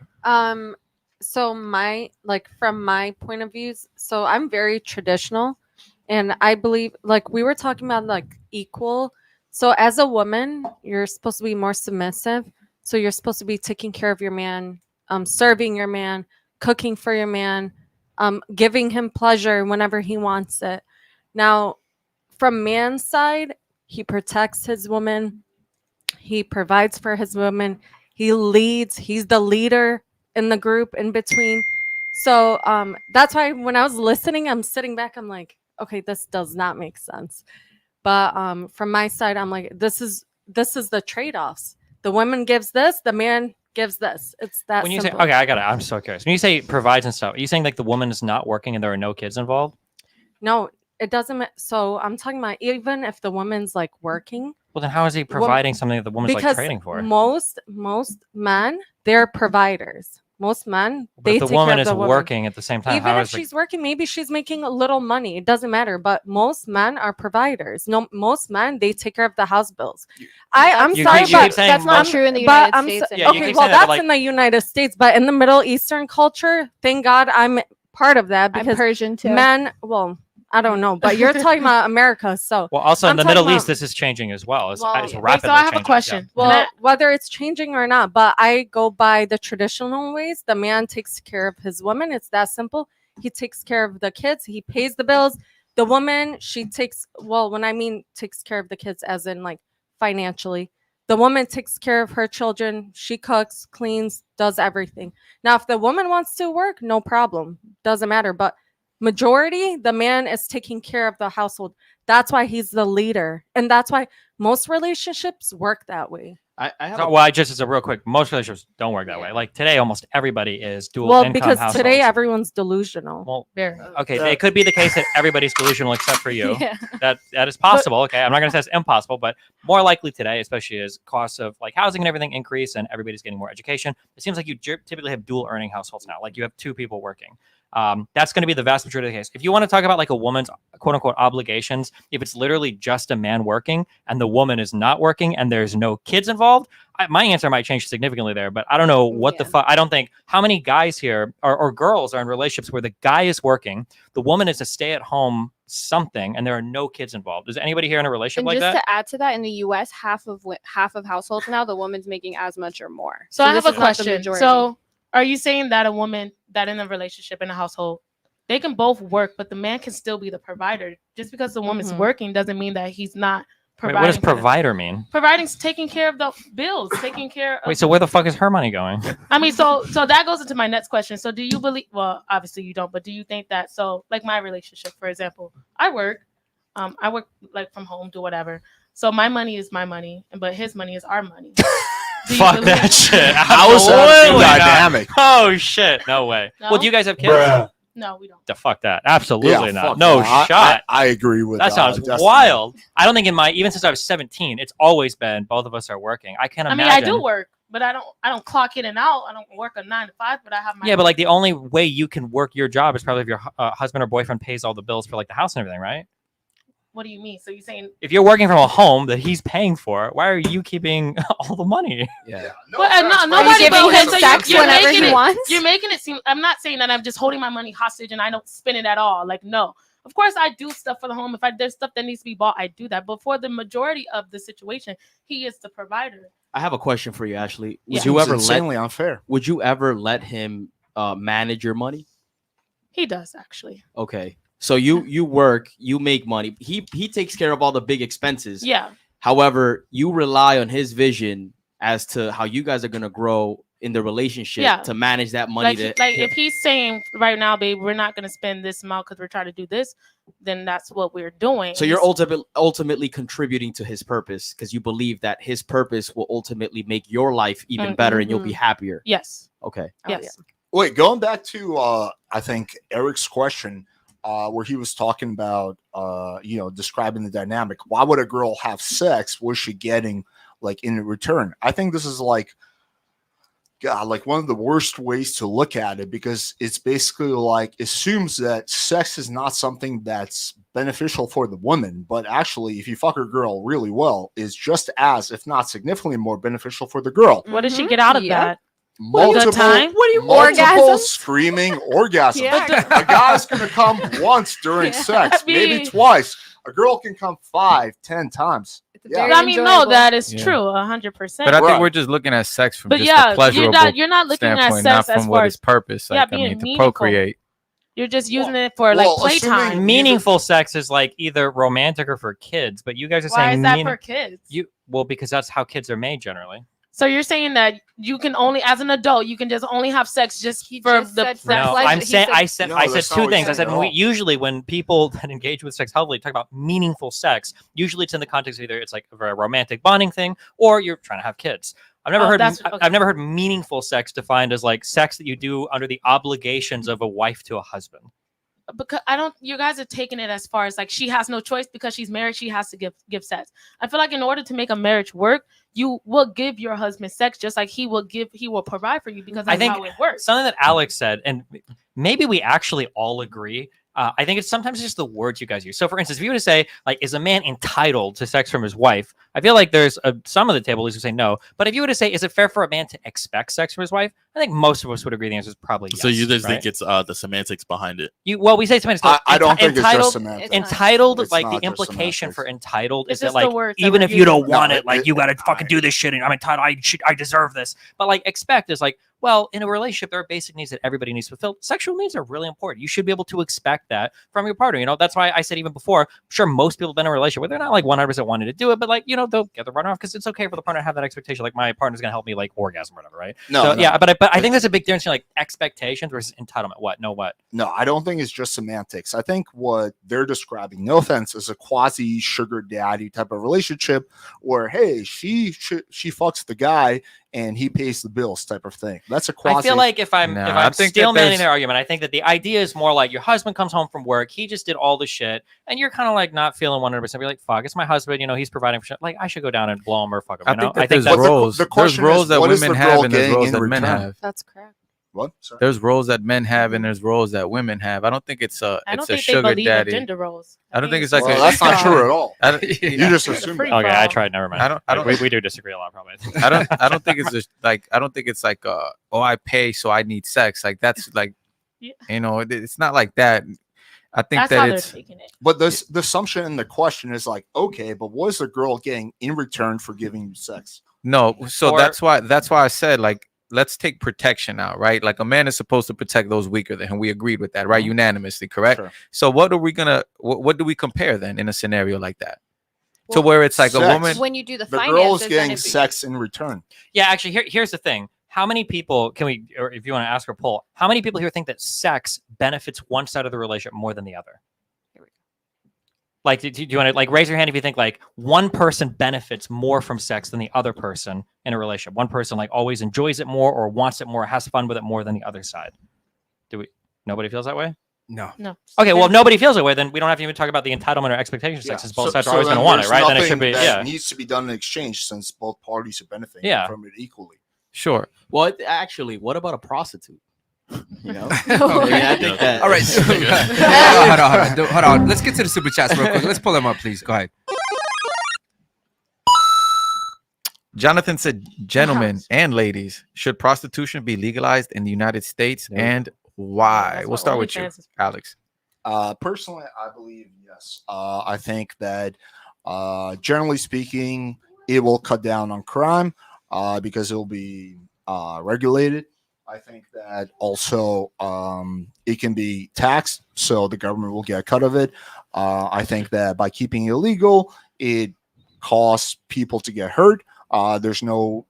So from my point of views, so I'm very traditional, and I believe, like we were talking about, like equal. So as a woman, you're supposed to be more submissive. So you're supposed to be taking care of your man, serving your man, cooking for your man, giving him pleasure whenever he wants it. Now, from man's side, he protects his woman, he provides for his woman, he leads, he's the leader in the group in between. So that's why when I was listening, I'm sitting back, I'm like, okay, this does not make sense. But from my side, I'm like, this is the trade-offs. The woman gives this, the man gives this. It's that When you simple. say, okay, I got it. I'm so curious. When you say provides and stuff, are you saying like the woman is not working and there are no kids involved? No, it doesn't. So I'm talking about even if the woman's like working, Well, then how is he providing something that the woman's like because trading for? most men, they're providers. Most men, But they if the take care woman of is the woman. working at the same time, Even how if is she's working, maybe she's making a little money. It doesn't matter. But most men are providers. No, most men, they take care of the house bills. I'm You sorry, keep- you but keep saying that's not most- true in the but United I'm States. so- Yeah, you okay, keep well, saying that, that's but, in the United States, but in the Middle Eastern culture, thank God I'm part of that I'm because Persian too. men. Well, I don't know, but you're talking about America, so Well, also I'm in the talking Middle about- East, this is changing as well. It's, Well, it's wait, rapidly so I have a changing. question. Yeah. well, whether it's changing or not, but I go by the traditional ways. The man takes care of his woman. It's that simple. He takes care of the kids. He pays the bills. The woman, she takes, well, when I mean takes care of the kids, as in like financially, the woman takes care of her children. She cooks, cleans, does everything. Now, if the woman wants to work, no problem. Doesn't matter. But majority, the man is taking care of the household. That's why he's the leader. And that's why most relationships work that way. I have So, well, I just as a real quick, most relationships don't work that way. Like today, almost everybody is dual Well, income because households. today everyone's delusional. well, Very. okay, it could be the case that everybody's delusional except for you. Yeah. That is possible. Okay, I'm not going to say it's impossible, but more likely today, especially as costs of like housing and everything increase and everybody's getting more education, it seems like you typically have dual earning households now. Like you have two people working. That's going to be the vast majority of the case. If you want to talk about like a woman's quote unquote obligations, if it's literally just a man working and the woman is not working and there's no kids involved, my answer might change significantly there. But I don't know what the fuck. I don't think how many guys here or girls are in relationships where the guy is working, the woman is a stay at home something, and there are no kids involved. Is anybody here in a relationship And like just that? to add to that, in the U.S., half of households now, the woman's making as much or more. So I have this a is not the question. majority. So are you saying that a woman that in a relationship in a household, they can both work, but the man can still be the provider? Just because the woman's Mhm. working doesn't mean that he's not Wait, what does provider mean? Providing's taking care of the bills, taking care of. Wait, so where the fuck is her money going? I mean, so that goes into my next question. So do you believe? Well, obviously you don't, but do you think that? So like my relationship, for example, I work like from home, do whatever. So my money is my money, but his money is our money. Fuck that shit. How is that Absolutely not. dynamic? Oh shit! No way. No? Well, do you guys have kids? No, we don't. The fuck that. Absolutely not. fuck No that. shot. I agree with That sounds Destiny. wild. I don't think even since I was 17, it's always been both of us are working. I can't I imagine. mean, I do work, but I don't clock in and out. I don't work a 9 to 5, but I have my. Yeah, but like the only way you can work your job is probably if your husband or boyfriend pays all the bills for like the house and everything, right? What do you mean? So you're saying? If you're working from a home that he's paying for, why are you keeping all the money? Yeah. Nobody giving but him so sex you're whenever making he it, wants? You're making it seem. I'm not saying that I'm just holding my money hostage and I don't spend it at all. Like no, of course I do stuff for the home. If there's stuff that needs to be bought, I do that. But for the majority of the situation, he is the provider. I have a question for you, Ashley. Would Yeah. you ever insanely unfair? Would you ever let him manage your money? He does actually. Okay. So you work, you make money. He takes care of all the big expenses. Yeah. However, you rely on his vision as to how you guys are gonna grow in the relationship to manage that money. Like if he's saying right now, babe, we're not gonna spend this amount because we're trying to do this, then that's what we're doing. So you're ultimately contributing to his purpose because you believe that his purpose will ultimately make your life even better and you'll be happier. Yes. Okay. Yes. Wait, going back to I think Eric's question, where he was talking about describing the dynamic. Why would a girl have sex? What is she getting like in return? I think this is like one of the worst ways to look at it because it's basically like assumes that sex is not something that's beneficial for the woman, but actually if you fuck a girl really well, is just as, if not significantly more beneficial for the girl. What does she get out of that? Multiple, time? What do you multiple orgasms? screaming orgasms. Yeah. A guy's gonna come once during sex, maybe twice. A girl can come 5, 10 times. Yeah. I mean, no, that is true, 100%. But I think we're just looking at sex from But just yeah, a pleasurable you're not looking at standpoint, sex not as from far what as its purpose. Like, I being mean, to meaningful. procreate. You're just using it for like playtime. Meaningful sex is like either romantic or for kids, but you guys are Why saying is that for kids? Because that's how kids are made generally. So you're saying that you can only, as an adult, you can just only have sex just for the No, I'm saying I said that's two not what things. he I said said at all. usually when people that engage with sex heavily talk about meaningful sex, usually it's in the context of either it's like a romantic bonding thing or you're trying to have kids. I've never heard meaningful sex defined as like sex that you do under the obligations of a wife to a husband. Because you guys are taking it as far as like she has no choice because she's married, she has to give sex. I feel like in order to make a marriage work, you will give your husband sex just like he will provide for you because that's how it works. Something that Alex said, and maybe we actually all agree. I think it's sometimes just the words you guys use. So, for instance, if you were to say, like, is a man entitled to sex from his wife? I feel like there's some of the table who say no. But if you were to say, is it fair for a man to expect sex from his wife? I think most of us would agree the answer is probably yes. So you just right? think it's the semantics behind it? We say semantics. I don't think it's just semantics. Entitled, It's like not the just implication semantics. for entitled It's is that just the like words that even we're if you don't using. want it, like you got to fucking do this shit, and I'm entitled. I deserve this. But like expect is like, well, in a relationship, there are basic needs that everybody needs fulfilled. Sexual needs are really important. You should be able to expect that from your partner. You know, that's why I said even before, I'm sure most people have been in a relationship where they're not like 100% wanting to do it, but like, you know, they'll get the runner off because it's okay for the partner to have that expectation. Like my partner's going to help me like orgasm or whatever, right? No. Yeah, but I think there's a big difference between like expectations versus entitlement. What? No, I don't think it's just semantics. I think what they're describing, no offense, is a quasi sugar daddy type of relationship where, hey, she fucks the guy and he pays the bills type of thing. That's a quasi. I feel like if I'm still manning there's- their argument, I think that the idea is more like your husband comes home from work, he just did all the shit, and you're kind of like not feeling 100%. You're like, fuck, it's my husband, you know, he's providing for shit. Like I should go down and blow him or fuck him. I You know? think that there's that's roles. the There's question roles is, that what is women the have girl and there's getting roles in that men return? have. That's correct. What? Sorry. There's roles that men have and there's roles that women have. I don't think it's a I don't it's a think they sugar believe in daddy. gender roles. I don't think it's like Well, a, that's not true at all. I don't, You just assume free that. Okay, for I all. tried. Never mind. I don't- we do disagree a lot, probably. I don't think it's just like I don't think it's like I pay so I need sex. Like that's like Yeah. you know, it's not like that. I think That's how that they're it's taking it. But the assumption in the question is like, okay, but what is the girl getting in return for giving you sex? no. So Or- that's why I said like let's take protection out, right? Like a man is supposed to protect those weaker than him. We agreed with that, right? Unanimously, correct? Sure. So what are we gonna what do we compare then in a scenario like that? to where it's like sex. a woman. When you do the The finances, girl is then getting it'd be- sex in return. Yeah, actually, here's the thing. How many people can we, or if you want to ask a poll, how many people here think that sex benefits one side of the relationship more than the other? Like, do you want to like raise your hand if you think like one person benefits more from sex than the other person in a relationship? One person like always enjoys it more or wants it more, has fun with it more than the other side. Nobody feels that way? No. Okay, well, if nobody feels that way, then we don't have to even talk about the entitlement or expectation of sex. Because both sides are always then going to want it, there's right? Then it should nothing be, that needs to be done in exchange since both parties are benefiting Yeah. from it equally. Sure. Well, actually, what about a prostitute? You know, I think that. All right. Hold on. Let's get to the super chats real quick. Let's pull them up, please. Go ahead. Jonathan said, "Gentlemen and ladies, should prostitution be legalized in the United States, and why?" That's We'll what start with you, OnlyFans is. Alex. Personally, I believe yes. I think that generally speaking, it will cut down on crime because it will be regulated. I think that also it can be taxed, so the government will get a cut of it. I think that by keeping it illegal, it costs people to get hurt. There's no,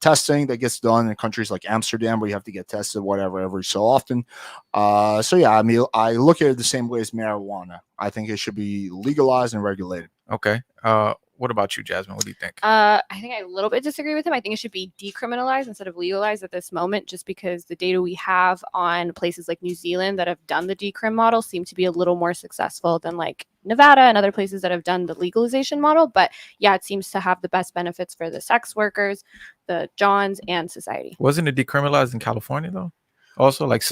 testing that gets done in countries like Amsterdam where you have to get tested, whatever, every so often. So yeah, I mean, I look at it the same way as marijuana. I think it should be legalized and regulated. Okay. What about you, Jasmine? What do you think? I think I a little bit disagree with him. I think it should be decriminalized instead of legalized at this moment, just because the data we have on places like New Zealand that have done the decrim model seem to be a little more successful than like Nevada and other places that have done the legalization model. But yeah, it seems to have the best benefits for the sex workers, the Johns, and society. Wasn't it decriminalized in California though? Also, like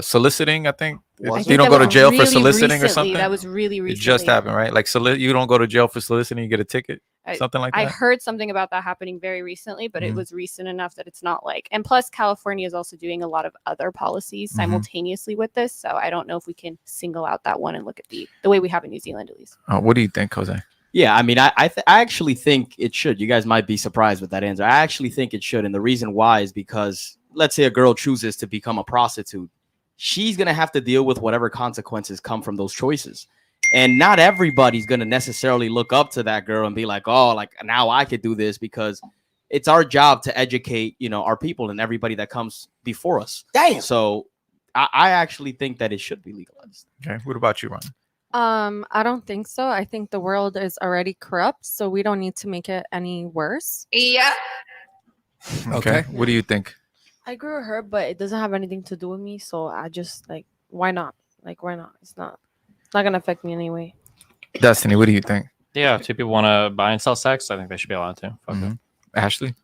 soliciting, I think. Was You it? don't That go to was jail for really soliciting or recently. something. That was really It recently. just happened, right? Like you don't go to jail for soliciting, you get a ticket, something like I that. heard something about that happening very recently, but it Mhm. was recent enough that it's not like. And plus, California is also doing a lot of other policies Mhm. simultaneously with this, so I don't know if we can single out that one and look at the way we have in New Zealand at least. What do you think, Jose? Yeah, I mean, I actually think it should. You guys might be surprised with that answer. I actually think it should, and the reason why is because let's say a girl chooses to become a prostitute, she's gonna have to deal with whatever consequences come from those choices. And not everybody's gonna necessarily look up to that girl and be like, oh, like now I could do this, because it's our job to educate, our people and everybody that comes before us. Damn. So I actually think that it should be legalized. Okay. What about you, Ron? I don't think so. I think the world is already corrupt, so we don't need to make it any worse. Yeah. Okay. What do you think? I agree with her, but it doesn't have anything to do with me. So I just like, why not? Like, why not? It's not gonna affect me anyway. Destiny, what do you think? Yeah, two people want to buy and sell sex. I think they should be allowed to. Fuck it. Mhm. Ashley?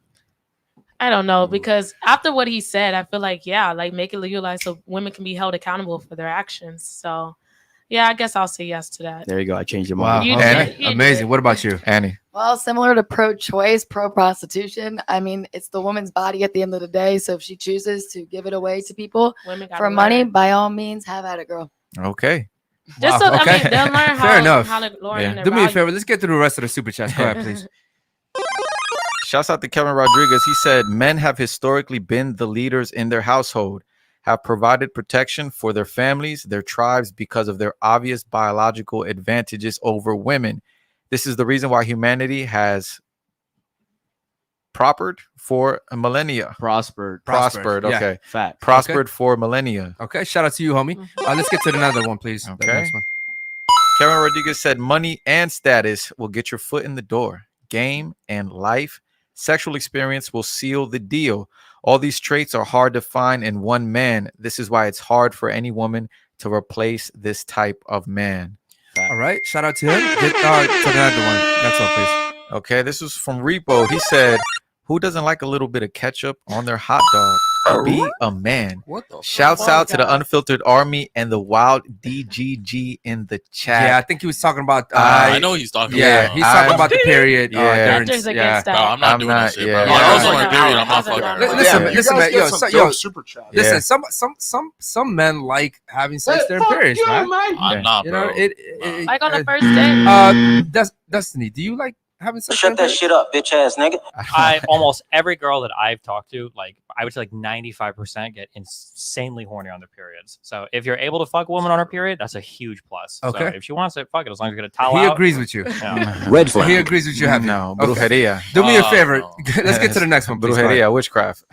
I don't know, because after what he said, I feel like, yeah, like make it legalized so women can be held accountable for their actions. So yeah, I guess I'll say yes to that. There you go. I changed your Wow. mind. You Okay. did. You Amazing. did. What about you? Annie? Well, similar to pro-choice, pro-prostitution. I mean, it's the woman's body at the end of the day. So if she chooses to give it away to people Women gotta for money, learn. by all means, have at it, girl. Okay. Just Wow, so I okay. mean, they'll learn Fair enough. how to learn Yeah. their Do me a value. favor. Let's get through the rest of the super chats. Go ahead, please. Shouts out to Kevin Rodriguez. He said, men have historically been the leaders in their household, have provided protection for their families, their tribes, because of their obvious biological advantages over women. This is the reason why humanity has prospered for a millennia. Prospered. Prospered, yeah. okay. Fact. Prospered for millennia. Okay. Shout out to you, homie. Let's get to another one, please. The Okay. next one. Kevin Rodriguez said, money and status will get your foot in the door. Game and life, sexual experience will seal the deal. All these traits are hard to find in one man. This is why it's hard for any woman to replace this type of man. All right. Shout out to him. Get to another one. Next one, please. Okay, this was from Repo. He said, who doesn't like a little bit of ketchup on their hot dog? Be a man. What the? Shouts Oh, out to the God. Unfiltered Army and the Wild DGG in the chat. Yeah, I think he was talking about. I know he's talking Yeah, about. he's talking I'm- about the period. Yeah. during- Doctors yeah. against Bro, that. I'm not I'm doing not- that shit, yeah. bro. Yeah. If I was on Yeah. my period, I'm not Yeah. fucking Yeah. around. Listen, Damn, you listen, guys man. get Yo, some so, dope super chat. listen. Yeah. Some men like having sex during periods, man. I'm not, You know, bro. it Like on the first day. Destiny, do you like having sex? Shut that shit up, bitch ass nigga. I almost every girl that I've talked to, like I would say, like 95% get insanely horny on their periods. So if you're able to fuck a woman on her period, that's a huge plus. Okay. So if she wants it, fuck it. As long as you're gonna towel He out. agrees with you. Yeah. Red So he agrees with you. Happy. No, Okay. brujeria. Do me a Oh, favor. no. Let's get to the next one. Please. Go ahead. Brujeria, witchcraft.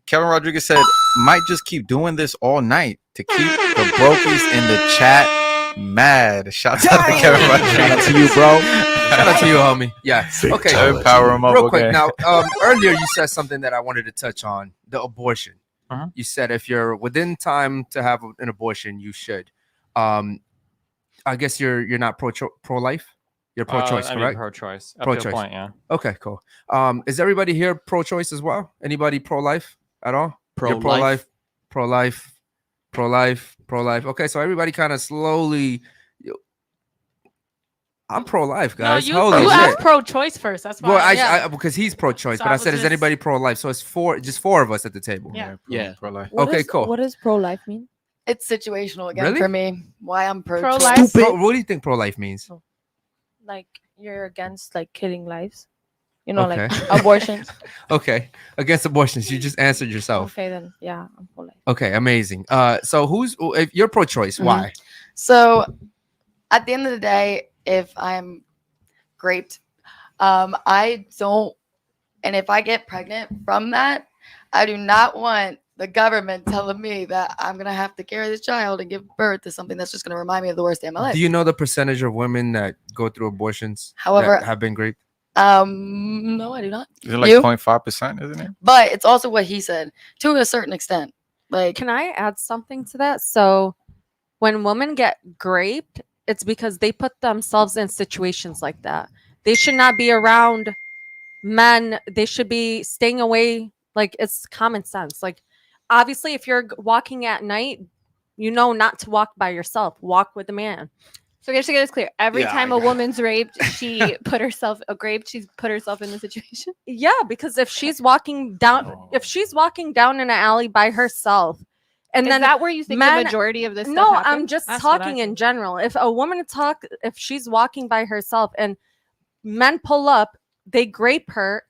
Kevin Rodriguez said, might just keep doing this all night to keep the brokies in the chat mad. Shout out to Kevin Rodriguez. Shout out to you, bro. Shout out to you, homie. Yeah. Okay. Power him up. Real quick. Okay. Now, earlier you said something that I wanted to touch on: the abortion. Uh-huh. You said if you're within time to have an abortion, you should. I guess you're not pro-life. You're pro-choice, I mean, correct? pro-choice. Up to Pro-choice. a point, yeah. Okay, cool. Is everybody here pro-choice as well? Anybody pro-life at all? You're Pro-life. pro-life. Okay, so everybody kind of slowly. I'm pro-life, No, guys. you Holy shit. asked pro-choice first. That's why. Well, Yeah. because he's pro-choice, So but I I was said, is just- anybody pro-life? So it's just four of us at the table. Yeah. Yeah. Pro-life. Okay, cool. What does pro-life mean? It's situational again Really? for me. Why I'm pro Pro-life? What do you think pro-life means? Like you're against like killing lives, you know, like Okay. abortions. Okay, against abortions. You just answered yourself. Okay, then yeah, I'm pro-life. Okay, amazing. So if you're pro-choice, why? So at the end of the day, if I'm raped, I don't, and if I get pregnant from that, I do not want the government telling me that I'm gonna have to carry this child and give birth to something that's just gonna remind me of the worst day of my life. Do you know the percentage of women that go through abortions However- that have been raped? No, I do not. Is it like You? 0.5%, isn't it? But it's also what he said to a certain extent. Like, Can I add something to that? So when women get graped, it's because they put themselves in situations like that. They should not be around men. They should be staying away. Like, it's common sense. Like, obviously, if you're walking at night, you know not to walk by yourself. Walk with a man. So just to get this clear, every Yeah, time I a got it. woman's raped, she put herself she's put herself in the situation. Yeah, because if she's walking down, in an alley by herself, and Is then that where you think men- the majority of this no, stuff I'm happens? just That's what I talking in think. general. If a woman if she's walking by herself and men pull up, they grape her.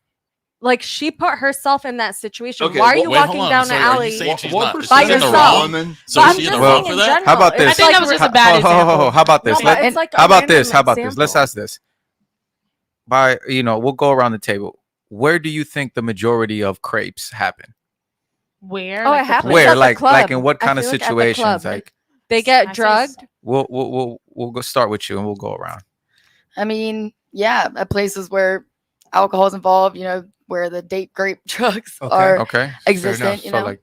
Like, she put herself in that situation. Okay, Why are you wait, hold walking on. down So the are you alley? saying she's What not- percentage she's in the of wrong? women- So But is I'm she in just the wrong saying for in that? general. How about It's this? I think that was just a bad example. How about this? No, but it's like a How about this? random How about this? Let's example. ask this. We'll go around the table. Where do you think the majority of crepes happen? Where? Oh, Like it the happens place? at Where? the Like club. in what I kind of feel like at the situations? club. Like They I get say drugged. we'll go start with you and we'll go around. I mean, yeah, at places where alcohol is involved, where the date grape drugs Okay, are Okay. existent, So like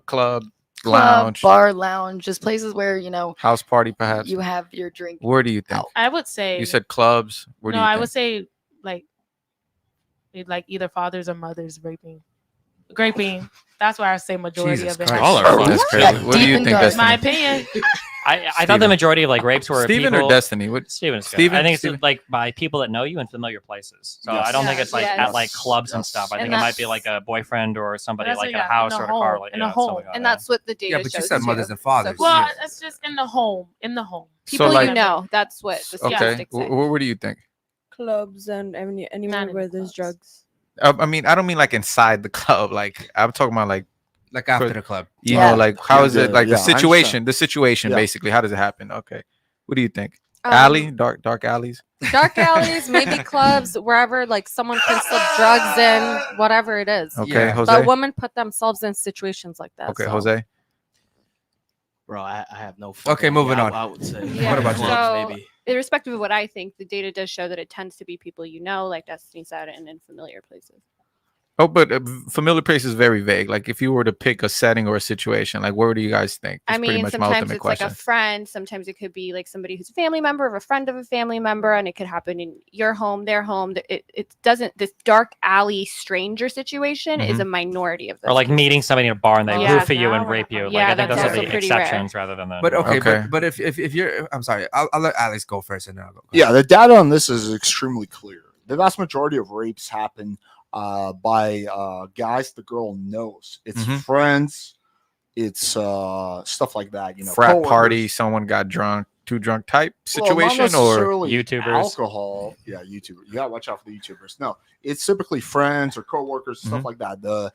club, club, lounge, bar, lounge, just places where, house party, perhaps. you have your drink. Where do you think? out. I would say. You said clubs. Where do No, you I think? would say like either fathers or mothers graping. That's why I say majority Jesus of it. Christ. Y'all are That's fucking crazy. Yeah, What do deep you and think, dark. Destiny? My opinion. I thought Steven. the majority of like rapes were Steven people, or Destiny? What? Steven's good. Steven? I think it's Steven? like by people that know you in familiar places. So Yes. I don't think Yeah, it's like yes. at like clubs and stuff. I And think it might be that's- like a boyfriend or somebody That's like what in a you got, house in a or a car. home, Like, in a yeah, home. something like And that. that's what the data Yeah, but you shows said too. mothers and fathers. Well, Yeah. it's just in the home. In the home. People like- you know. That's what the Okay. statistics say. What do you think? Clubs and anywhere Not in where the there's clubs. drugs. I mean, I don't mean like inside the club. Like I'm talking about like Like after the club. you Yeah. know, like how Yeah, is it yeah, like yeah, the I understand. situation? The situation Yeah. basically. How does it happen? Okay. What do you think? Um, Alley, dark alleys. Dark alleys, maybe clubs, wherever like someone can slip drugs in, whatever it is. Okay, Yeah. Jose. But women put themselves in situations like that. Okay, so. Jose. Bro, I have no. Okay, moving on. I would say. Yeah, What about you? so, Maybe. irrespective of what I think, the data does show that it tends to be people you know, like Destiny said, and in familiar places. Oh, but familiar place is very vague. Like if you were to pick a setting or a situation, like where do you guys think? I That's pretty mean, much my sometimes ultimate it's question. like a friend. Sometimes it could be like somebody who's a family member of a friend of a family member, and it could happen in your home, their home. It doesn't. This dark alley stranger situation is a minority of this. Or like meeting somebody in a bar and they Yeah. roof you and Now rape we're you. not- Like Yeah, I think that's those are also the pretty rare. exceptions rather than the. But okay, Okay. but if you're, I'm sorry, I'll let Alex go first and then I'll go. Yeah, the data on this is extremely clear. The vast majority of rapes happen by guys the girl knows. It's friends, it's stuff like that. Frat coworkers. party, someone got drunk. too drunk type Well, situation, not or necessarily YouTubers? alcohol. Yeah, YouTuber. You gotta watch out for the YouTubers. No, it's typically friends or coworkers, stuff like that. The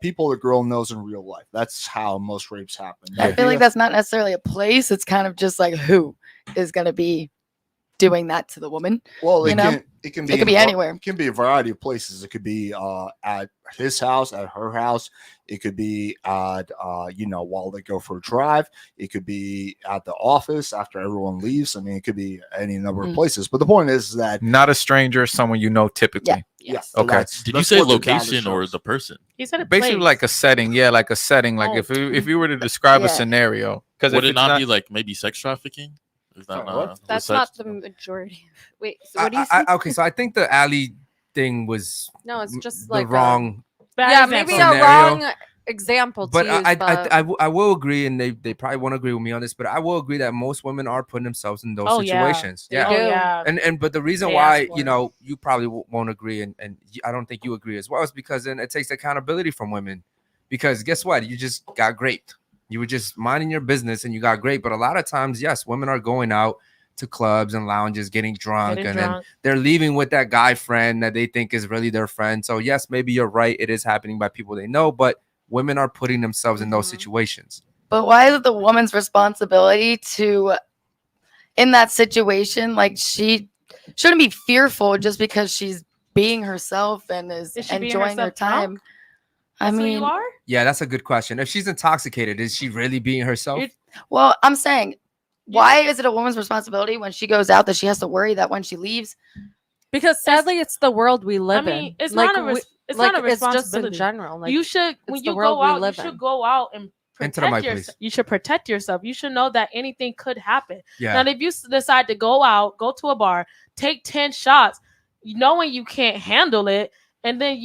people the girl knows in real life. That's how most rapes happen. I feel like that's not necessarily a place. It's kind of just like who is going to be doing that to the woman. Well, you know? it can be It could be anywhere. It can be a variety of places. It could be at his house, at her house. It could be at while they go for a drive. It could be at the office after everyone leaves. I mean, it could be any number of places. But the point is that not a stranger, someone you know typically. Yes. Okay. Did you say location or the person? He said a Basically, place. like a setting. Yeah, like a setting. Like Oh. if you were to describe a Yeah. scenario, because Would it not be like maybe sex trafficking? Is that not? That's not the majority. Wait, so what do you Okay, so I think the alley thing was No, it's just the like wrong. Bad yeah, example. maybe a Scenario. wrong example. But to use, I will agree, and they probably won't agree with me on this, but I will agree that most women are putting themselves in those Oh, yeah. situations. They Yeah. do. Oh, yeah. And but the reason They why ask for it. you probably won't agree, and I don't think you agree as well, is because then it takes accountability from women. Because guess what, you just got graped. You were just minding your business and you got graped. But a lot of times, yes, women are going out to clubs and lounges, getting drunk, and then they're leaving with that guy friend that they think is really their friend. So yes, maybe you're right, it is happening by people they know, but women are putting themselves in those situations. But why is it the woman's responsibility to, in that situation, like she shouldn't be fearful just because she's being herself and is Is she being enjoying her herself time? drunk? I That's who mean, you are? Yeah, that's a good question. If she's intoxicated, is she really being herself? well, I'm saying, why is it a woman's responsibility when she goes out that she has to worry that when she leaves? because sadly, it's the world we live I mean, in. it's Like, not a it's like, not a it's just in responsibility. general. Like you should when it's the you world go we out, you live should in. go out and Enter the mic, protect please. yourself. You should protect yourself. You should know that anything could happen. Yeah. Now, if you decide to go out, go to a bar, take 10 shots, knowing you can't handle it, and then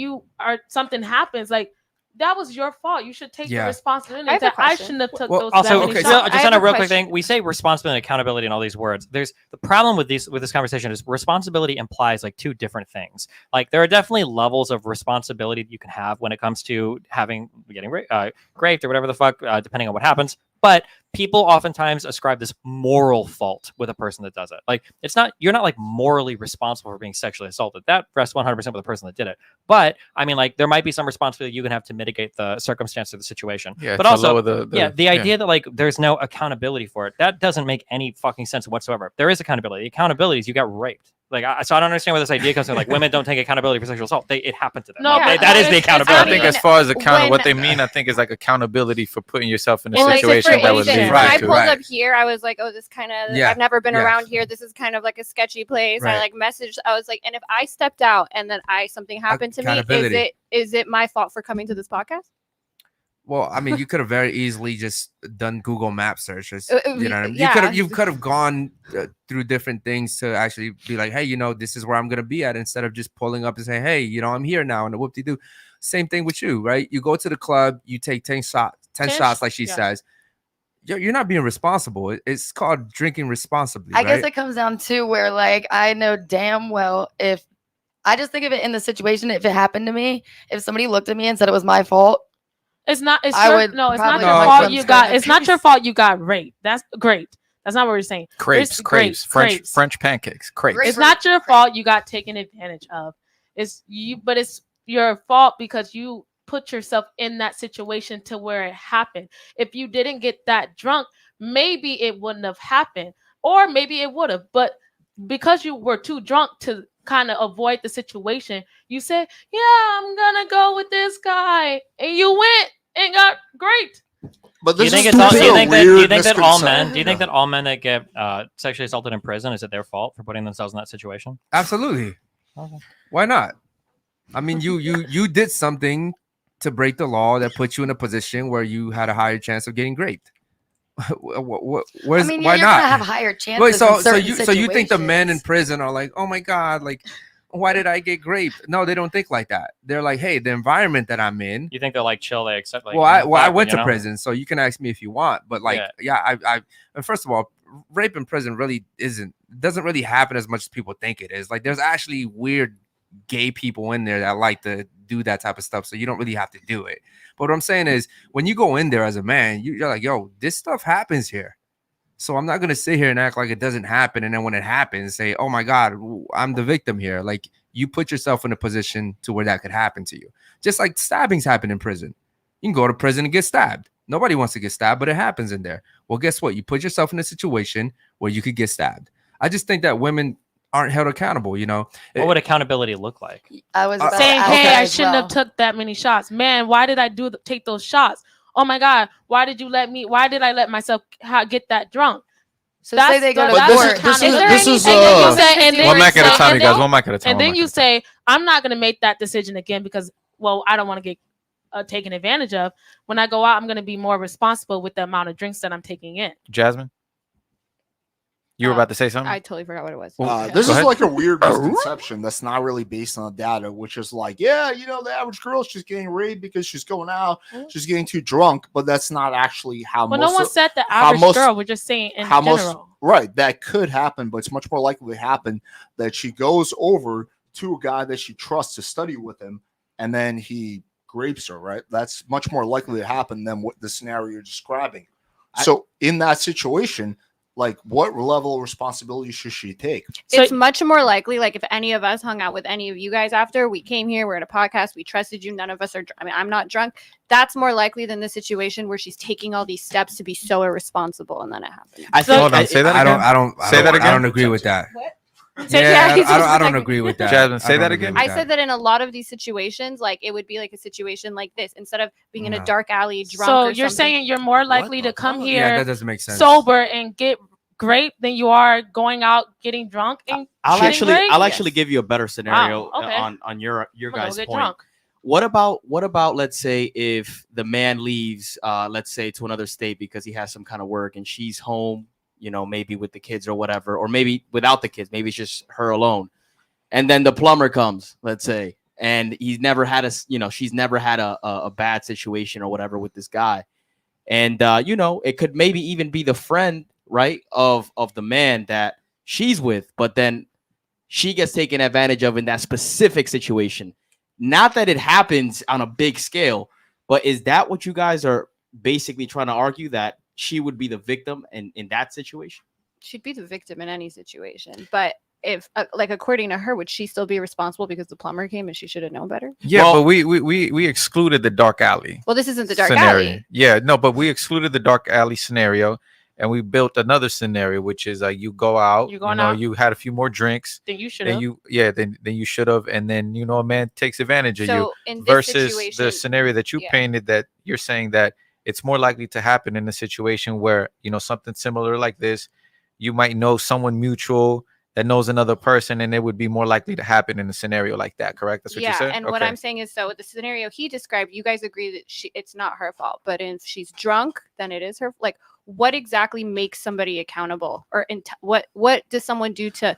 something happens, like that was your fault. You should take the I responsibility have a that I question. shouldn't have took Well, those. Also, that many okay, shots. just I on have a a real quick question. thing, we say responsibility and accountability and all these words. There's the problem with this conversation is responsibility implies like two different things. Like there are definitely levels of responsibility that you can have when it comes to getting raped or whatever the fuck, depending on what happens. But people oftentimes ascribe this moral fault with a person that does it. Like you're not like morally responsible for being sexually assaulted. That rests 100% with the person that did it. But I mean, like there might be some responsibility you can have to mitigate the circumstance of the situation. Yeah, but to also lower the idea that like there's no accountability for it, that doesn't make any fucking sense whatsoever. There is accountability. Accountability is you got raped. Like so I don't understand where this idea comes from. Like women don't take accountability for sexual assault. It happened to them. No, Like, but that is the it's- accountability. I think as far as when- what they mean, I think is like accountability for putting yourself in a Well, like, situation for that would instance, lead when I you pulled to. up here, I was like, "Oh, this kind of Yeah. I've never been Yeah. around here. This is kind of like a sketchy place." Right. I like messaged. I was like, "And if I stepped out and then something happened to me, Accountability. is it my fault for coming to this podcast?" Well, I mean, you could have very easily just done Google Map searches. Uh, You know what I mean? yeah. You could have gone through different things to actually be like, hey, this is where I'm gonna be at, instead of just pulling up and saying, hey, I'm here now, and whoop de doo. Same thing with you, right? You go to the club, you take 10 shots, like she says. You're not being responsible. It's called drinking responsibly. I guess right? it comes down to where, like, I know damn well if I just think of it in the situation, if it happened to me, if somebody looked at me and said it was my fault, It's not. It's I your, would no. It's not probably your have fault. some You got. kind of It's not your fault. You got raped. That's great. That's not what we're saying. Crepes, Grapes, French pancakes, crepes. Grape. It's not your fault. You got taken advantage of. It's you, but it's your fault because you put yourself in that situation to where it happened. If you didn't get that drunk, maybe it wouldn't have happened, or maybe it would have. But because you were too drunk to kind of avoid the situation, you said, "Yeah, I'm gonna go with this guy," and you went and got great. But Do you this think is it's all, too do you think that weird do you think that all misconception. men do you think that all men that get sexually assaulted in prison, is it their fault for putting themselves in that situation? Absolutely. Okay. Why not? I mean, you did something to break the law that put you in a position where you had a higher chance of getting raped. Where's, I mean, why you're not? gonna have higher chances. Wait, so in certain you think the men in situations. prison are like, oh my god, like, why did I get raped? No, they don't think like that. They're like, hey, the environment that I'm in. You think they're like chill, they accept like Well, I fuck, went you to know? prison, so you can ask me if you want. But like, I and first of all, rape in prison really doesn't really happen as much as people think it is. Like, there's actually weird gay people in there that like to do that type of stuff, so you don't really have to do it. But what I'm saying is, when you go in there as a man, you're like, yo, this stuff happens here. So I'm not gonna sit here and act like it doesn't happen, and then when it happens, say, "Oh my God, I'm the victim here." Like you put yourself in a position to where that could happen to you. Just like stabbings happen in prison. You can go to prison and get stabbed. Nobody wants to get stabbed, but it happens in there. Well, guess what? You put yourself in a situation where you could get stabbed. I just think that women aren't held accountable. You know, What would accountability look like? I was about saying, to ask "Hey, that I as shouldn't well. have took that many shots. Man, why did I take those shots? Oh my God, why did I let myself get that drunk?" So say they go to that's court. accountability. And then one mic at a time, you guys. then- One mic at a time. And one then mic you at a time. say, "I'm not going to make that decision again because, well, I don't want to get taken advantage of. When I go out, I'm going to be more responsible with the amount of drinks that I'm taking in." Jasmine, you were about to say something. I totally forgot what it was. This Go is ahead. like a weird misconception that's not really based on data, which is like, yeah, you know, the average girl, she's getting raped because she's going out, she's getting too drunk, but that's not actually how Well, most no one of- said the how average most- girl. We're just saying in how general. most right, that could happen, but it's much more likely to happen that she goes over to a guy that she trusts to study with him, and then he grapes her, right? That's much more likely to happen than what the scenario you're describing. So in that situation, like what level of responsibility should she take? It's much more likely, like if any of us hung out with any of you guys after we came here, we're at a podcast, we trusted you, none of us are, I mean, I'm not drunk. That's more likely than the situation where she's taking all these steps to be so irresponsible and then it happens. I think- Hold on, say that again. I don't Say that I again. don't agree with that. What? Yeah, he's I don't like- agree with that. Jasmine, say I don't that agree again. with I said that in a lot of these situations, like it would be like a situation like this, instead of being in a No. dark alley drunk. So or you're something. saying you're more likely to come here Yeah, that doesn't make sense. sober and get grape than you are going out getting drunk and I'll getting actually grape? I'll actually give you a better scenario Wow, okay. on your I'm gonna guys' go get point. drunk. What about let's say if the man leaves let's say to another state because he has some kind of work and she's home, you know, maybe with the kids or whatever, or maybe without the kids, maybe it's just her alone. And then the plumber comes, let's say, and he's never had she's never had a bad situation or whatever with this guy. And you know, it could maybe even be the friend, right, of the man that she's with, but then she gets taken advantage of in that specific situation. Not that it happens on a big scale, but is that what you guys are basically trying to argue, that she would be the victim in that situation? She'd be the victim in any situation, but if like according to her, would she still be responsible because the plumber came and she should have known better? Yeah, Well- but we excluded the dark alley Well, this isn't the dark scenario. alley. Yeah, no, but we excluded the dark alley scenario, and we built another scenario, which is like you go out, You're going you know, out. you had a few more drinks, Then you should and have. then you should have, and then you know a man takes advantage of you. So in this Versus situation, the scenario that you yeah. painted, that you're saying that it's more likely to happen in a situation where, you know, something similar like this, you might know someone mutual that knows another person, and it would be more likely to happen in a scenario like that. Correct? That's what you yeah, said. and what I'm saying is, so the scenario he described, you guys agree that it's not her fault, but if she's drunk, then it is her. Like, what exactly makes somebody accountable, or what does someone do to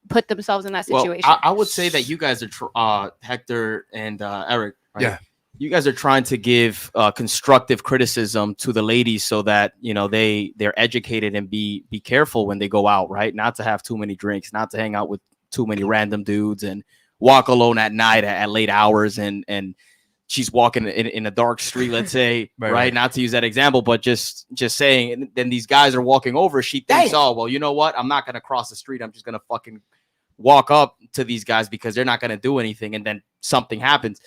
put themselves in that situation? Well, I would say that you guys are Hector and Eric. Right? Yeah. You guys are trying to give constructive criticism to the ladies so that, you know, they're educated and be careful when they go out, right? Not to have too many drinks, not to hang out with too many random dudes, and walk alone at night at late hours, and she's walking in a dark street, let's say, right? Not to use that example, but just saying. And then these guys are walking over. She thinks, oh, well, you know what? I'm not gonna cross the street. I'm just gonna fucking walk up to these guys because they're not gonna do anything. And then something happens.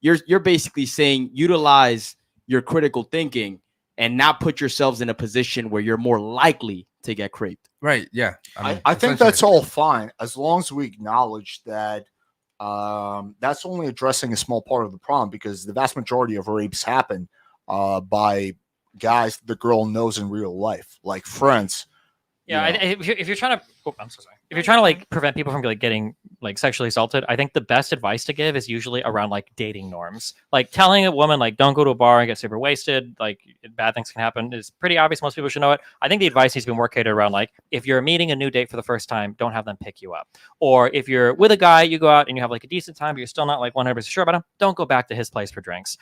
You're basically saying utilize your critical thinking and not put yourselves in a position where you're more likely to get raped. Right. Yeah. mean, I think essentially. that's all fine as long as we acknowledge that that's only addressing a small part of the problem, because the vast majority of rapes happen by guys the girl knows in real life, like friends. Yeah, if you're trying to, I'm so sorry. If you're trying to like prevent people from like getting like sexually assaulted, I think the best advice to give is usually around like dating norms. Like telling a woman like don't go to a bar and get super wasted, like bad things can happen, is pretty obvious. Most people should know it. I think the advice needs to be more catered around like if you're meeting a new date for the first time, don't have them pick you up. Or if you're with a guy, you go out and you have like a decent time, but you're still not like 100% sure about him, don't go back to his place for drinks.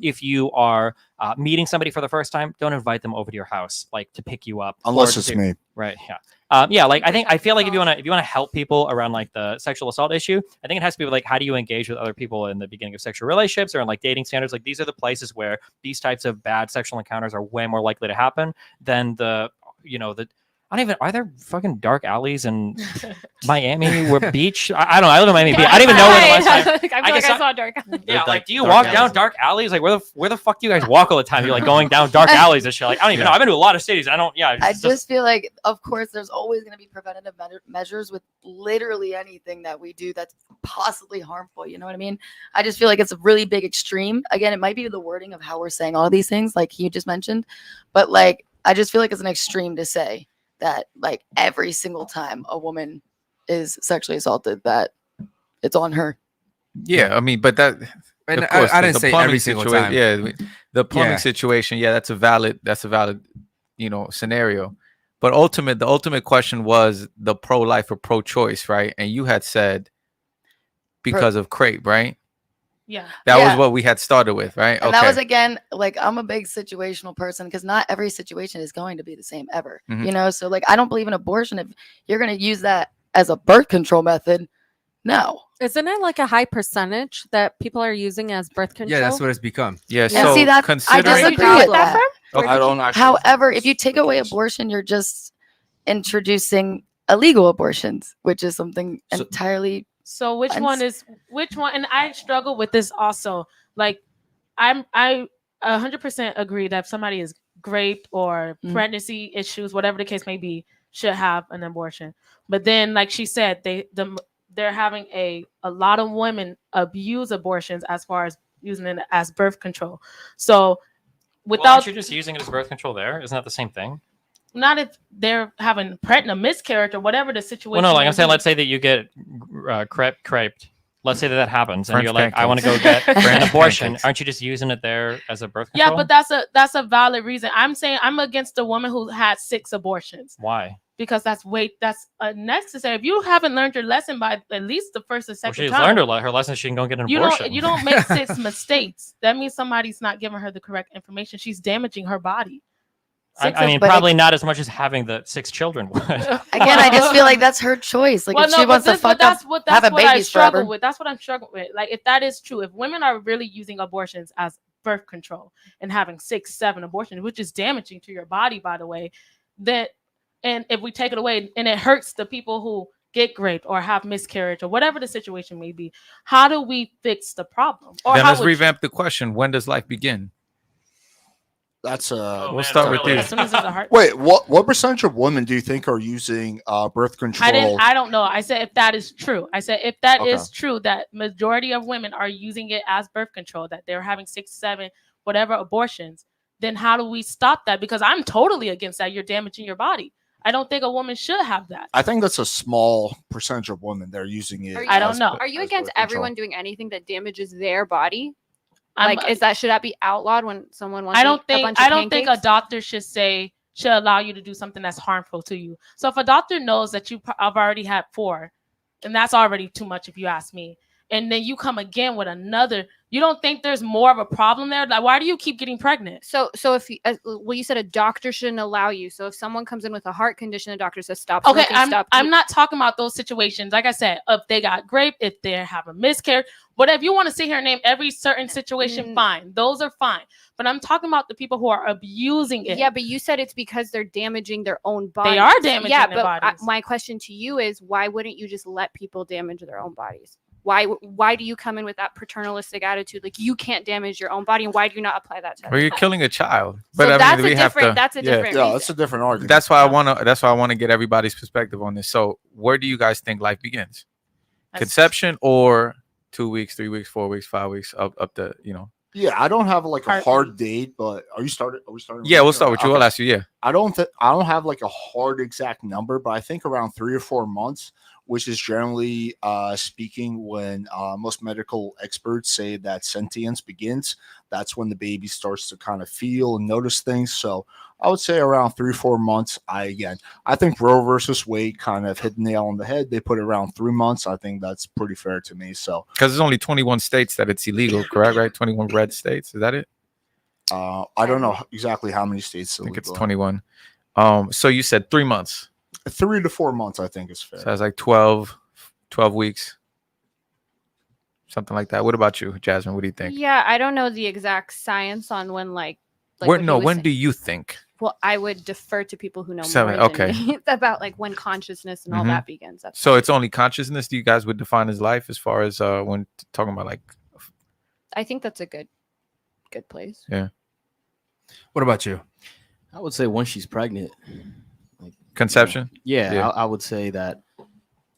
If you are meeting somebody for the first time, don't invite them over to your house like to pick you up. Unless or it's to- me. Right. Yeah. Yeah, like I feel like if you want to help people around like the sexual assault issue, I think it has to be with, like, how do you engage with other people in the beginning of sexual relationships or in like dating standards? Like these are the places where these types of bad sexual encounters are way more likely to happen than the you know, that I don't even, are there fucking dark alleys in Miami or beach? I don't know. I live in Miami Beach. I don't even know where the last time. I feel like guess I saw dark. Yeah, like, do you dark walk alleys. down dark alleys? Like, where the fuck do you guys walk all the time? You're like going down dark alleys and shit. Like, I don't even know. I've been to a lot of cities. I don't. Yeah, I just feel like, of course, there's always going to be preventative measures with literally anything that we do that's possibly harmful. You know what I mean? I just feel like it's a really big extreme. Again, it might be the wording of how we're saying all of these things, like you just mentioned, but like I just feel like it's an extreme to say that like every single time a woman is sexually assaulted, that it's on her. Yeah, I mean, but that. And of course, I the didn't say plumbing every single situa- time. Yeah, the plumbing Yeah. situation. Yeah, that's a valid, scenario. But the ultimate question was the pro-life or pro-choice, right? And you had said because of Grape, right? Yeah. That was Yeah. what we had started with, right? And that was, again, like I'm a big situational person because not every situation is going to be the same ever. Mhm. You know, so like I don't believe in abortion. If you're going to use that as a birth control method, no. Isn't it like a high percentage that people are using as birth control? Yeah, that's what it's become. Yeah. And So see, I considering disagree with that. I don't actually. However, if you take away abortion, you're just introducing illegal abortions, which is something So- entirely. So which one? And I struggle with this also. Like I 100% agree that if somebody is Grape or Mhm. pregnancy issues, whatever the case may be, should have an abortion. But then, like she said, they're having a lot of women abuse abortions as far as using it as birth control. So Well, without aren't you just using it as birth control there? Isn't that the same thing? not if they're having a miscarriage or whatever the situation. Well, no, like may I'm saying, be. let's say that you get creped. Let's say that happens, and French you're like, I want to go pancakes. get an French abortion. pancakes. Aren't you just using it there as a birth Yeah, control? but that's a valid reason. I'm saying I'm against the woman who had 6 abortions Why? because that's unnecessary. If you haven't learned your lesson by at least the first or Well, second she's time, learned her lesson. She can go get an you abortion. don't make 6 mistakes. That means somebody's not giving her the correct information. She's damaging her body. I mean, but probably not as much as having the 6 children would. Again, I just feel like that's her choice. Like if she wants to fuck up, that's having what I babies struggle forever. with. That's what I'm struggling with. Like if that is true, if women are really using abortions as birth control and having 6, 7 abortions, which is damaging to your body, by the way, and if we take it away and it hurts the people who get raped or have miscarriage or whatever the situation may be, how do we fix the problem? Or Then how let's would revamp the question. When does life begin? That's We'll start with you. as soon as there's a heart. Wait, what percentage of women do you think are using birth control? I don't know. I said if that is true. I said if that is Okay. true, that majority of women are using it as birth control, that they're having 6, 7, whatever abortions, then how do we stop that? Because I'm totally against that. You're damaging your body. I don't think a woman should have that. I think that's a small percentage of women that are using it. I don't know. Are you as against birth control. everyone doing anything that damages their body? I'm- Should that be outlawed when someone wants? I to don't eat a think bunch of I don't think a pancakes? doctor should allow you to do something that's harmful to you. So if a doctor knows that I've already had 4, and that's already too much if you ask me, and then you come again with another, you don't think there's more of a problem there? Like why do you keep getting pregnant? So if you said a doctor shouldn't allow you. So if someone comes in with a heart condition, the doctor says stop. Okay, smoking, I'm stop. I'm not talking about those situations. Like I said, if they got Grape, if they have a miscarriage, whatever you want to sit here and name every certain situation, fine. Those are fine. But I'm talking about the people who are abusing it. Yeah, but you said it's because they're damaging their own bodies. They are damaging yeah, their but bodies. my question to you is, why wouldn't you just let people damage their own bodies? Why do you come in with that paternalistic attitude? Like you can't damage your own body, and why do you not apply that to? Or you're killing a child. So I that's we a have different. to- That's a yeah. different. Yeah, reason. that's a different argument. That's why I want to get everybody's perspective on this. So, where do you guys think life begins? Conception or 2 weeks, 3 weeks, 4 weeks, 5 weeks up to Yeah, I don't have like a hard Heartbeat. date, but are we starting? Yeah, we'll start with you. I'll ask you. Yeah. I don't have like a hard exact number, but I think around 3 or 4 months, which is generally speaking when most medical experts say that sentience begins. That's when the baby starts to kind of feel and notice things. So I would say around 3 or 4 months. I think Roe versus Wade kind of hit the nail on the head. They put it around 3 months. I think that's pretty fair to me. So Because there's only 21 states that it's illegal, correct? Right? 21 red states. Is that it? I don't know exactly how many states. I think it's illegal. 21. So you said 3 months. 3 to 4 months, I think is fair. So that's like 12 weeks. Something like that. What about you, Jasmine? What do you think? Yeah, I don't know the exact science on when like When what he was when saying. do you think? Well, I would defer to people who know Seven, more okay. than me about like when consciousness and all Mhm. that begins. That's So it's only consciousness you guys would define as life, as far as when talking about like. I think that's a good place. Yeah. What about you? I would say once she's pregnant. Conception. Yeah, Yeah. I would say that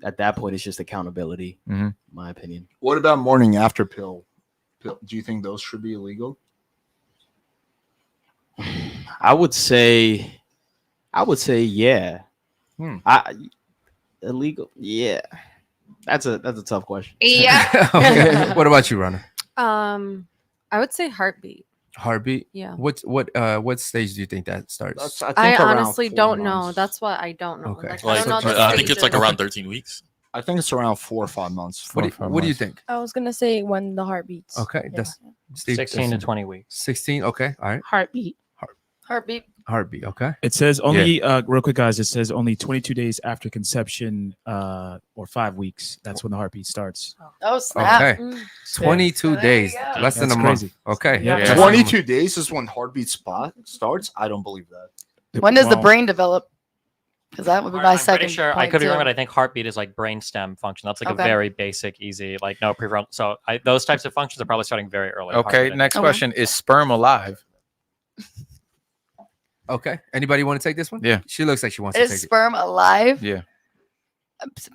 at that point it's just accountability. Mhm. In my opinion. What about morning after pill? Do you think those should be illegal? I would say yeah. Illegal. Yeah. That's a tough question. Yeah. Okay. What about you, Runner? I would say heartbeat. Heartbeat. Yeah. What stage do you think that starts? I honestly don't know. That's what I don't know. Okay. Like, I don't know the I think it's like stages. around 13 weeks. I think it's around 4 or 5 months. What do you think? I was gonna say when the heart beats. Okay, Yeah. that's Steve, 16 to 20 weeks. 16. Okay, all right. Heartbeat. Heartbeat. Heartbeat. Okay. It says only real quick, guys. It says only 22 days after conception, or 5 weeks. That's when the heartbeat starts. Oh snap! Okay. 22 days, less than That's a month. crazy. Okay. Yeah. less than a 22 days is when heartbeat spot starts. I don't believe that. When does the Well, brain develop? Because that would be my I'm second. pretty sure I point, could be wrong, too. but I think heartbeat is like brainstem function. That's like Okay. a very basic, easy, like no prefrontal. So those types of functions are probably starting very early. Okay. Heartbeat. Next Okay. question: is sperm alive? Okay. Anybody want to take this one? Yeah. She looks like she wants to Is take sperm alive? Yeah.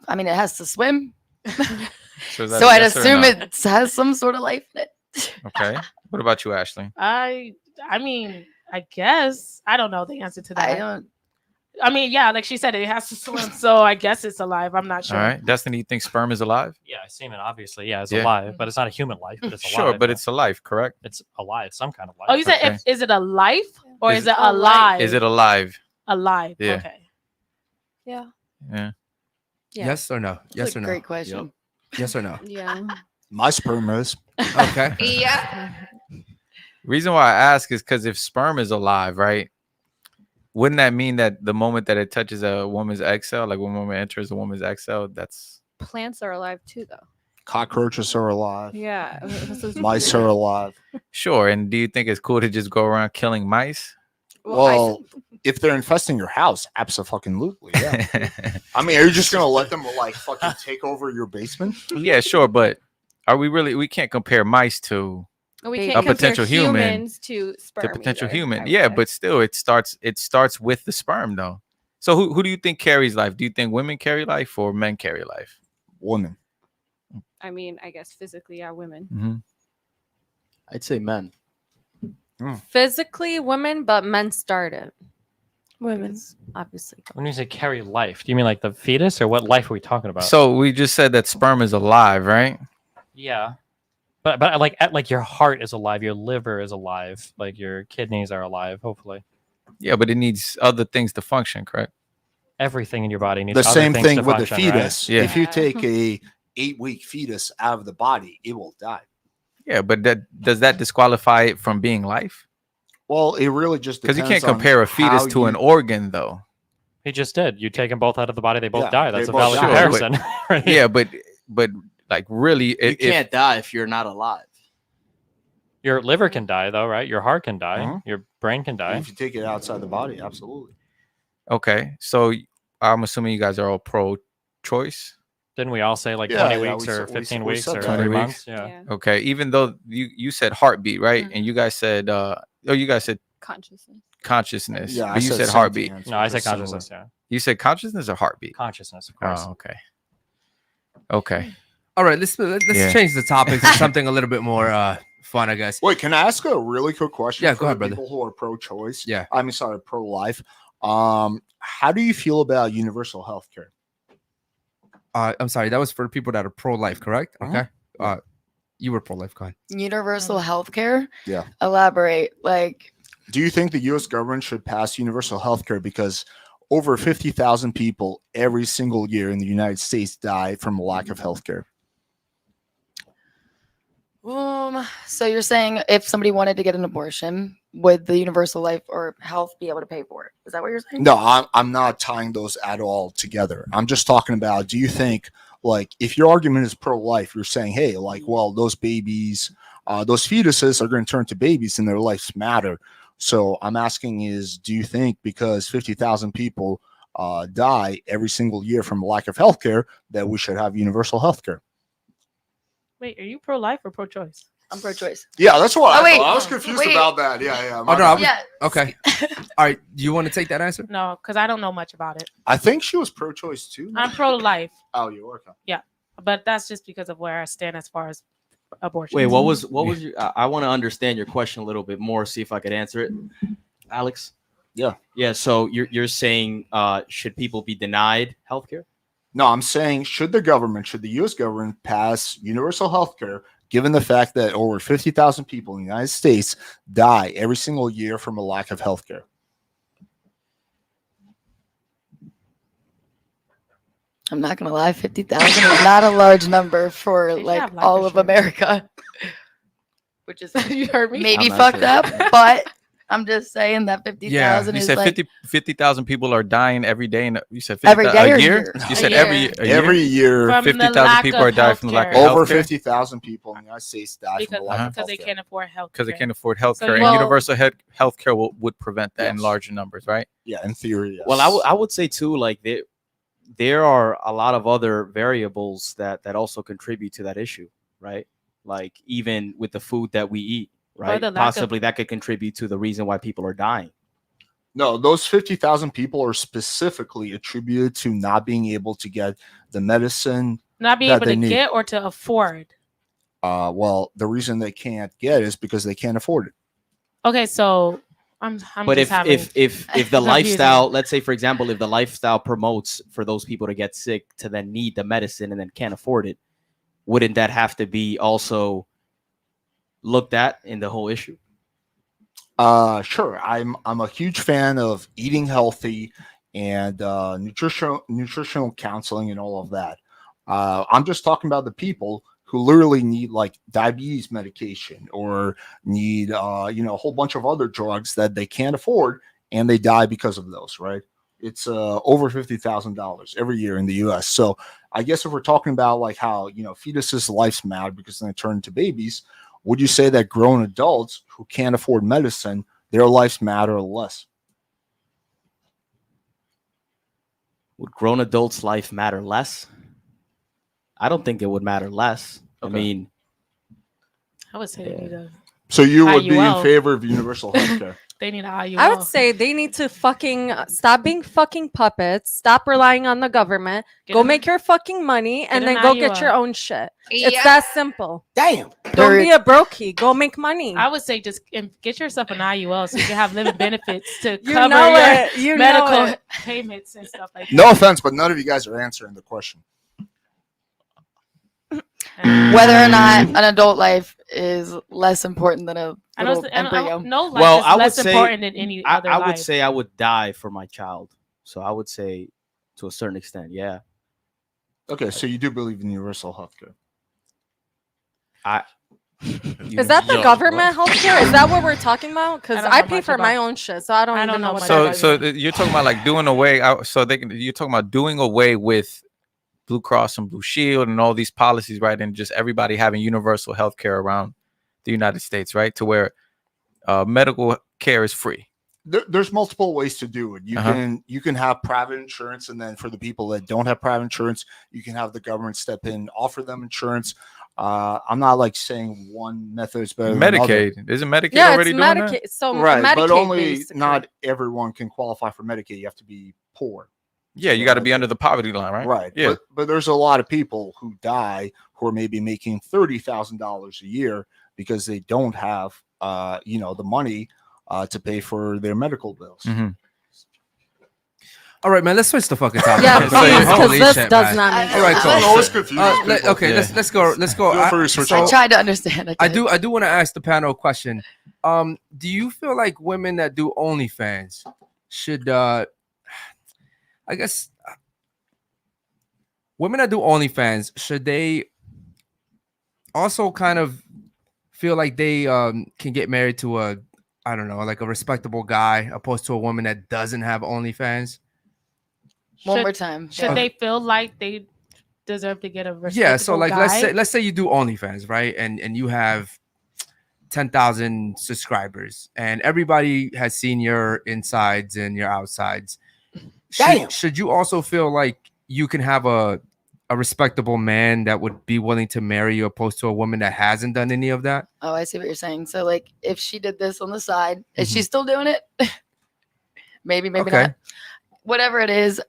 I mean, it has to swim, So, is that so a I'd yes or a assume no? it has some sort of life in it. Okay. What about you, Ashley? I mean, I guess I don't know the answer to that. I don't. I mean, yeah, like she said, it has to swim, so I guess it's alive. I'm not sure. All right. Destiny, you think sperm is alive? Yeah, semen obviously, yeah, it's Yeah. alive, but it's not a human life. But it's alive. Sure, but it's a life, correct? it's alive, some kind of life. Oh, you said Okay. is it a life or Is is it a life? alive? Is it alive? alive? Yeah. Okay. Yeah. Yeah. Yeah. Yes or no? Yes That's or a no? great question. Yes or no? Yeah. My sperm is. Okay. Yeah. Reason why I ask is because if sperm is alive, right? Wouldn't that mean that the moment that it touches a woman's egg cell, like when a woman enters a woman's egg cell, that's Plants are alive too, though. Cockroaches are alive. Yeah. This is Mice are alive. sure? And do you think it's cool to just go around killing mice? Well, if they're infesting your house, absolutely. Yeah. I mean, are you just gonna let them like fucking take over your basement? Yeah, sure, but are we really? We can't compare mice to we A can't compare potential human humans to sperm. the potential either, I human. would Yeah, say. but still, it starts with the sperm, though. So who do you think carries life? Do you think women carry life or men carry life? Woman. I mean, I guess physically, yeah, women. Mm-hmm. I'd say men. Physically, women, but men started. Women. Obviously. When you say carry life, do you mean like the fetus, or what life are we talking about? So we just said that sperm is alive, right? yeah, but like your heart is alive, your liver is alive, like your kidneys are alive. Hopefully, Yeah, but it needs other things to function, correct? everything in your body needs The other same things thing to with the function, right? fetus. Yeah. If you take a 8-week fetus out of the body, it will die. Yeah, but does that disqualify it from being life? Well, it really just Because you depends can't on compare a fetus how to an you- organ, though. He just did. You take them both out of the body, they both Yeah, die. they That's a both valid die. comparison. right? Yeah, but like really, You if, can't die if you're not alive. Your liver can die, though, right? Your heart can die. Mhm. Your brain can die. If you take it outside the body, absolutely. okay, so I'm assuming you guys are all pro-choice. Didn't we all say like Yeah, 20 yeah, weeks we or said- we 15 said- we weeks said or 20 3 weeks. months? Yeah. Yeah. Okay, even though you said heartbeat, right? Mhm. And you guys said you guys said Consciousness. consciousness. Yeah, but you said same heartbeat. thing. No, I said It's similar. consciousness. Yeah. You said consciousness or heartbeat? Consciousness, of course. Oh, okay. Okay. All right. Let's Yeah. change the topic to something a little bit more fun, I guess. Wait, can I ask a really quick question? Yeah, for go ahead, the brother. People who are pro-choice. Yeah. I mean, sorry, pro-life. How do you feel about universal health care? I'm sorry. That was for people that are pro-life, correct? Uh-huh. Okay. You were pro-life, Con. Universal health care. Yeah. Elaborate. Like, Do you think the U.S. government should pass universal health care because over 50,000 people every single year in the United States die from a lack of health care? so you're saying if somebody wanted to get an abortion, would the universal life or health be able to pay for it? Is that what you're saying? No, I'm not tying those at all together. I'm just talking about, do you think, like, if your argument is pro-life, you're saying, hey, like, well, those babies, those fetuses are going to turn to babies and their lives matter. So I'm asking is, do you think because 50,000 people die every single year from lack of healthcare that we should have universal healthcare? Wait, are you pro-life or pro-choice? I'm pro-choice. Yeah, that's what Oh, I wait. thought. I was confused Wait. about that. Yeah. Oh my no, I bad. was, Yeah. okay. All right, do you want to take that answer? No, because I don't know much about it. I think she was pro-choice too. I'm pro-life, Oh, you were? Okay. but that's just because of where I stand as far as abortion. Wait, what was your? I want to understand your question a little bit more. See if I could answer it, Alex. Yeah. So you're saying should people be denied healthcare? No, I'm saying should the U.S. government pass universal healthcare, given the fact that over 50,000 people in the United States die every single year from a lack of healthcare? I'm not gonna lie, 50,000 is not a large number for They should like have life all of insurance. America, which is you heard me? maybe I'm not fucked sure. up, but I'm just saying that 50,000 You is said like 50,000 people are dying every day. You said 50, Every day a or year? year? You A said year. Every year, From the 50,000 lack people of are dying from the lack of healthcare. over healthcare? 50,000 people in the United States die from because the lack of because they healthcare. can't afford health. Because they can't afford healthcare. So and you- universal healthcare would prevent that in Yes. larger numbers, right? Yeah, in theory. Yes. Well, I would say too, like there are a lot of other variables that also contribute to that issue, right? Like even with the food that we eat, right? the lack of- Possibly that could contribute to the reason why people are dying. No, those 50,000 people are specifically attributed to not being able to get the medicine. Not being that able they to need. get or to afford. Well, the reason they can't get is because they can't afford it. Okay, so I'm But just having if the confusing. lifestyle, let's say for example, if the lifestyle promotes for those people to get sick to then need the medicine and then can't afford it, wouldn't that have to be also looked at in the whole issue? Sure. I'm a huge fan of eating healthy and nutritional counseling and all of that. I'm just talking about the people who literally need like diabetes medication or need a whole bunch of other drugs that they can't afford and they die because of those, right? It's over $50,000 every year in the US. So I guess if we're talking about like how fetuses' lives matter because then they turn into babies, would you say that grown adults who can't afford medicine, their lives matter less? Would grown adults' life matter less? I don't think it would matter less. Okay. I mean, I would say they need a So you would be in IUL. favor of universal healthcare? they need an IUL. I would say they need to fucking stop being fucking puppets, stop relying on the government, Get go an- make your fucking money, and an then go get IUL. your own shit. Yeah. It's that simple. Damn. Don't be a brokey. Go make money. I would say just get yourself an IUL so you can have living benefits to You cover know your it. You know medical it. payments and stuff like No offense, but none of you guys are answering the question. that. whether or not an adult life is less important than a I know, little it's- and embryo. no life well, is I would less say important than any other I life. would say I would die for my child. So I would say to a certain extent, yeah. Okay, so you do believe in universal healthcare? Is that the government healthcare? Is that what we're talking about? Because I don't I know pay much for my about- own shit, so I don't even know what much that about is. So you're talking about like doing away. You're talking about doing away with Blue Cross and Blue Shield and all these policies, right? And just everybody having universal health care around the United States, right? To where medical care is free. There's multiple ways to do it. You can have private insurance, and then for the people that don't have private insurance, you can have the government step in, offer them insurance. I'm not like saying one method is better than another. Medicaid. Isn't Medicaid Yeah, already it's doing Medicaid. that? So Right, Medicaid, but only basically. not everyone can qualify for Medicaid. You have to be poor. Yeah, you got to be under the poverty line, right? Right. Yeah. But there's a lot of people who die who are maybe making $30,000 a year because they don't have the money to pay for their medical bills. Mhm. All right, man. Let's switch the fucking topic. Yeah, man. please, because Holy this shit, does man. not make All right, sense. cool. I'm always confused. people. Okay, Yeah. let's go. Let's go. Feel free to switch I off. tried to understand. I do want to ask the panel a question. Do you feel like women that do OnlyFans should I guess women that do OnlyFans, should they also kind of feel like they can get married to a, I don't know, like a respectable guy opposed to a woman that doesn't have OnlyFans? One Should- more time. Should they feel like they deserve to get a respectable Yeah, so like guy? let's say you do OnlyFans, right? And you have 10,000 subscribers, and everybody has seen your insides and your outsides. Damn. Should you also feel like you can have a respectable man that would be willing to marry you opposed to a woman that hasn't done any of that? Oh, I see what you're saying. So like if she did this on the side, is she still doing it? maybe Okay. not. Whatever it is,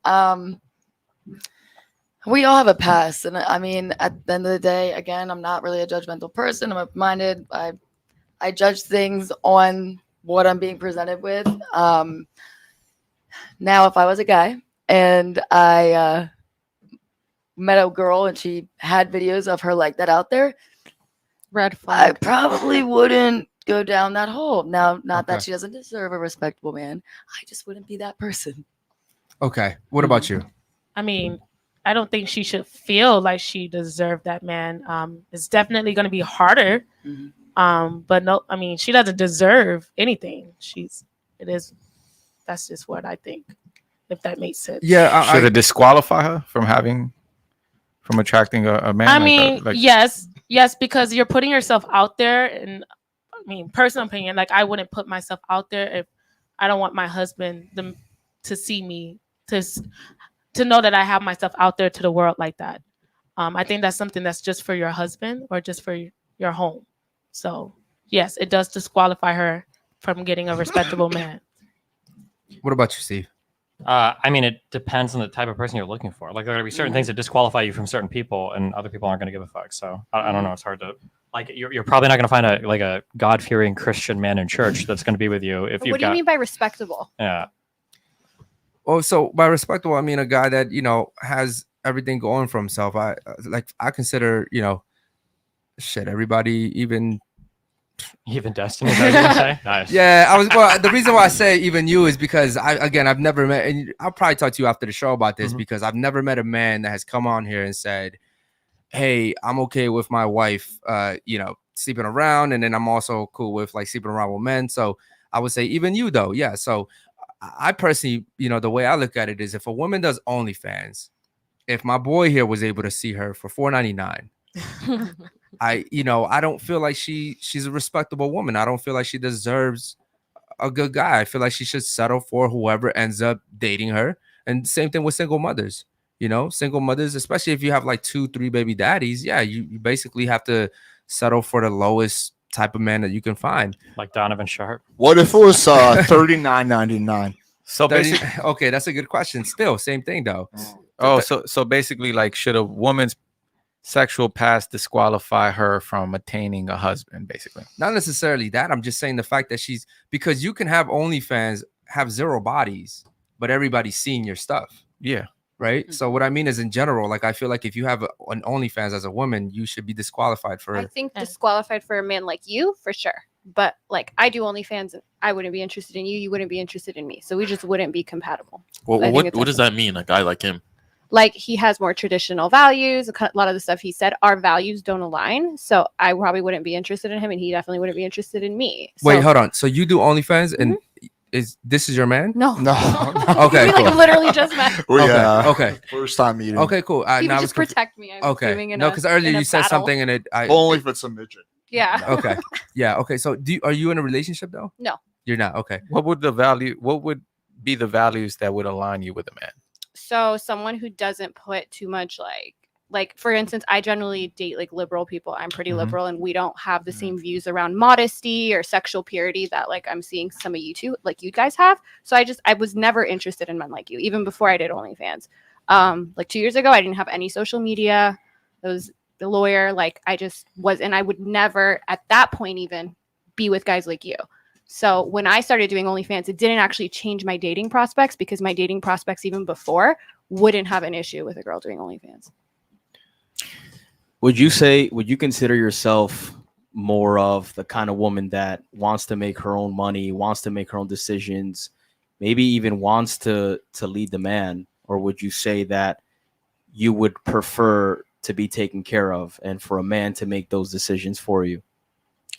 we all have a past. And I mean, at the end of the day, again, I'm not really a judgmental person. I'm open-minded. I judge things on what I'm being presented with. Now, if I was a guy and I met a girl and she had videos of her like that out there, Red flag. I probably wouldn't go down that hole. Now, not Okay. that she doesn't deserve a respectable man. I just wouldn't be that person. Okay. What about you? I mean, I don't think she should feel like she deserved that man. It's definitely going to be harder. But no, I mean, she doesn't deserve anything. That's just what I think, if that makes sense. Yeah. Should it disqualify her from attracting a man? I like mean, like, yes, because you're putting yourself out there. And I mean, personal opinion, like I wouldn't put myself out there if I don't want my husband to see me, to know that I have myself out there to the world like that. I think that's something that's just for your husband or just for your home. So yes, it does disqualify her from getting a respectable man. What about you, Steve? I mean, it depends on the type of person you're looking for. Like, there are going to be certain things that disqualify you from certain people, and other people aren't going to give a fuck. So I don't know. It's hard to like. You're probably not going to find a God-fearing Christian man in church that's going to be with you if you've What do you mean by respectable? Yeah. Well, so by respectable, I mean a guy that has everything going for himself. I consider everybody, even Destiny. Is that what you would say? Nice. Yeah, well, the reason why I say even you is because I've never met, and I'll probably talk to you after the show about this, because I've never met a man that has come on here and said, hey, I'm okay with my wife sleeping around, and then I'm also cool with like sleeping around with men. So I would say even you though. Yeah. So I personally, the way I look at it is, if a woman does OnlyFans, if my boy here was able to see her for $4.99, I don't feel like she's a respectable woman. I don't feel like she deserves a good guy. I feel like she should settle for whoever ends up dating her. And same thing with single mothers. Single mothers, especially if you have like 2-3 baby daddies, yeah, you basically have to settle for the lowest type of man that you can find. Like Donovan Sharp. What if it was $39.99? So basically, okay, that's a good question. Still, same thing though. Oh, so basically, like, should a woman's sexual past disqualify her from attaining a husband? Basically, not necessarily that. I'm just saying the fact that because you can have OnlyFans, have 0 bodies, but everybody's seeing your stuff. Yeah. Right. So what I mean is, in general, like, I feel like if you have an OnlyFans as a woman, you should be disqualified for. I think disqualified for a man like you, for sure. But like, I do OnlyFans, and I wouldn't be interested in you. You wouldn't be interested in me. So we just wouldn't be compatible. Well, what does that mean? A guy like him? Like, he has more traditional values. A lot of the stuff he said, our values don't align. So I probably wouldn't be interested in him, and he definitely wouldn't be interested in me. So, wait, hold on. So you do OnlyFans, and this is your man? No. Okay, we cool. like literally just met. Okay. First time meeting. Okay, cool. He would just protect me. I'm assuming in because earlier in a you said battle. something, and only if it's a midget. Yeah. Okay. Yeah. Okay. So are you in a relationship though? No. You're not. Okay. What would be the values that would align you with a man? So someone who doesn't put too much like for instance, I generally date like liberal people. I'm pretty liberal, and we don't have the same views around modesty or sexual purity that like I'm seeing some of you guys have. So I was never interested in men like you, even before I did OnlyFans. Like 2 years ago, I didn't have any social media. I was the lawyer. Like, I just was, and I would never at that point even be with guys like you. So when I started doing OnlyFans, it didn't actually change my dating prospects, because my dating prospects even before wouldn't have an issue with a girl doing OnlyFans. Would you consider yourself more of the kind of woman that wants to make her own money, wants to make her own decisions, maybe even wants to lead the man? Or would you say that you would prefer to be taken care of and for a man to make those decisions for you?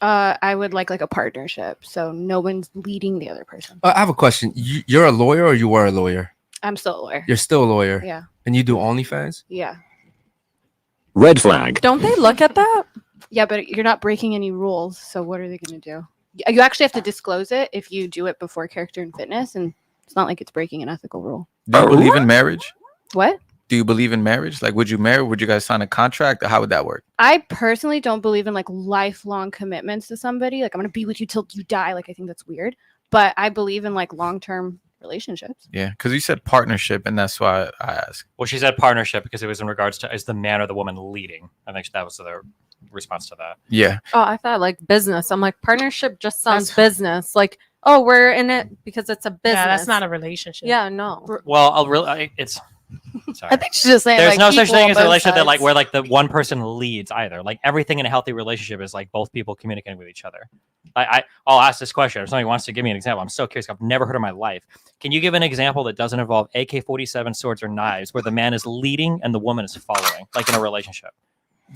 I would like a partnership, so no one's leading the other person. I have a question. You're a lawyer, or you were a lawyer? I'm still a lawyer. You're still a lawyer? Yeah. And you do OnlyFans? Yeah. Red flag. Don't they look at that? Yeah, but you're not breaking any rules. So what are they going to do? You actually have to disclose it if you do it before character and fitness, and it's not like it's breaking an ethical rule. Do you believe in marriage? What? Do you believe in marriage? Like, would you marry? Would you guys sign a contract? Or how would that work? I personally don't believe in like lifelong commitments to somebody. Like I'm going to be with you till you die. Like I think that's weird. But I believe in like long-term relationships. Yeah, because you said partnership, and that's why I asked. Well, she said partnership because it was in regards to is the man or the woman leading. I think that was the response to that. Yeah. Oh, I thought like business. I'm like partnership just sounds business. Like, oh, we're in it because it's a business. Yeah, that's not a relationship. Yeah, no. Well, it's. Sorry. I think she's just saying There's like, no such equal thing on as a both relationship that like sides. where like the one person leads either. Like everything in a healthy relationship is like both people communicating with each other. I'll ask this question. If somebody wants to give me an example, I'm so curious. I've never heard in my life. Can you give an example that doesn't involve AK-47 swords or knives, where the man is leading and the woman is following, like in a relationship?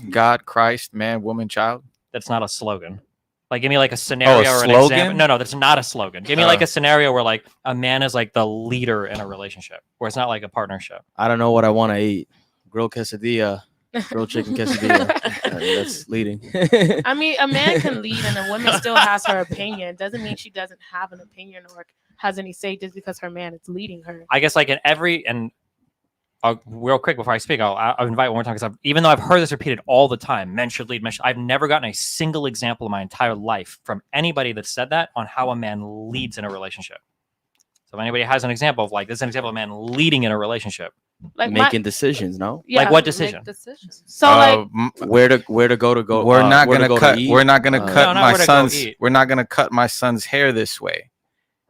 God, Christ, man, woman, child. That's not a slogan. Like, give me like a scenario or an slogan? example. No, that's not a slogan. Give me like a scenario where like a man is like the leader in a relationship, where it's not like a partnership. I don't know what I want to eat. Grilled quesadilla, grilled chicken quesadilla. That's leading. I mean, a man can lead and a woman still has her opinion. Doesn't mean she doesn't have an opinion or has any say just because her man is leading her. I guess like in every and real quick before I speak, I'll invite one more time because even though I've heard this repeated all the time, men should lead, men should, I've never gotten a single example in my entire life from anybody that said that on how a man leads in a relationship. So if anybody has an example of like this is an example of a man leading in a relationship, Like making decisions, no? Yeah. like what decision? So like Where to go? We're not where to gonna go to cut. eat? We're not gonna cut No, not my where to go son's. eat. We're not gonna cut my son's hair this way,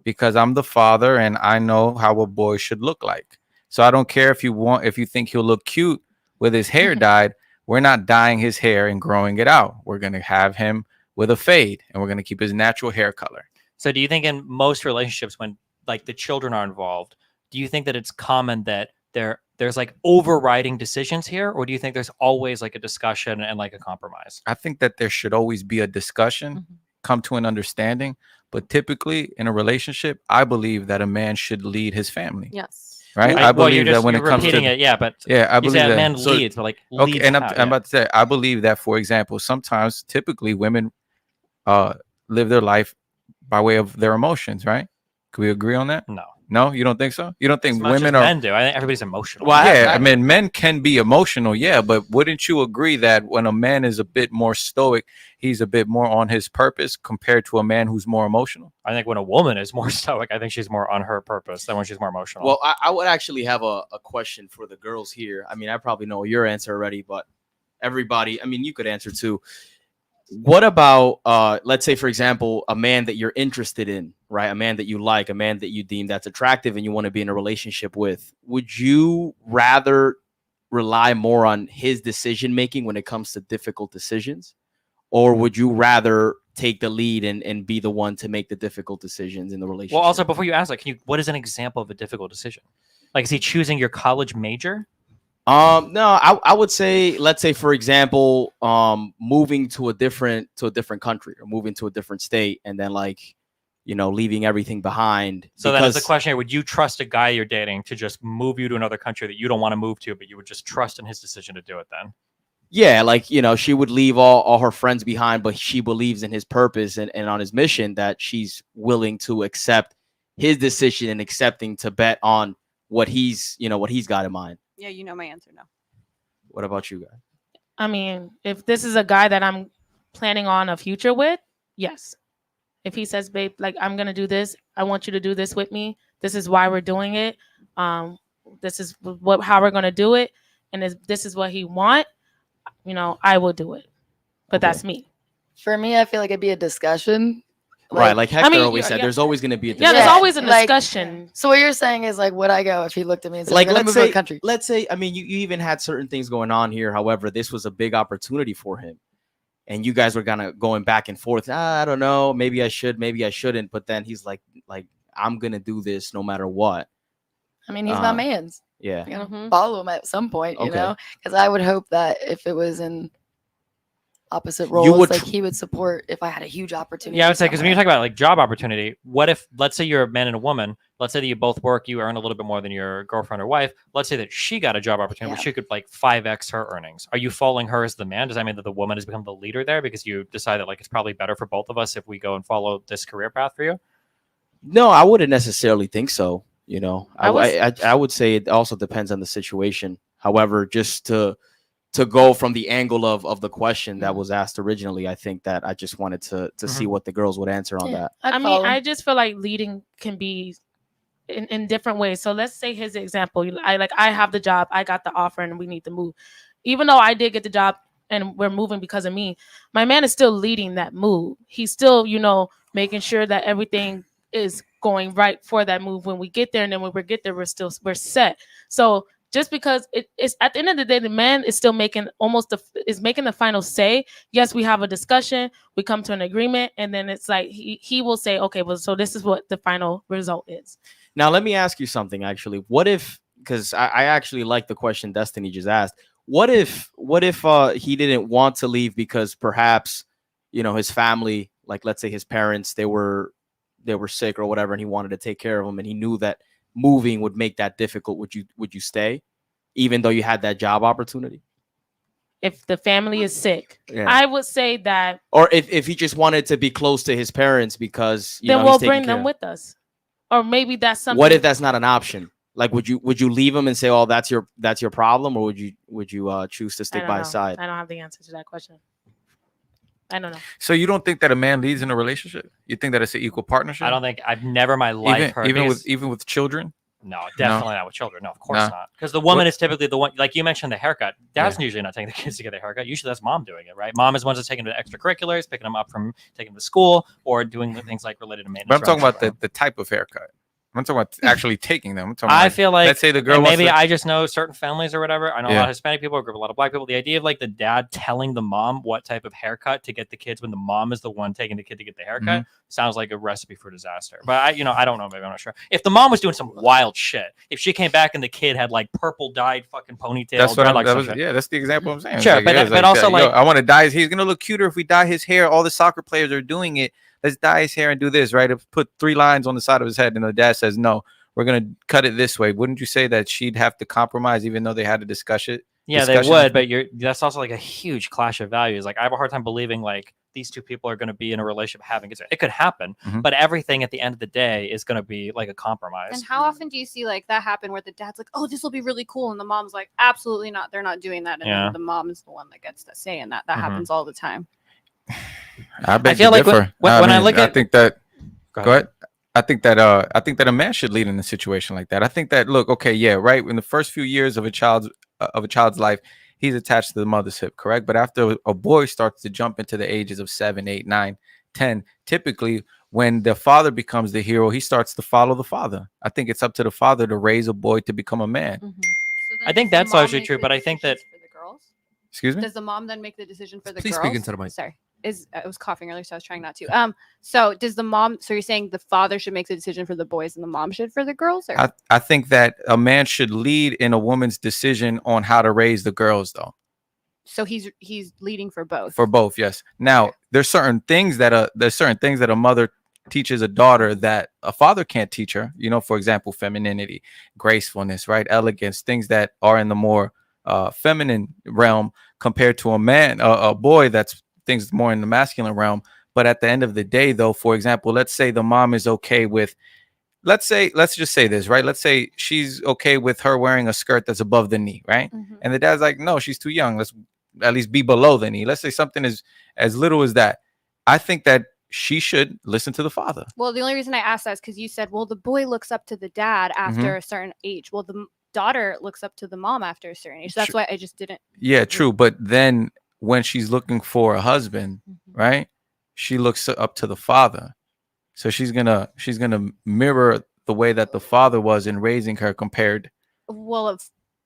because I'm the father and I know how a boy should look like. So I don't care if you think he'll look cute with his hair dyed. We're not dyeing his hair and growing it out. We're gonna have him with a fade, and we're gonna keep his natural hair color. So do you think in most relationships when like the children are involved, do you think that it's common that there's like overriding decisions here, or do you think there's always like a discussion and like a compromise? I think that there should always be a discussion, come to an understanding. But typically in a relationship, I believe that a man should lead his family. Yes. Right. Well, I believe that when you're it comes repeating to it, yeah, but yeah, I you believe say a that man So- leads, but like okay, leads and how, I'm about to say, I believe that, for example, sometimes typically women live their life by way of their emotions, right? Can we agree on that? No, you don't think so? You don't think As much women as are men do. I think everybody's emotional. yeah, I mean, men can be emotional, yeah, but wouldn't you agree that when a man is a bit more stoic, he's a bit more on his purpose compared to a man who's more emotional? I think when a woman is more stoic, I think she's more on her purpose than when she's more emotional. Well, I would actually have a question for the girls here. I mean, I probably know your answer already, but everybody, I mean, you could answer too. What about, let's say, for example, a man that you're interested in, right? A man that you like, a man that you deem that's attractive and you want to be in a relationship with. Would you rather rely more on his decision making when it comes to difficult decisions? Or would you rather take the lead and be the one to make the difficult decisions in the relationship? Well, also before you ask that, what is an example of a difficult decision? Like, is he choosing your college major? No, I would say, let's say, for example, moving to a different country or moving to a different state, and then leaving everything behind. So then, the question here: would you trust a guy you're dating to just move you to another country that you don't want to move to, but you would just trust in his decision to do it? Then, yeah, she would leave all her friends behind, but she believes in his purpose and on his mission, that she's willing to accept his decision and accepting to bet on what he's got in mind. Yeah, you know my answer now. What about you guys? I mean, if this is a guy that I'm planning on a future with, yes. If he says, babe, like, I'm going to do this, I want you to do this with me. This is why we're doing it. This is how we're going to do it. And this is what he want, I will do it. But that's me. For me, I feel like it'd be a discussion. Right, like Hector always said, there's always going to be a discussion. Yeah, there's always a discussion. So what you're saying is, like, would I go if he looked at me and said, like, I'm gonna move to a country? Let's say, I mean, you even had certain things going on here. However, this was a big opportunity for him. And you guys were going back and forth. I don't know. Maybe I should, maybe I shouldn't. But then he's like, I'm going to do this no matter what. I mean, he's my man's. Yeah. I'm going to follow him at some point, because I would hope that if it was in opposite roles, he would support if I had a huge opportunity. Yeah, I would say, because when you talk about like job opportunity, what if, let's say you're a man and a woman, let's say that you both work, you earn a little bit more than your girlfriend or wife. Let's say that she got a job opportunity where she could like 5x her earnings. Are you following her as the man? Does that mean that the woman has become the leader there because you decide that like it's probably better for both of us if we go and follow this career path for you? No, I wouldn't necessarily think so. You know, I was- I would say it also depends on the situation. However, just to go from the angle of the question that was asked originally, I think that I just wanted to see what the girls would answer on that. I mean, I just feel like leading can be in different ways. So let's say his example. I have the job, I got the offer, and we need to move. Even though I did get the job and we're moving because of me, my man is still leading that move. He's still, making sure that everything is going right for that move when we get there, and then when we get there, we're set. So just because it's at the end of the day, the man is still making the final say. Yes, we have a discussion, we come to an agreement, and then it's like he will say, okay, well, so this is what the final result is. Now, let me ask you something. Actually, what if? Because I actually like the question Destiny just asked. What if he didn't want to leave because perhaps his family, like let's say his parents, they were sick or whatever, and he wanted to take care of them, and he knew that moving would make that difficult. Would you stay, even though you had that job opportunity? If the family is sick, Yeah. I would say that. Or if he just wanted to be close to his parents because then he's we'll taking bring care them of- with us, or maybe that's something. What if that's not an option? Like, would you leave him and say, "Oh, that's your problem," or would you choose to I stick don't by know. his side? I don't have the answer to that question. I don't know. So you don't think that a man leads in a relationship? You think that it's an equal partnership? I don't think I've never in my life heard even with children. No, definitely not with children. No, of course No. not. Because the woman is typically the one, like you mentioned, the haircut. Dad's usually not taking the kids to get a haircut. Usually that's mom doing it, right? Mom is the one that's taking them to extracurriculars, picking them up from taking them to school, or doing the things like related to maintenance. But I'm talking around about the type of haircut. I'm talking about actually taking them. I'm talking I about, feel like, let's say the girl and wants maybe to- I just know certain families or whatever. I know a lot Yeah. of Hispanic people, I grew up with a lot of black people. The idea of like the dad telling the mom what type of haircut to get the kids when the mom is the one taking the kid to get the haircut sounds like a recipe for disaster. But I don't know. Maybe I'm not sure. If the mom was doing some wild shit, if she came back and the kid had like purple dyed fucking ponytail, That's what dreadlocks, that's the example I'm saying. It's Sure, like, but yeah, it's but also yo, like I want to dye his hair. He's gonna look cuter if we dye his hair. All the soccer players are doing it. Let's dye his hair and do this, right? Put 3 lines on the side of his head, and the dad says no. We're gonna cut it this way. Wouldn't you say that she'd have to compromise, even though they had to discuss it? Yeah, they would, but that's also like a huge clash of values. Like I have a hard time believing like these two people are going to be in a relationship having kids. It could happen, but everything at the end of the day is going to be like a compromise. And how often do you see like that happen where the dad's like, "Oh, this will be really cool," and the mom's like, "Absolutely not. They're not doing that." And Yeah. then the mom is the one that gets to say, and that happens all the time. I feel like when I look I at- think that. Go Go ahead. I think that a man should lead in a situation like that. I think that right in the first few years of a child's life, he's attached to the mother's hip, correct? But after a boy starts to jump into the ages of 7, 8, 9, 10, typically when the father becomes the hero, he starts to follow the father. I think it's up to the father to raise a boy to become a man. I think that's largely true, but I think that Excuse me? Does the mom then make the decision for the Please girls? speak into the mic. Sorry, I was coughing earlier, so I was trying not to. So does the mom? So you're saying the father should make the decision for the boys and the mom should for the girls? Or? I think that a man should lead in a woman's decision on how to raise the girls, though. So he's leading for both. For both, yes. Now, there's certain things that a mother teaches a daughter that a father can't teach her. For example, femininity, gracefulness, right? Elegance, things that are in the more feminine realm compared to a boy that's things more in the masculine realm. But at the end of the day, though, for example, let's say the mom is okay with, let's just say this, right? Let's say she's okay with her wearing a skirt that's above the knee, right? And the dad's like, no, she's too young. Let's at least be below the knee. Let's say something as little as that. I think that she should listen to the father. Well, the only reason I asked that is because you said, well, the boy looks up to the dad after a certain age. Well, the daughter looks up to the mom after a certain age. So that's why I just didn't. Yeah, true. But then when she's looking for a husband, right, she looks up to the father. So she's gonna mirror the way that the father was in raising her compared. Well, a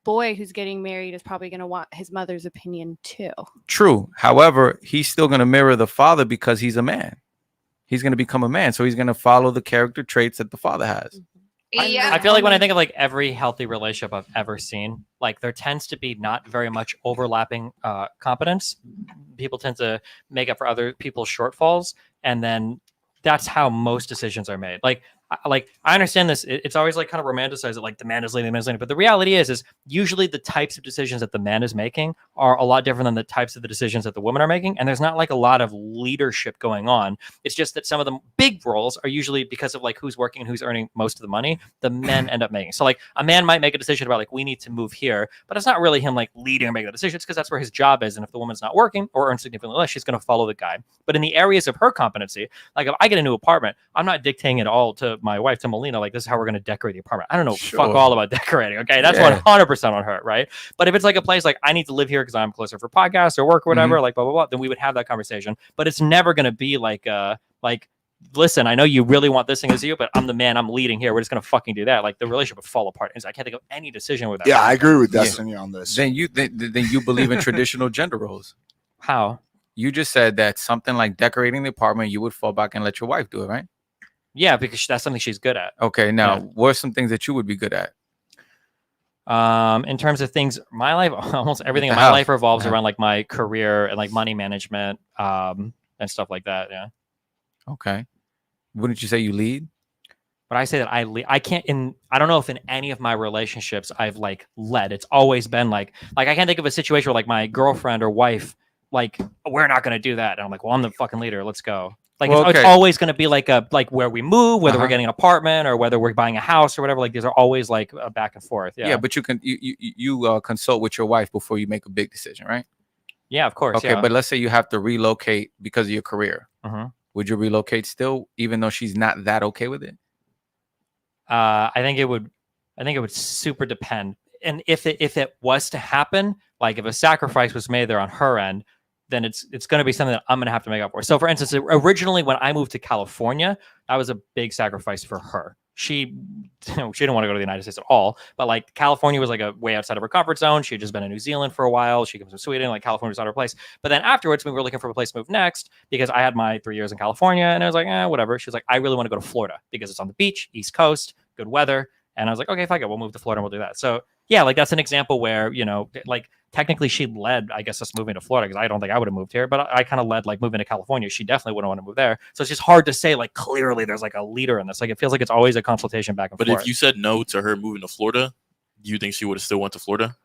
boy who's getting married is probably going to want his mother's opinion too. True. However, he's still gonna mirror the father because he's a man. He's gonna become a man, so he's gonna follow the character traits that the father has. Yeah. I feel like when I think of like every healthy relationship I've ever seen, like there tends to be not very much overlapping competence. People tend to make up for other people's shortfalls, and then that's how most decisions are made. Like I understand this. It's always like kind of romanticized it, like the man is leading, but the reality is usually the types of decisions that the man is making are a lot different than the types of the decisions that the women are making, and there's not like a lot of leadership going on. It's just that some of the big roles are usually because of like who's working and who's earning most of the money, the men end up making. So like a man might make a decision about like we need to move here, but it's not really him like leading or making the decisions because that's where his job is, and if the woman's not working or earns significantly less, she's going to follow the guy. But in the areas of her competency, like if I get a new apartment, I'm not dictating it all to my wife, to Melina, like this is how we're going to decorate the apartment. I don't know fuck all about decorating. Okay, that's 100% on her, right? But if it's like a place like I need to live here because I'm closer for podcasts or work or whatever, like blah blah blah, then we would have that conversation. But it's never going to be like listen, I know you really want this thing as you, but I'm the man, I'm leading here. We're just going to fucking do that. Like the relationship would fall apart. I can't think of any decision with that. Yeah, I agree with Destiny on this. Then you believe in traditional gender roles. How? You just said that something like decorating the apartment, you would fall back and let your wife do it, right? Yeah, because that's something she's good at. Okay, now what are some things that you would be good at? In terms of things, my life, almost everything in my life revolves around like my career and like money management, and stuff like that. Yeah. Okay. Wouldn't you say you lead? But I say that I lead. I don't know if in any of my relationships I've like led. It's always been like I can't think of a situation where like my girlfriend or wife, like we're not going to do that. And I'm like, well, I'm the fucking leader. Let's go. Like it's always going to be like where we move, whether we're getting an apartment or whether we're buying a house or whatever. Like these are always like a back and forth. Yeah. Yeah, but you consult with your wife before you make a big decision, right? Yeah, of course. Okay, but let's say you have to relocate because of your career. Would you relocate still, even though she's not that okay with it? I think it would super depend. And if it was to happen, like if a sacrifice was made there on her end, then it's going to be something that I'm going to have to make up for. So for instance, originally when I moved to California, that was a big sacrifice for her. She didn't want to go to the United States at all, but like California was like a way outside of her comfort zone. She had just been in New Zealand for a while. She comes from Sweden, like California was not her place. But then afterwards, we were looking for a place to move next because I had my 3 years in California and I was like, whatever. She was like, I really want to go to Florida because it's on the beach, East Coast, good weather. And I was like, okay, fuck it, we'll move to Florida and we'll do that. So yeah, like that's an example where, like technically she led, I guess, us moving to Florida because I don't think I would have moved here, but I kind of led like moving to California. She definitely wouldn't want to move there. So it's just hard to say like clearly there's like a leader in this. Like it feels like it's always a consultation back and forth. But if you said no to her moving to Florida, do you think she would have still went to Florida?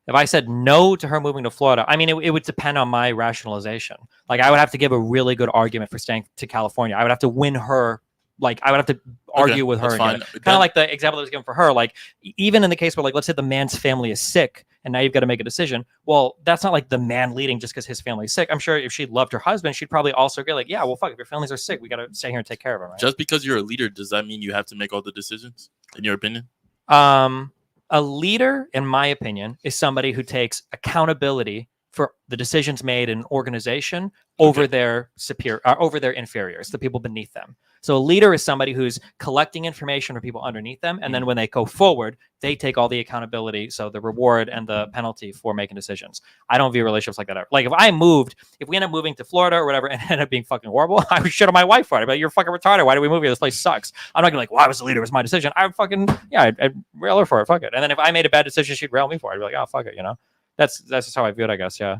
If I said no to her moving to Florida, I mean, it would depend on my rationalization. Like I would have to give a really good argument for staying to California. I would have to win her. Like I would have to argue with her. Kind of like the example that was given for her. Like even in the case where like, let's say the man's family is sick and now you've got to make a decision. Well, that's not like the man leading just because his family is sick. I'm sure if she loved her husband, she'd probably also get like, yeah, well, fuck, if your families are sick, we got to stay here and take care of them. Right? Just because you're a leader, does that mean you have to make all the decisions in your opinion? A leader, in my opinion, is somebody who takes accountability for the decisions made in an organization over their over their inferiors, the people beneath them. So a leader is somebody who's collecting information from people underneath them, and then when they go forward, they take all the accountability, so the reward and the penalty for making decisions. I don't view relationships like that. Like if we end up moving to Florida or whatever and end up being fucking horrible, I would shit on my wife for it. But you're fucking retarded. Why did we move here? This place sucks. I'm not gonna like, well, I was the leader. It was my decision. I'd rail her for it. Fuck it. And then if I made a bad decision, she'd rail me for it. I'd be like, oh, fuck it. That's just how I view it, I guess. Yeah.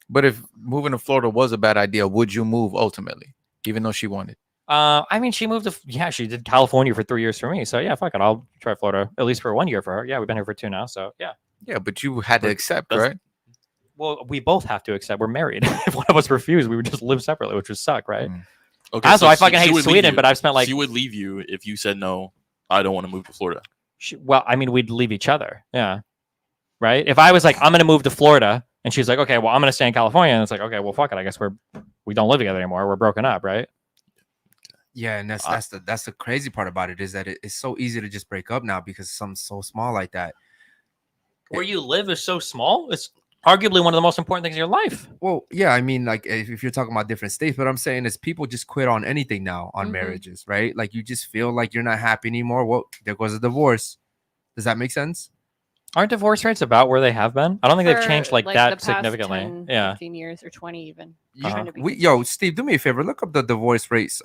But if moving to Florida was a bad idea, would you move ultimately, even though she wanted? I mean, she moved to, she did California for 3 years for me. So yeah, fuck it. I'll try Florida at least for 1 year for her. Yeah. We've been here for 2 now. So yeah. Yeah. But you had to accept, right? Well, we both have to accept. We're married. If one of us refused, we would just live separately, which would suck. Right. Okay. Also, I fucking hate Sweden, but I've spent like. She would leave you if you said, no, I don't want to move to Florida. Well, I mean, we'd leave each other. Yeah. Right. If I was like, I'm going to move to Florida and she's like, okay, well, I'm going to stay in California. And it's like, okay, well, fuck it. I guess we don't live together anymore. We're broken up. Right. Yeah, and that's the crazy part about it is that it's so easy to just break up now because something's so small like that. Where you live is so small. It's arguably one of the most important things in your life. Well, yeah, I mean, like if you're talking about different states, but I'm saying is people just quit on anything now on marriages, right? Like you just feel like you're not happy anymore. Well, there goes a divorce. Does that make sense? Aren't divorce rates about where they have been? I don't think they've changed like that significantly. 10, yeah, 15 years or 20 even. Steve, do me a favor. Look up the divorce rates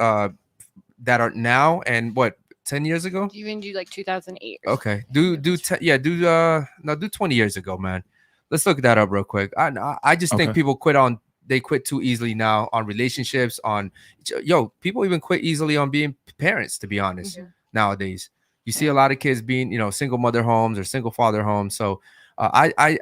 that are now and what 10 years ago. You even do like 2008. Okay, do 20 years ago, man. Let's look that up real quick. I just think people quit too easily now on relationships. People even quit easily on being parents. To be honest, nowadays. You see a lot of kids being, single mother homes or single father homes. So I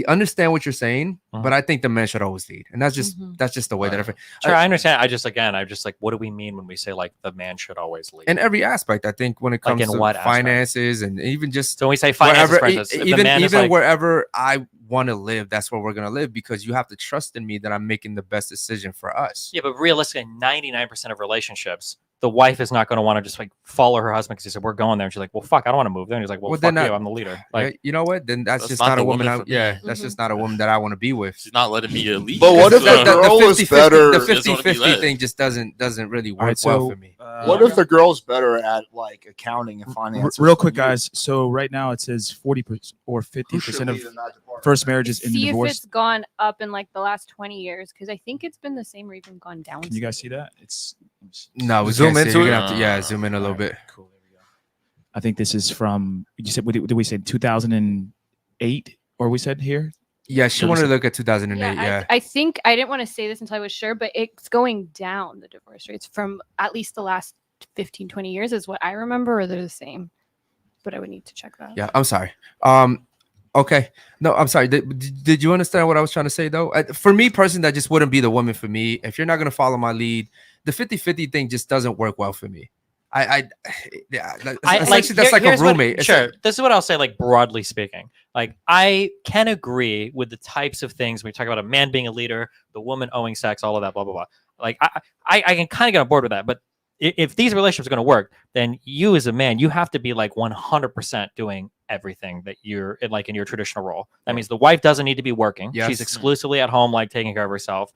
understand what you're saying, but I think the man should always lead, and that's just the way that I feel. Sure, I understand. I'm just like, what do we mean when we say like the man should always lead? In every aspect, I think when it comes in to what finances and even just so when we say finances, for instance, even wherever I want to live, that's where we're gonna live, because you have to trust in me that I'm making the best decision for us. Yeah, but realistically, 99% of relationships, the wife is not going to want to just like follow her husband because he said we're going there, and she's like, well, fuck, I don't want to move there, and he's like, well fuck you, I'm the leader. Like, you know what? Then that's just not a woman. That's just not a woman that I want to be with. She's not letting me lead. But what if the girl is better? The 50-50 thing just doesn't really work well for me. What if the girl's better at like accounting and finance? Real quick, guys. So right now it says 40% or 50% of first marriages in See divorce. if it's gone up in like the last 20 years, because I think it's been the same or even gone down. Can you guys see that? It's no, zoom into it. Zoom in a little bit. Cool. There we go. I think this is from. You said, what did we say? 2008, or we said here. Yeah, she wanted to look at 2008. Yeah, I think I didn't want to say this until I was sure, but it's going down, the divorce rates, from at least the last 15, 20 years is what I remember, or they're the same. But I would need to check that. Yeah, I'm sorry. Okay. No, I'm sorry. Did you understand what I was trying to say, though? For me personally, that just wouldn't be the woman for me. If you're not going to follow my lead, the 50-50 thing just doesn't work well for me. That's like a roommate. Sure. This is what I'll say, like broadly speaking. Like I can agree with the types of things when we talk about a man being a leader, the woman owing sex, all of that, blah, blah, blah. Like I can kind of get on board with that. But if these relationships are going to work, then you as a man, you have to be like 100% doing everything that you're like in your traditional role. That means the wife doesn't need to be working. Yes. She's exclusively at home, like taking care of herself.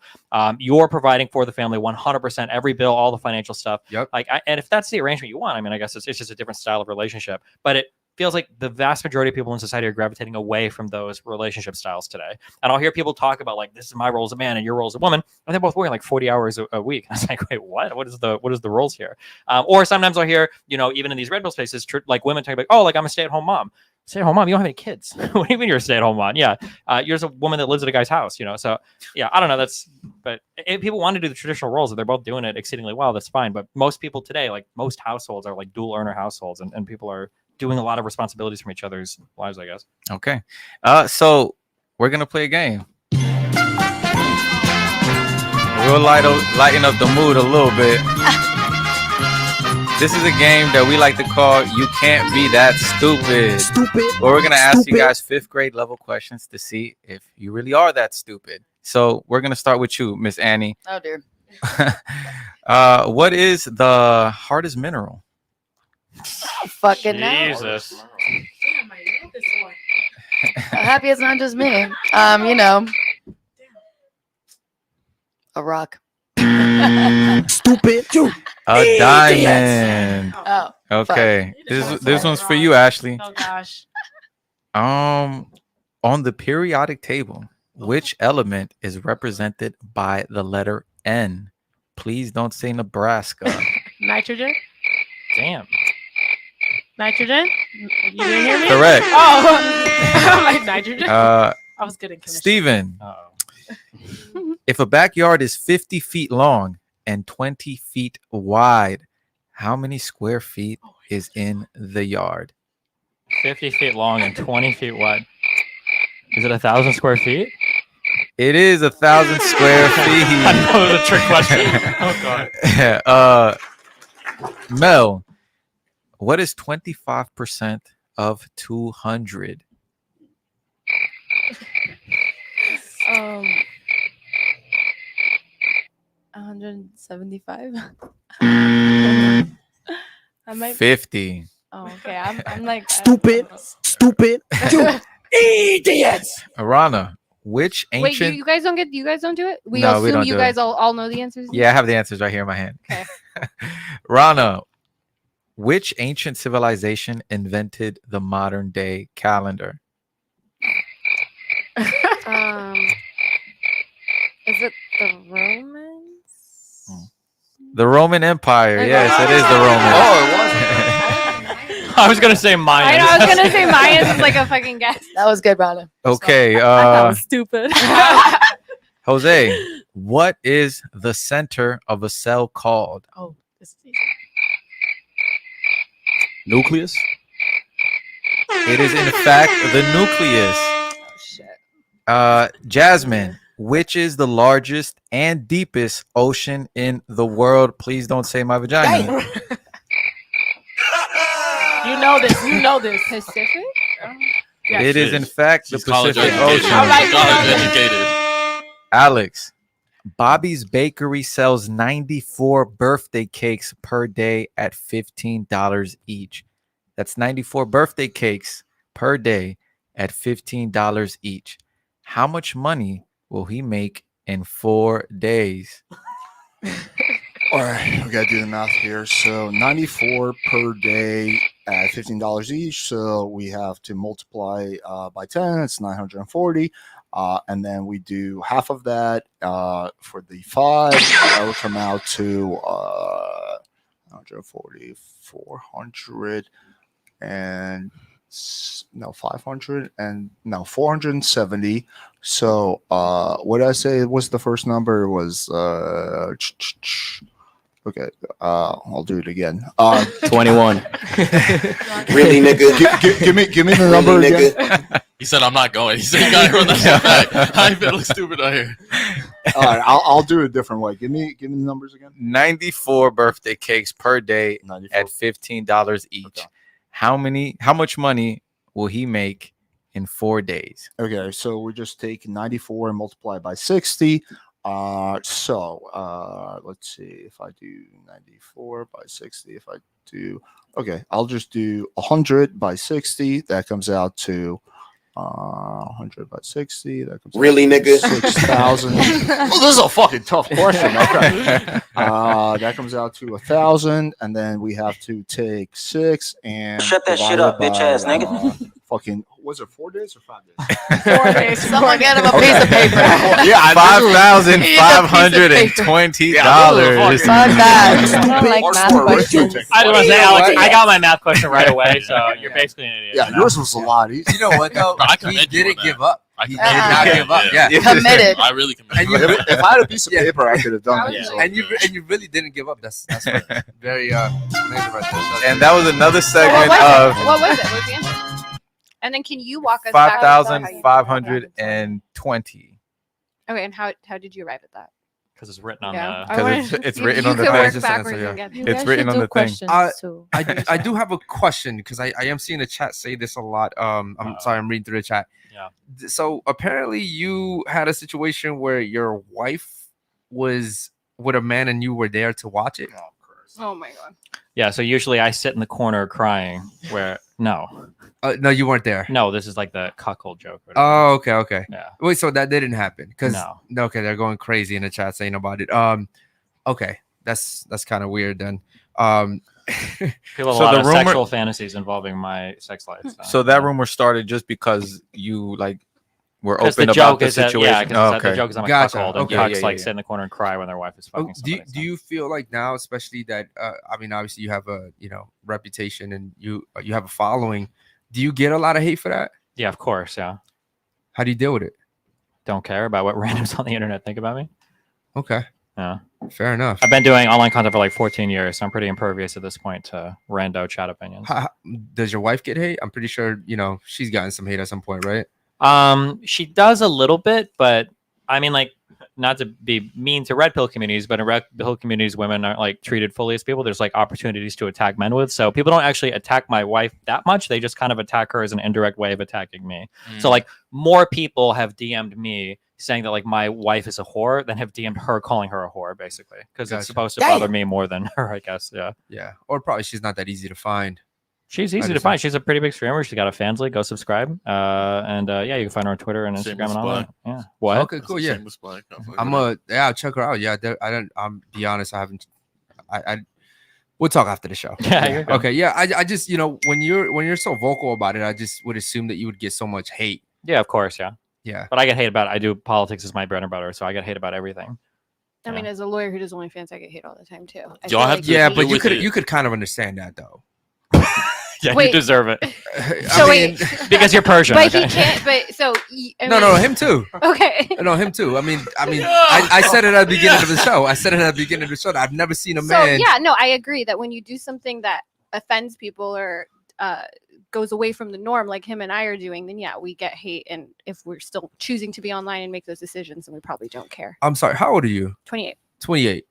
You're providing for the family 100%, every bill, all the financial stuff. Yep. And if that's the arrangement you want, I mean, I guess it's just a different style of relationship, but it feels like the vast majority of people in society are gravitating away from those relationship styles today. And I'll hear people talk about like, this is my role as a man and your role as a woman, and they're both working like 40 hours a week. And I was like, wait, what? What is the roles here? Or sometimes I'll hear, even in these red pill spaces, like women talk about, oh, like I'm a stay-at-home mom. Stay-at-home mom? You don't have any kids. What do you mean you're a stay-at-home mom? Yeah, you're just a woman that lives at a guy's house. So yeah, I don't know. But if people want to do the traditional roles, if they're both doing it exceedingly well, that's fine. But most people today, like most households, are like dual earner households, and people are doing a lot of responsibilities from each other's lives, I guess. Okay. So we're gonna play a game. We'll lighten up the mood a little bit. This is a game that we like to call "You Can't Be That Stupid." Where we're gonna ask you guys 5th grade level questions to see if you really are that stupid. So we're gonna start with you, Miss Annie. Oh dear. What is the hardest mineral? Fucking no. Jesus. I'm happy it's not just me. A rock. Stupid. A diamond. Oh. Okay. This one's for you, Ashley. Oh gosh. On the periodic table, which element is represented by the letter N? Please don't say Nebraska. Nitrogen. Damn. Nitrogen. You didn't hear me? Correct. Oh, I'm like nitrogen. I was good in chemistry. Steven. If a backyard is 50 feet long and 20 feet wide, how many square feet is in the yard? 50 feet long and 20 feet wide. Is it 1,000 square feet? It is 1,000 square feet. I know it was a trick question. Oh god. Mel, what is 25% of 200? 175. I might. 50. Oh, okay. I'm like Stupid. Idiots. Arana, which ancient? Wait, you guys don't do it? We No, we assume don't you do guys it. all know the answers? Yeah, I have the answers right here in my hand. Okay. Rana, which ancient civilization invented the modern day calendar? Is it the Romans? The Roman Empire. Yes, it is the Romans. Oh, it was. I was gonna say Mayans. I know, I was gonna say Mayans is like a fucking guess. That was good, Rana. Okay. that was stupid. Jose, what is the center of a cell called? Oh, this is Nucleus. It is in fact the nucleus. Jasmine, which is the largest and deepest ocean in the world? Please don't say my vagina. You know this. You know this. Pacific. Yes. It is in fact the She's college Pacific educated. Ocean. All right, College well, educated. Alex, Bobby's Bakery sells 94 birthday cakes per day at $15 each. That's 94 birthday cakes per day at $15 each. How much money will he make in 4 days? All right, we gotta do the math here. So 94 per day at $15 each. So we have to multiply by 10. It's 940. And then we do half of that for the 5. That would come out to 140, 400, and 500 and 470. So what did I say was the first number? It was okay. I'll do it again. 21. Really, nigga? Give me the number Really, again. He said, "I'm not going." He said, "You gotta run that shit back." I ain't feeling stupid out here. All right, I'll do it a different way. Give me the numbers again. 94 birthday cakes per day 94. at $15 each. Okay. How much money will he make in 4 days? Okay, so we just take 94 and multiply by 60. Let's see if I do 94 by 60. If I do, okay, I'll just do 100 by 60. That comes out to 100 by 60. That comes Really, out to nigga? 6,000. Well, this is a fucking tough question. Okay. That comes out to 1,000, and then we have to take 6 and Shut that shit divide up, it bitch by, ass nigga. Fucking, was it 4 days or 5 days? 4 days. Someone get him a piece of paper. Yeah, $5,520. Fuck that. I don't like math questions. I was gonna say, Alex, I got my math question right away, so you're basically an idiot. Yeah, you know? yours was a lot easier. You know what though? I He commend you on didn't that. give up. I He did commend not you. give up. Yeah. Yeah. Committed. I really commend And you. you, If I had a piece of paper, I could have done Yeah. it. and you really didn't give up. That's very amazing right there. And that was another segment What of was it? What was the answer? And then can you walk us back? 5,520. Okay, and how did you arrive at that? Because it's written on Yeah. the. I Because wanna- it's you- written you on the could thing. work Just backwards answer, and get You It's guys written should on do the thing. questions too. I do have a question because I am seeing the chat say this a lot. I'm sorry, I'm reading through the chat. Yeah. So apparently you had a situation where your wife was with a man and you were there to watch it. Oh my god. Yeah, so usually I sit in the corner crying. Where no, No, you weren't there. no, this is like the cuckold joke. or whatever. Oh, okay. Yeah. Wait, so that didn't happen because No. okay, they're going crazy in the chat saying about it. Okay, that's kind of weird then. People have So a lot the of rumor- sexual fantasies involving my sex life. So that rumor started just because you were Because open the about joke the is that, situation. yeah, because Oh, the okay. joke is I'm a Gotcha. cuckold, and Okay. cucks Yeah, like yeah. sit in the corner and cry when their wife is fucking do somebody. you feel like now, especially that I mean, obviously you have a reputation and you have a following. Do you get a lot of hate for that? Yeah, of course. Yeah, How do you deal with it? don't care about what randoms on the internet think about me. Okay, Yeah, fair enough. I've been doing online content for like 14 years, so I'm pretty impervious at this point to rando chat opinions. Does your wife get hate? I'm pretty sure she's gotten some hate at some point, right? She does a little bit, but I mean, like, not to be mean to red pill communities, but in red pill communities, women aren't like treated fully as people. There's like opportunities to attack men with. So people don't actually attack my wife that much. They just kind of attack her as an indirect way of attacking me. So like more people have DM'd me saying that like my wife is a whore than have DM'd her calling her a whore, basically, because Gotcha. it's supposed to Damn. bother me more than her, I guess. Yeah. Yeah, or probably she's not that easy to find. She's easy to just- find. She's a pretty big streamer. She's got a Fansly. Go subscribe. Yeah, you can find her on Twitter and Instagram Shameless and all plug. that. Yeah. What? Okay, cool. Yeah, Shameless plug. I'll check her out. Yeah, I'm be honest, I haven't. I we'll talk after the show. Yeah, you're good. Okay. Yeah, I just when you're so vocal about it, I just would assume that you would get so much hate. Yeah, of course. Yeah. Yeah. But I get hate about it. I do politics as my bread and butter, so I get hate about everything. I mean, as a lawyer who does OnlyFans, I get hate all the time too. I Y'all feel have like to- Yeah, deal but with it. you could kind of understand that though. Yeah, you Wait. deserve it So wait, because you're Persian. but okay? he can't. But so No, him too. Okay. No, him too. I mean, I said it at the beginning of the show. I've never seen a So man. yeah, no, I agree that when you do something that offends people or goes away from the norm like him and I are doing, then yeah, we get hate. And if we're still choosing to be online and make those decisions, then we probably don't care. I'm sorry. How old are you? 28. 28.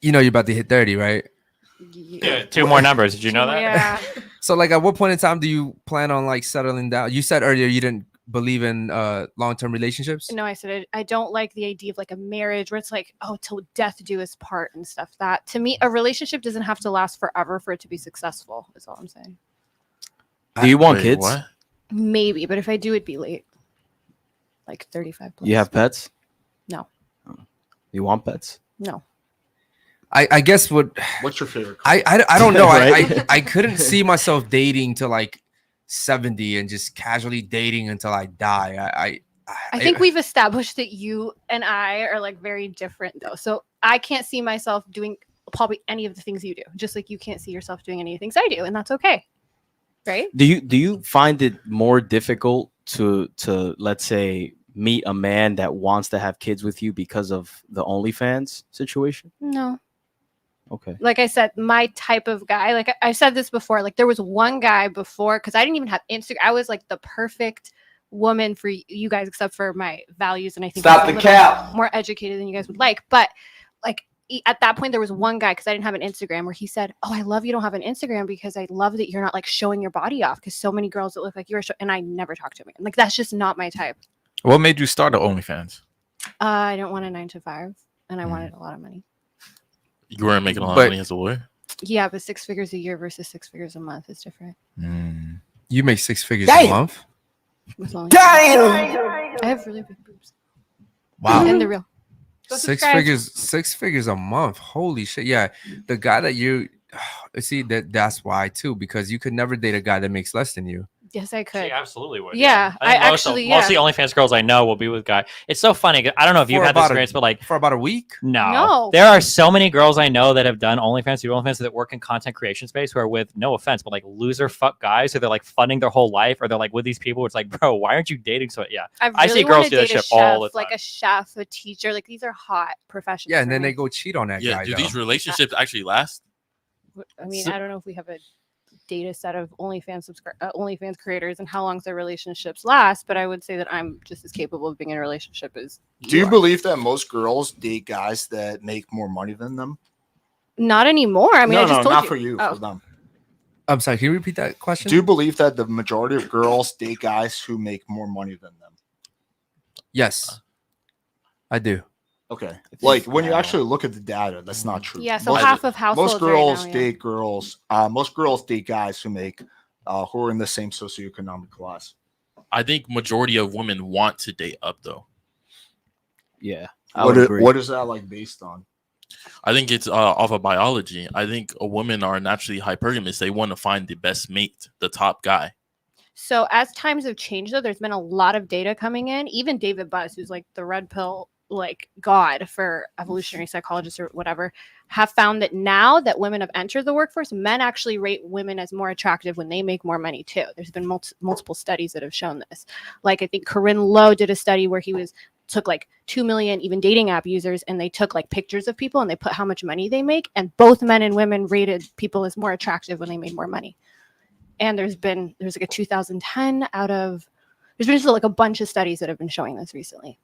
You know you're about to hit 30, right? Yeah, 2 more numbers. Did you know that? Yeah. So like at what point in time do you plan on like settling down? You said earlier you didn't believe in long-term relationships. No, I said I don't like the idea of like a marriage where it's like, oh, till death do us part and stuff. That to me, a relationship doesn't have to last forever for it to be successful. Is all I'm saying. Do you want Wait, kids? what? Maybe, but if I do, it'd be late, like 35 plus. You have pets? No. You want pets? No. I guess What's your favorite? I don't know. Right? I couldn't see myself dating to like 70 and just casually dating until I die. I think we've established that you and I are like very different though. So I can't see myself doing probably any of the things you do, just like you can't see yourself doing any of the things I do, and that's okay. Right? Do you find it more difficult to let's say meet a man that wants to have kids with you because of the OnlyFans situation? No. Okay. Like I said, my type of guy, like I said this before, like there was one guy before, because I didn't even have Instagram. I was like the perfect woman for you guys, except for my values. And I think Stop I'm a the little cap. more educated than you guys would like. But like at that point, there was one guy, because I didn't have an Instagram, where he said, oh, I love you don't have an Instagram because I love that you're not like showing your body off, because so many girls that look like you are. And I never talked to him again. Like that's just not my type. What made you start the OnlyFans? I don't want a 9 to 5, and I wanted a lot of money. You weren't making a lot But- of money as a lawyer. Yeah, but 6 figures a year versus 6 figures a month is different. You make 6 figures Damn. a month. With only- Damn. I have really big boobs. Wow. And the real. Go 6 subscribe. figures, 6 figures a month. Holy shit. Yeah. The guy that you see that's why too, because you could never date a guy that makes less than you. Yes, I could. She absolutely would. Yeah, I think I most actually, most of the yeah. OnlyFans girls I know will be with guy. It's so funny. 'Cause I don't know if you've For had this about experience, but like For about a week. No. there are so many girls I know that have done OnlyFans, do OnlyFans that work in content creation space who are with, no offense, but like loser fuck guys who they're like funding their whole life, or they're like with these people. It's like, bro, why aren't you dating? So yeah, I see really girls wanna do that date a shit all the chef, like time. a chef, a teacher. Like these are hot professions. Yeah, and for then me. they go cheat on that Yeah, guy. do though. these relationships actually last? I mean, So- I don't know if we have a data set of OnlyFans creators and how long their relationships last, but I would say that I'm just as capable of being in a relationship as Do you are. believe that most girls date guys that make more money than them? Not anymore. I mean, no, I just told not you. for you, Oh. for them. I'm sorry, can you repeat that question? Do you believe that the majority of girls date guys who make more money than them? Yes. I do. Okay. Like when you actually look at the data, that's not true. Yeah, so most, half of households most girls right now, yeah. date girls. Most girls date guys who make who are in the same socioeconomic class. I think majority of women want to date up though. Yeah. What is that like based on? I think it's off of biology. I think women are naturally hypergamous. They want to find the best mate, the top guy. So as times have changed, though, there's been a lot of data coming in. Even David Buss, who's like the red pill like god for evolutionary psychologists or whatever, have found that now that women have entered the workforce, men actually rate women as more attractive when they make more money too. There's been multiple studies that have shown this. Like I think Corinne Lowe did a study where he took like 2 million even dating app users, and they took like pictures of people and they put how much money they make, and both men and women rated people as more attractive when they made more money. And there's like a 2010 there's been just like a bunch of studies that have been showing this recently.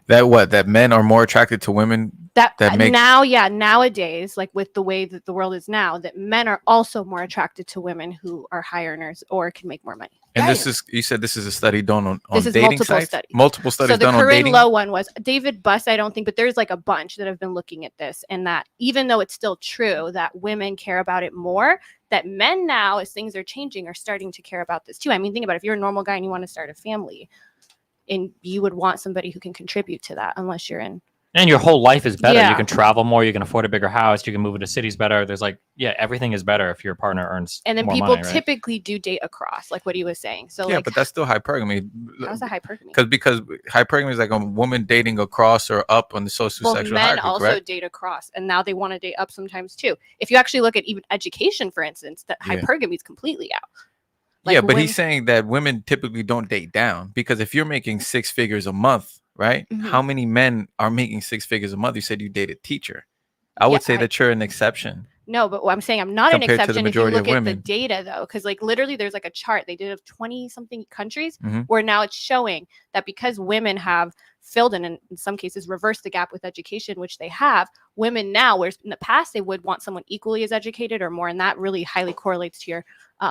That men are more attracted to women That make nowadays, like with the way that the world is now, that men are also more attracted to women who are high earners or can make more money. and this is, you said this is a study done on This is dating multiple sites. studies. Multiple studies So the done on Corinne dating. Lowe one was David Buss, I don't think, but there's like a bunch that have been looking at this, and that even though it's still true that women care about it more, that men now, as things are changing, are starting to care about this too. I mean, think about it. If you're a normal guy and you want to start a family, and you would want somebody who can contribute to that, unless you're in. And your whole life is better. Yeah. You can travel more. You can afford a bigger house. You can move into cities better. There's like, yeah, everything is better if your partner earns And then more people money, right? typically do date across, like what he was saying. So Yeah, like, but that's still hypergamy. how's that hypergamy? Because hypergamy is like a woman dating across or up on the social Well, sexual men hierarchy, also correct? date across, and now they want to date up sometimes too. If you actually look at even education, for instance, that Yeah. hypergamy is completely out. Yeah, Like but when- he's saying that women typically don't date down, because if you're making 6 figures a month, right? Mhm. How many men are making 6 figures a month? You said you dated teacher. I would say that you're an exception. No, but what I'm saying, I'm not an Compared to the exception if you majority look of at the women. data, though, because like literally there's like a chart they did of 20 something countries Mhm. where now it's showing that because women have filled in some cases reversed the gap with education, which they have, women now, whereas in the past they would want someone equally as educated or more, and that really highly correlates to your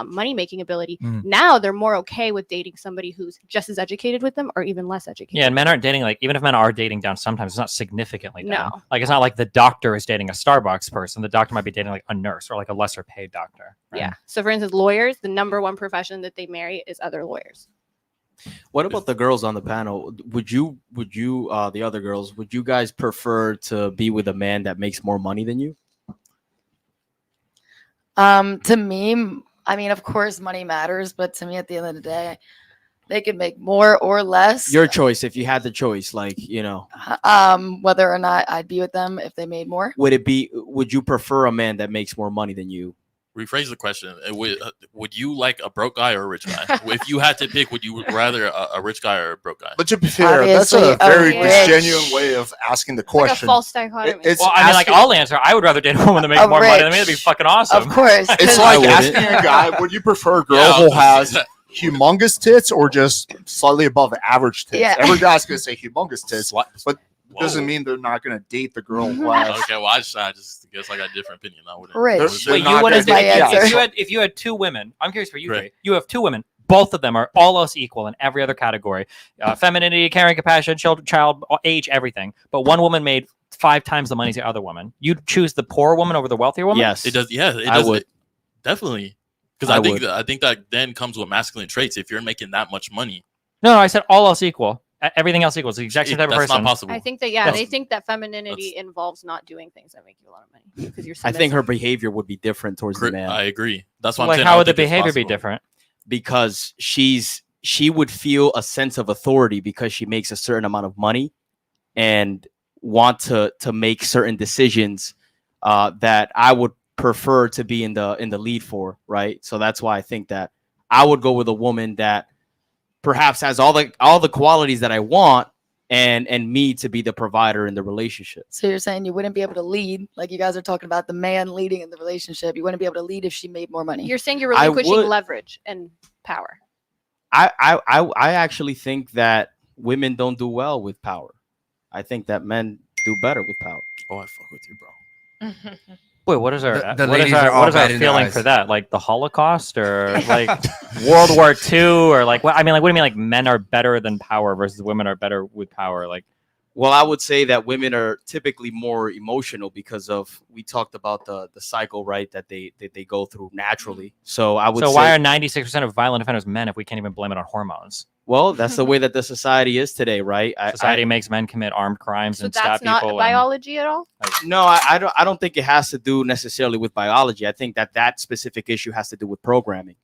money making ability. Mhm. Now they're more okay with dating somebody who's just as educated with them or even less educated. Yeah, and men aren't dating like even if men are dating down, sometimes it's not significantly down. No. Like it's not like the doctor is dating a Starbucks person. The doctor might be dating like a nurse or like a lesser paid doctor. Right? Yeah. So for instance, lawyers, the number one profession that they marry is other lawyers. What about the girls on the panel? Would you, the other girls, would you guys prefer to be with a man that makes more money than you? To me, I mean, of course, money matters, but to me, at the end of the day, they could make more or less. Your choice, if you had the choice, like, Whether or not I'd be with them if they made more. would you prefer a man that makes more money than you? Rephrase the question. Would you like a broke guy or a rich guy? If you had to pick, would you rather a rich guy or a broke guy? But to be fair, that's a very disingenuous way of asking the question. Like a false dichotomy. Well, I mean, like I'll answer. I would rather date a woman that makes more money than me. That'd be fucking awesome. Of course. It's like asking a guy, would you prefer a girl who has humongous tits or just slightly above average tits? Yeah. Every guy's gonna say humongous tits, but doesn't mean they're not gonna date the girl who has. Okay, well, I just guess I got a different opinion. I wouldn't. Rich. They're Wait, not you wouldn't gonna do date- if you had 2 women. I'm curious for you, Right. Jay. You have 2 women. Both of them are all else equal in every other category: femininity, caring, compassion, child age, everything. But one woman made 5 times the money as the other woman. You'd choose the poor woman over the wealthier woman. Yes, It does. Yeah, it I does. would. Definitely. Because I think that then comes with masculine traits. If you're making that much money, No, I said all else equal. Everything else equals. The exact same type of that's person. not possible. I think that they think that femininity involves not doing things that make you a lot of money because you're. I think her submissive. behavior would be different towards the man. I agree. That's what I'm Like, saying. how I would the don't think it's behavior be possible. different? Because she would feel a sense of authority because she makes a certain amount of money and want to make certain decisions that I would prefer to be in the lead for, right? So that's why I think that I would go with a woman that perhaps has all the qualities that I want and me to be the provider in the relationship. So you're saying you wouldn't be able to lead, like you guys are talking about the man leading in the relationship. You wouldn't be able to lead if she made more money. You're saying you're I relinquishing would- leverage and power. I actually think that women don't do well with power. I think that men do better with power. Oh, I fuck with you, bro. Wait, what is our The what is ladies are all what is our bad in their feeling eyes. for that? Like the Holocaust or like World War II or like what? I mean, like what do you mean? Like men are better than power versus women are better with power? Like, Well, I would say that women are typically more emotional because of we talked about the cycle, right? That they go through naturally. So I would. so say, why are 96% of violent offenders men if we can't even blame it on hormones? Well, that's the way that the society is today, right? Society makes men commit armed crimes So and stab that's not people. and- biology at all. No, I don't think it has to do necessarily with biology. I think that specific issue has to do with programming.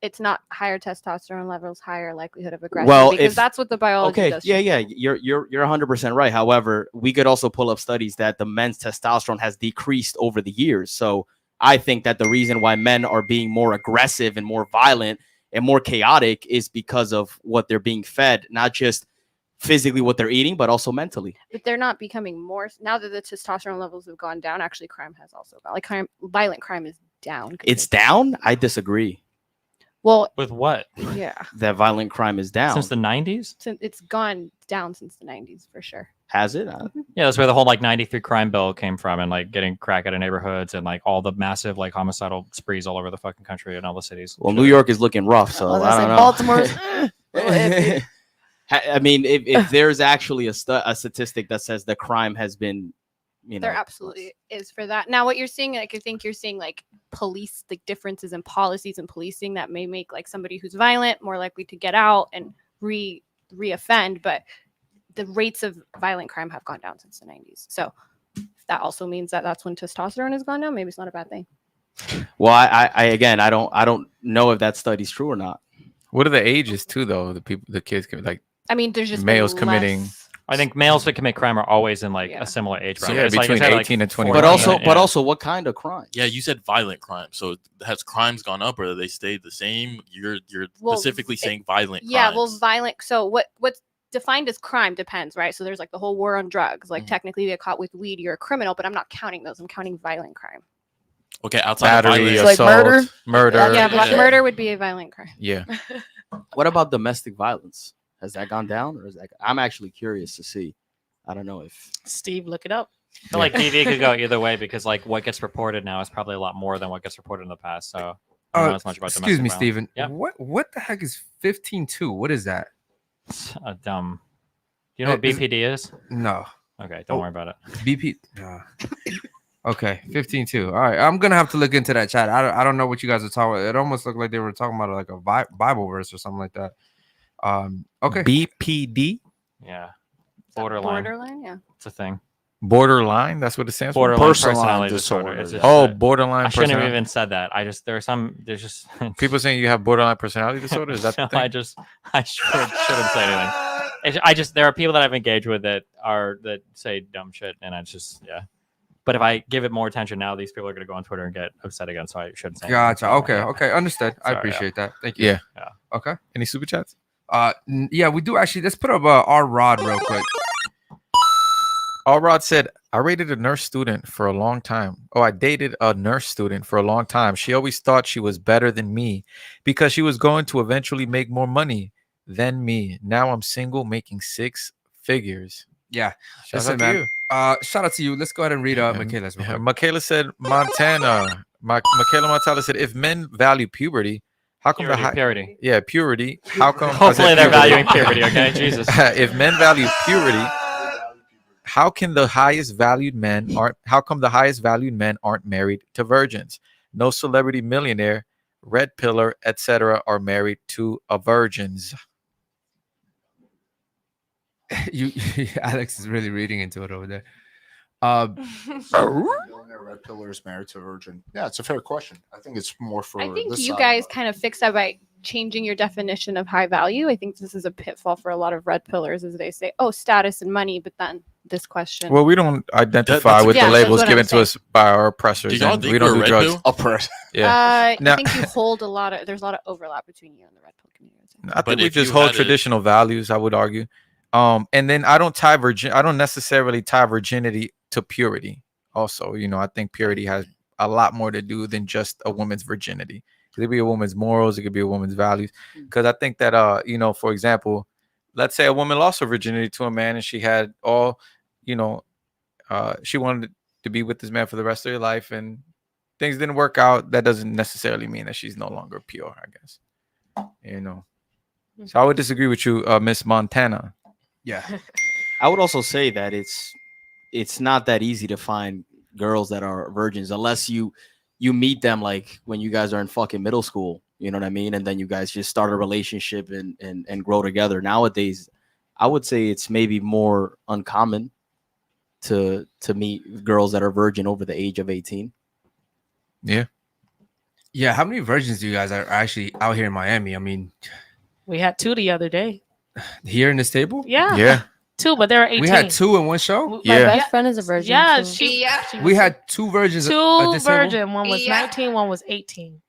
It's not higher testosterone levels, higher likelihood of aggression. Well, because if- that's what the biology Okay, does. yeah, you're 100% right. However, we could also pull up studies that the men's testosterone has decreased over the years. So I think that the reason why men are being more aggressive and more violent and more chaotic is because of what they're being fed, not just physically what they're eating, but also mentally. But they're not becoming more now that the testosterone levels have gone down. Actually, crime has also gone. Like violent crime is down. It's down? I disagree. Well, with what? yeah, That violent crime is down. Since the 90s? it's gone down since the 90s for sure. Has it? Yeah, that's where the whole like 93 crime bill came from and like getting crack out of neighborhoods and like all the massive like homicidal sprees all over the fucking country and all the cities. Well, New York is looking rough, so I was I gonna don't say know. Baltimore's. I mean, if there's actually a statistic that says the crime has been, There absolutely is for that. Now, what you're seeing, like I think you're seeing like police, like differences in policies and policing that may make like somebody who's violent more likely to get out and reoffend, but the rates of violent crime have gone down since the 90s. So if that also means that that's when testosterone has gone down. Maybe it's not a bad thing. Well, I don't know if that study's true or not. What are the ages too, though? The kids can like. I mean, there's just males been committing. less- I think males that commit crime are always in like a similar age So, bracket. yeah, It's like- between it's like 18 and 40, But also, yeah. what kind of crime? Yeah, you said violent crime. So has crimes gone up or they stayed the same? You're Well, specifically it- saying violent Yeah, crimes. well, violent. So what's defined as crime depends, right? So there's like the whole war on drugs. Like technically, you get caught with weed, you're a criminal, but I'm not counting those. I'm counting violent crime. Okay, outside of Battery, violence. Like murder? murder. Yeah, Yeah. murder would be a violent crime. Yeah. What about domestic violence? Has that gone down, or is that? I'm actually curious to see. I don't know if Steve, look it up. I feel like DV could go either way because like what gets reported now is probably a lot more than what gets reported in the past. So I don't know as much about Excuse me, domestic Steven. violence. What the heck is 15-2? What is that? Yeah, dumb. You know what BPD is? No. Okay, don't worry about it. BP. Okay, 15-2. All right, I'm gonna have to look into that chat. I don't know what you guys are talking about. It almost looked like they were talking about like a Bible verse or something like that. Okay. BPD. Yeah, borderline. Borderline, yeah. It's a thing. Borderline. That's what it stands for. Borderline Personality personality disorder. disorder. It's just Oh, a- borderline. I shouldn't have personality. even said that. There's just People saying you have borderline personality disorder. Is that the No, thing? I shouldn't say anything. There are people that I've engaged with that say dumb shit, and I just But if I give it more attention now, these people are going to go on Twitter and get upset again. So I shouldn't say. anything. Gotcha. Okay. Understood. I Sorry, appreciate that. Thank you. Yeah. Okay. Any super chats? Yeah, we do actually. Let's put up our Rod real quick. All Rod said, I rated a nurse student for a long time. Oh, I dated a nurse student for a long time. She always thought she was better than me because she was going to eventually make more money than me. Now I'm single, making 6 figures. Yeah. Shout Listen, out to man. you. Shout out to you. Let's go ahead and read Michaela's. real quick. Michaela said, Montana. Michaela Montana said, if men value puberty, how come Purity. Yeah, purity. How come? Hopefully they're valuing purity. Okay, Jesus. If men value purity, how come the highest valued men aren't married to virgins? No celebrity millionaire, red pillar, etc. are married to a virgins. Alex is really reading into it over there. Red pillar is married to a virgin. Yeah, it's a fair question. I think it's more for. I think this you side, guys but- kind of fix that by changing your definition of high value. I think this is a pitfall for a lot of red pillars, as they say, oh, status and money, but then this question. Well, we don't identify with Yeah, the that's labels what given I'm to us by our oppressors. Do y'all And think we don't we're do red drugs. pill? Oppressed. Yeah. I think you hold there's a lot of overlap between you and the red pill community. I But think we if you just hold had a- traditional values, I would argue. And then I don't necessarily tie virginity to purity. Also, I think purity has a lot more to do than just a woman's virginity. It could be a woman's morals, it could be a woman's values. Because I think that for example, let's say a woman lost her virginity to a man and she had all, she wanted to be with this man for the rest of her life and things didn't work out. That doesn't necessarily mean that she's no longer pure, I guess. So I would disagree with you, Miss Montana. Yeah. I would also say that it's not that easy to find girls that are virgins unless you meet them like when you guys are in fucking middle school, you know what I mean? And then you guys just start a relationship and grow together. Nowadays, I would say it's maybe more uncommon to meet girls that are virgin over the age of 18. Yeah. Yeah. How many virgins do you guys are actually out here in Miami? I mean, We had 2 the other day. here in this table? Yeah. Yeah. 2, but there were 18. We had 2 in one show. My Yeah. best friend is a virgin. Yeah, so- she We had 2 virgins. at 2 this table? virgin. One was 19, one was 18.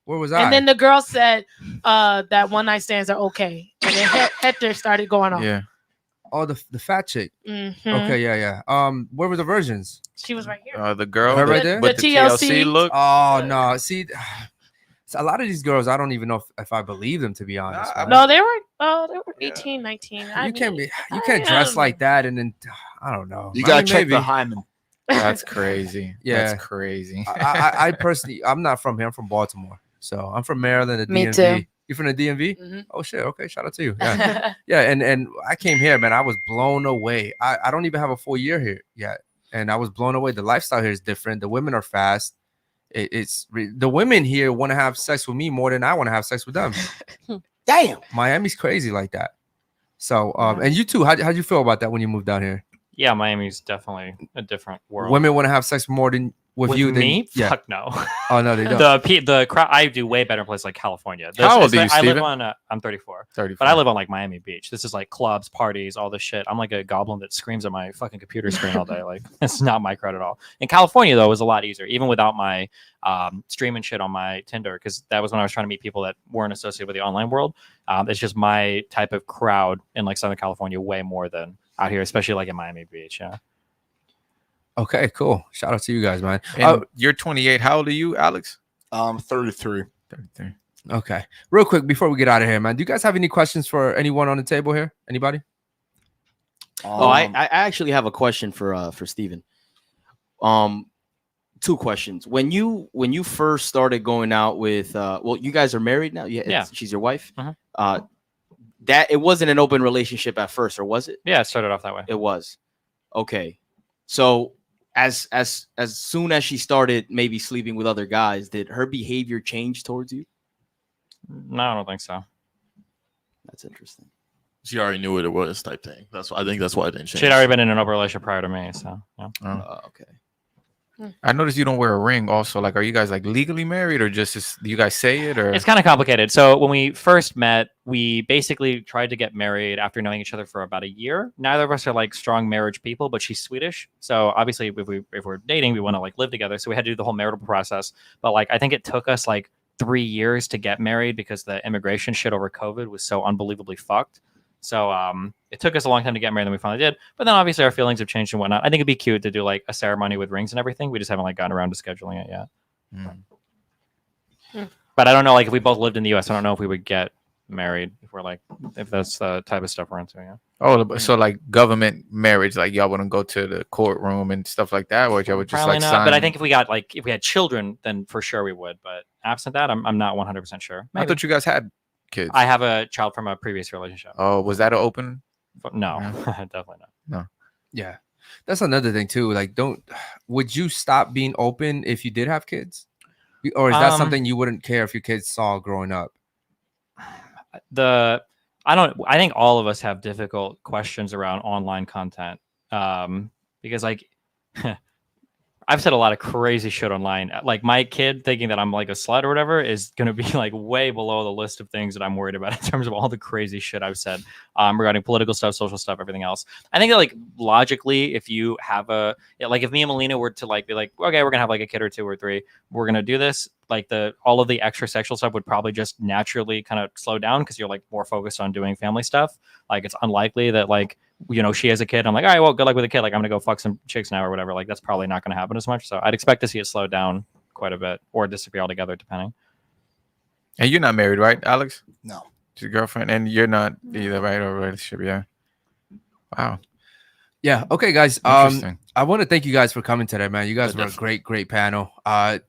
Where was I? And then the girl said that one night stands are okay. And then Hector started going on. Yeah. Oh, the fat chick. Mhm. Okay, yeah. Where were the virgins? She was right here. The girl Her right with- there? with The the TLC TLC look. Oh no, see, a lot of these girls, I don't even know if I believe them, to be honest. man. No, they were 18, 19. You can't dress like that, and then I don't know. You I gotta mean, check maybe. the hymen. That's crazy. Yeah. That's crazy. I personally, I'm not from here. I'm from Baltimore, so I'm from Maryland. The Me DMV. too. You from the DMV? Mhm. Oh shit. Okay, shout out to you. Yeah, yeah. And I came here, man. I was blown away. I don't even have a full year here yet, and I was blown away. The lifestyle here is different. The women are fast. The women here want to have sex with me more than I want to have sex with them. Damn. Miami's crazy like that. So, and you too. How'd you feel about that when you moved down here? Yeah, Miami's definitely a different world. Women want to have sex more than with you? me? Yeah. Fuck no. Oh no, they don't. The crowd. I do way better in places like California. How old are you, I live Steven? on. I'm 34. 34. But I live on like Miami Beach. This is like clubs, parties, all this shit. I'm like a goblin that screams at my fucking computer screen all day. Like it's not my crowd at all. In California though, it was a lot easier, even without my streaming shit on my Tinder, because that was when I was trying to meet people that weren't associated with the online world. It's just my type of crowd in like Southern California way more than out here, especially like in Miami Beach. Yeah. Okay, cool. Shout out to you guys, man. And you're 28. How old are you, Alex? 33. 33. Okay, real quick before we get out of here, man. Do you guys have any questions for anyone on the table here? Anybody? I actually have a question for Steven. Two questions. When you first started going out with well, you guys are married now? Yeah. She's your wife? Uh-huh. That it wasn't an open relationship at first, or was it? Yeah, it started off that way. It was. Okay. So as soon as she started maybe sleeping with other guys, did her behavior change towards you? No, I don't think so. That's interesting. She already knew what it was, type thing. I think that's why it didn't change. She'd already been in an open relationship prior to me, so yeah. Okay. I noticed you don't wear a ring. Also, like, are you guys like legally married, or just do you guys say it? Or It's kind of complicated. So when we first met, we basically tried to get married after knowing each other for about a year. Neither of us are like strong marriage people, but she's Swedish, so obviously if we're dating, we want to like live together. So we had to do the whole marital process. But like I think it took us like 3 years to get married because the immigration shit over COVID was so unbelievably fucked. So it took us a long time to get married, and we finally did. But then obviously our feelings have changed and whatnot. I think it'd be cute to do like a ceremony with rings and everything. We just haven't like gotten around to scheduling it yet. But I don't know, like if we both lived in the US, I don't know if we would get married if that's the type of stuff we're into. Yeah. Oh, so like government marriage, like y'all wouldn't go to the courtroom and stuff like that, or y'all would just Probably like not, sign. but I think if we had children, then for sure we would. But absent that, I'm not 100% sure. I thought you guys had kids. I have a child from a previous relationship. Oh, was that an open? No, Yeah. definitely not. No. Yeah, that's another thing too. Like, would you stop being open if you did have kids, or is that something you wouldn't care if your kids saw growing up? I think all of us have difficult questions around online content, because like I've said a lot of crazy shit online. Like my kid thinking that I'm like a slut or whatever is going to be like way below the list of things that I'm worried about in terms of all the crazy shit I've said regarding political stuff, social stuff, everything else. I think that like logically, if you have if me and Melina were to like be like, okay, we're gonna have like a kid or two or three, we're gonna do this. Like all of the extra sexual stuff would probably just naturally kind of slow down because you're like more focused on doing family stuff. Like it's unlikely that like, she has a kid. I'm like, all right, well, good luck with the kid. Like I'm gonna go fuck some chicks now or whatever. Like that's probably not gonna happen as much. So I'd expect to see it slow down quite a bit or disappear altogether, depending. And you're not married, right, Alex? No. To your girlfriend, and you're not either, right? Or relationship, yeah. Wow. Yeah. Okay, guys. Interesting. I want to thank you guys for coming today, man. You guys were a great panel.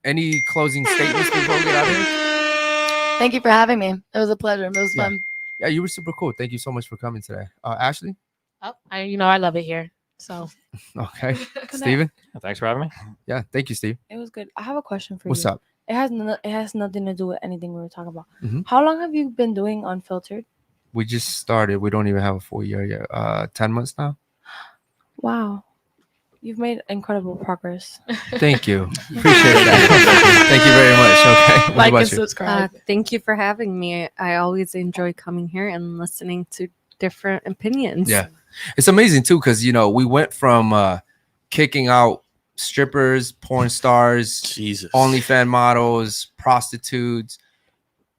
Any closing statements before we get out of here? Thank you for having me. It was a pleasure. It was fun. Yeah, you were super cool. Thank you so much for coming today. Ashley? Oh, I love it here. So Okay. Steven? Thanks for having me. Yeah, thank you, Steve. It was good. I have a question for What's you. up? It has nothing to do with anything we were talking about. Mhm. How long have you been doing Unfiltered? We just started. We don't even have a full year yet. 10 months now. Wow. You've made incredible progress. Thank you. Appreciate that. Thank you very much. Okay. What Like about and you? subscribe. Thank you for having me. I always enjoy coming here and listening to different opinions. Yeah. It's amazing too, because we went from kicking out strippers, porn stars, OnlyFans models, prostitutes,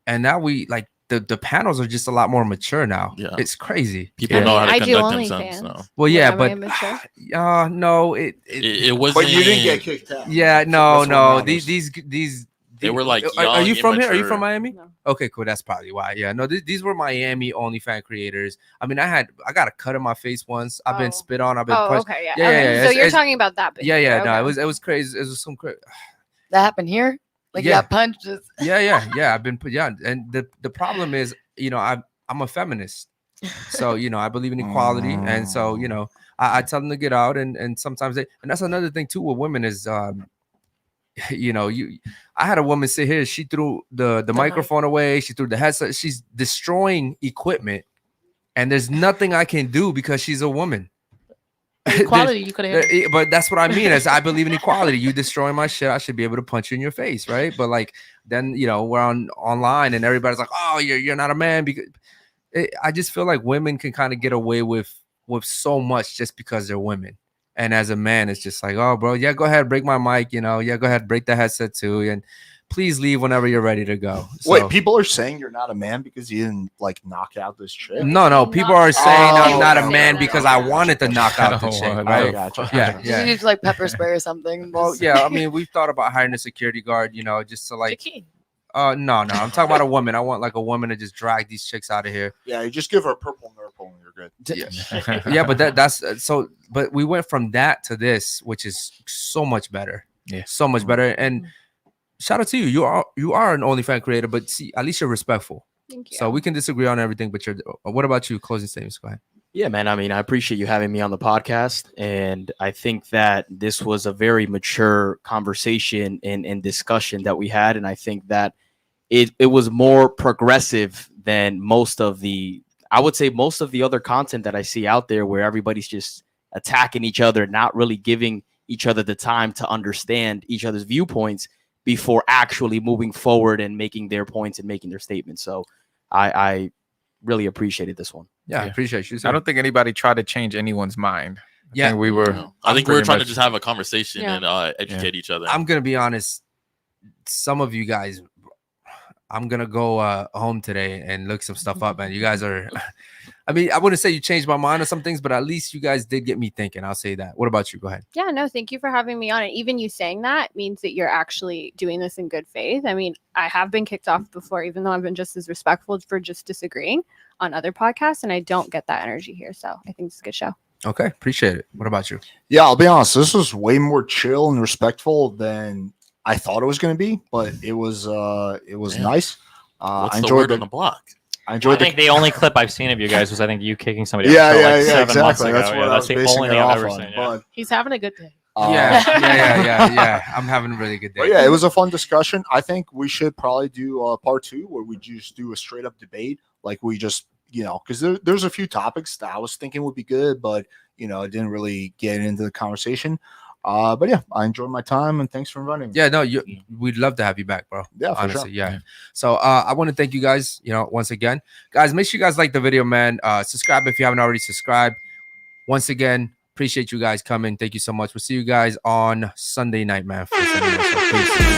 and now we like the panels are just a lot more mature now. Yeah. It's crazy. People know how to I do conduct themselves OnlyFans. now. Well, yeah, Am I but immature? no, it It wasn't. But you didn't get kicked out. yeah, So no, that's what no. matters. These They were like are you young, from here? Are you immature. from Miami? No. Okay, cool. That's probably why. Yeah, no, these were Miami OnlyFans creators. I mean, I got a cut in my face once. I've been Oh. spit on. I've been Oh, punched. okay, yeah. Yeah, Okay, yeah, So it's- you're it's- talking about that bit. Yeah, yeah. No, Okay. it was crazy. It was some crazy. That happened here. Like you Yeah. got punched. Yeah. I've been put. Yeah, and the problem is, I'm a feminist, so I believe in equality, and so I tell them to get out, and sometimes and that's another thing too with women is I had a woman sit here, she threw the microphone away, she threw the headset, she's destroying equipment, and there's nothing I can do because she's a woman. Equality, you could have. But that's what I mean. Is I believe in equality. You destroy my shit, I should be able to punch you in your face, right? But like then we're online and everybody's like, oh, you're not a man because I just feel like women can kind of get away with so much just because they're women. And as a man, it's just like, oh, bro, yeah, go ahead, break my mic, yeah, go ahead, break the headset too, and please leave whenever you're ready to go. So, wait, people are saying you're not a man because you didn't like knock out this chick? No, people are saying I'm not a man because I wanted to knock out the chick. Right? Gotcha. Yeah. You need like pepper spray or something. Well, yeah, I mean, we've thought about hiring a security guard, just to like. No, I'm talking about a woman. I want like a woman to just drag these chicks out of here. Yeah, you just give her a purple nurple and you're good. Yeah, but that's so. But we went from that to this, which is so much better. Yeah, so much better. And shout out to you. You are an OnlyFans creator, but see, at least you're respectful. Thank you. So we can disagree on everything, but what about you? Closing statements. Go ahead. Yeah, man. I mean, I appreciate you having me on the podcast. And I think that this was a very mature conversation and discussion that we had. And I think that it was more progressive than most of the other content that I see out there where everybody's just attacking each other, not really giving each other the time to understand each other's viewpoints before actually moving forward and making their points and making their statements. So I really appreciated this one. Yeah, I appreciate you. I don't think anybody tried to change anyone's mind. Yeah, we were. I think we were trying to just have a conversation and educate each other. I'm gonna be honest. Some of you guys, I'm gonna go home today and look some stuff up, man. You guys are. I mean, I wouldn't say you changed my mind on some things, but at least you guys did get me thinking. I'll say that. What about you? Go ahead. Yeah, no, thank you for having me on. And even you saying that means that you're actually doing this in good faith. I mean, I have been kicked off before, even though I've been just as respectful for just disagreeing on other podcasts, and I don't get that energy here. So I think it's a good show. Okay, appreciate it. What about you? Yeah, I'll be honest. This was way more chill and respectful than I thought it was going to be, but it was nice. What's I the enjoyed word on the block? I think the only clip I've seen of you guys was you kicking somebody yeah, out. Yeah, exactly. That's the only thing I've ever seen. Yeah. He's having a good day. Yeah. I'm having a really good day. But yeah, it was a fun discussion. I think we should probably do part 2 where we just do a straight up debate. Like we just, because there's a few topics that I was thinking would be good, but it didn't really get into the conversation. But yeah, I enjoyed my time and thanks for inviting me. Yeah, no, we'd love to have you back, bro. Yeah, honestly, for sure. yeah. So I want to thank you guys, once again. Guys, make sure you guys like the video, man. Subscribe if you haven't already subscribed. Once again, appreciate you guys coming. Thank you so much. We'll see you guys on Sunday night, man. For Sunday night. So peace.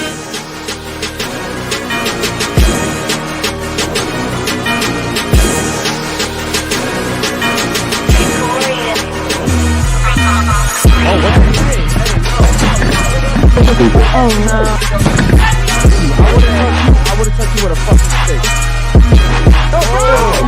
Oh no. I would have touched you with a fucking stick. Oh,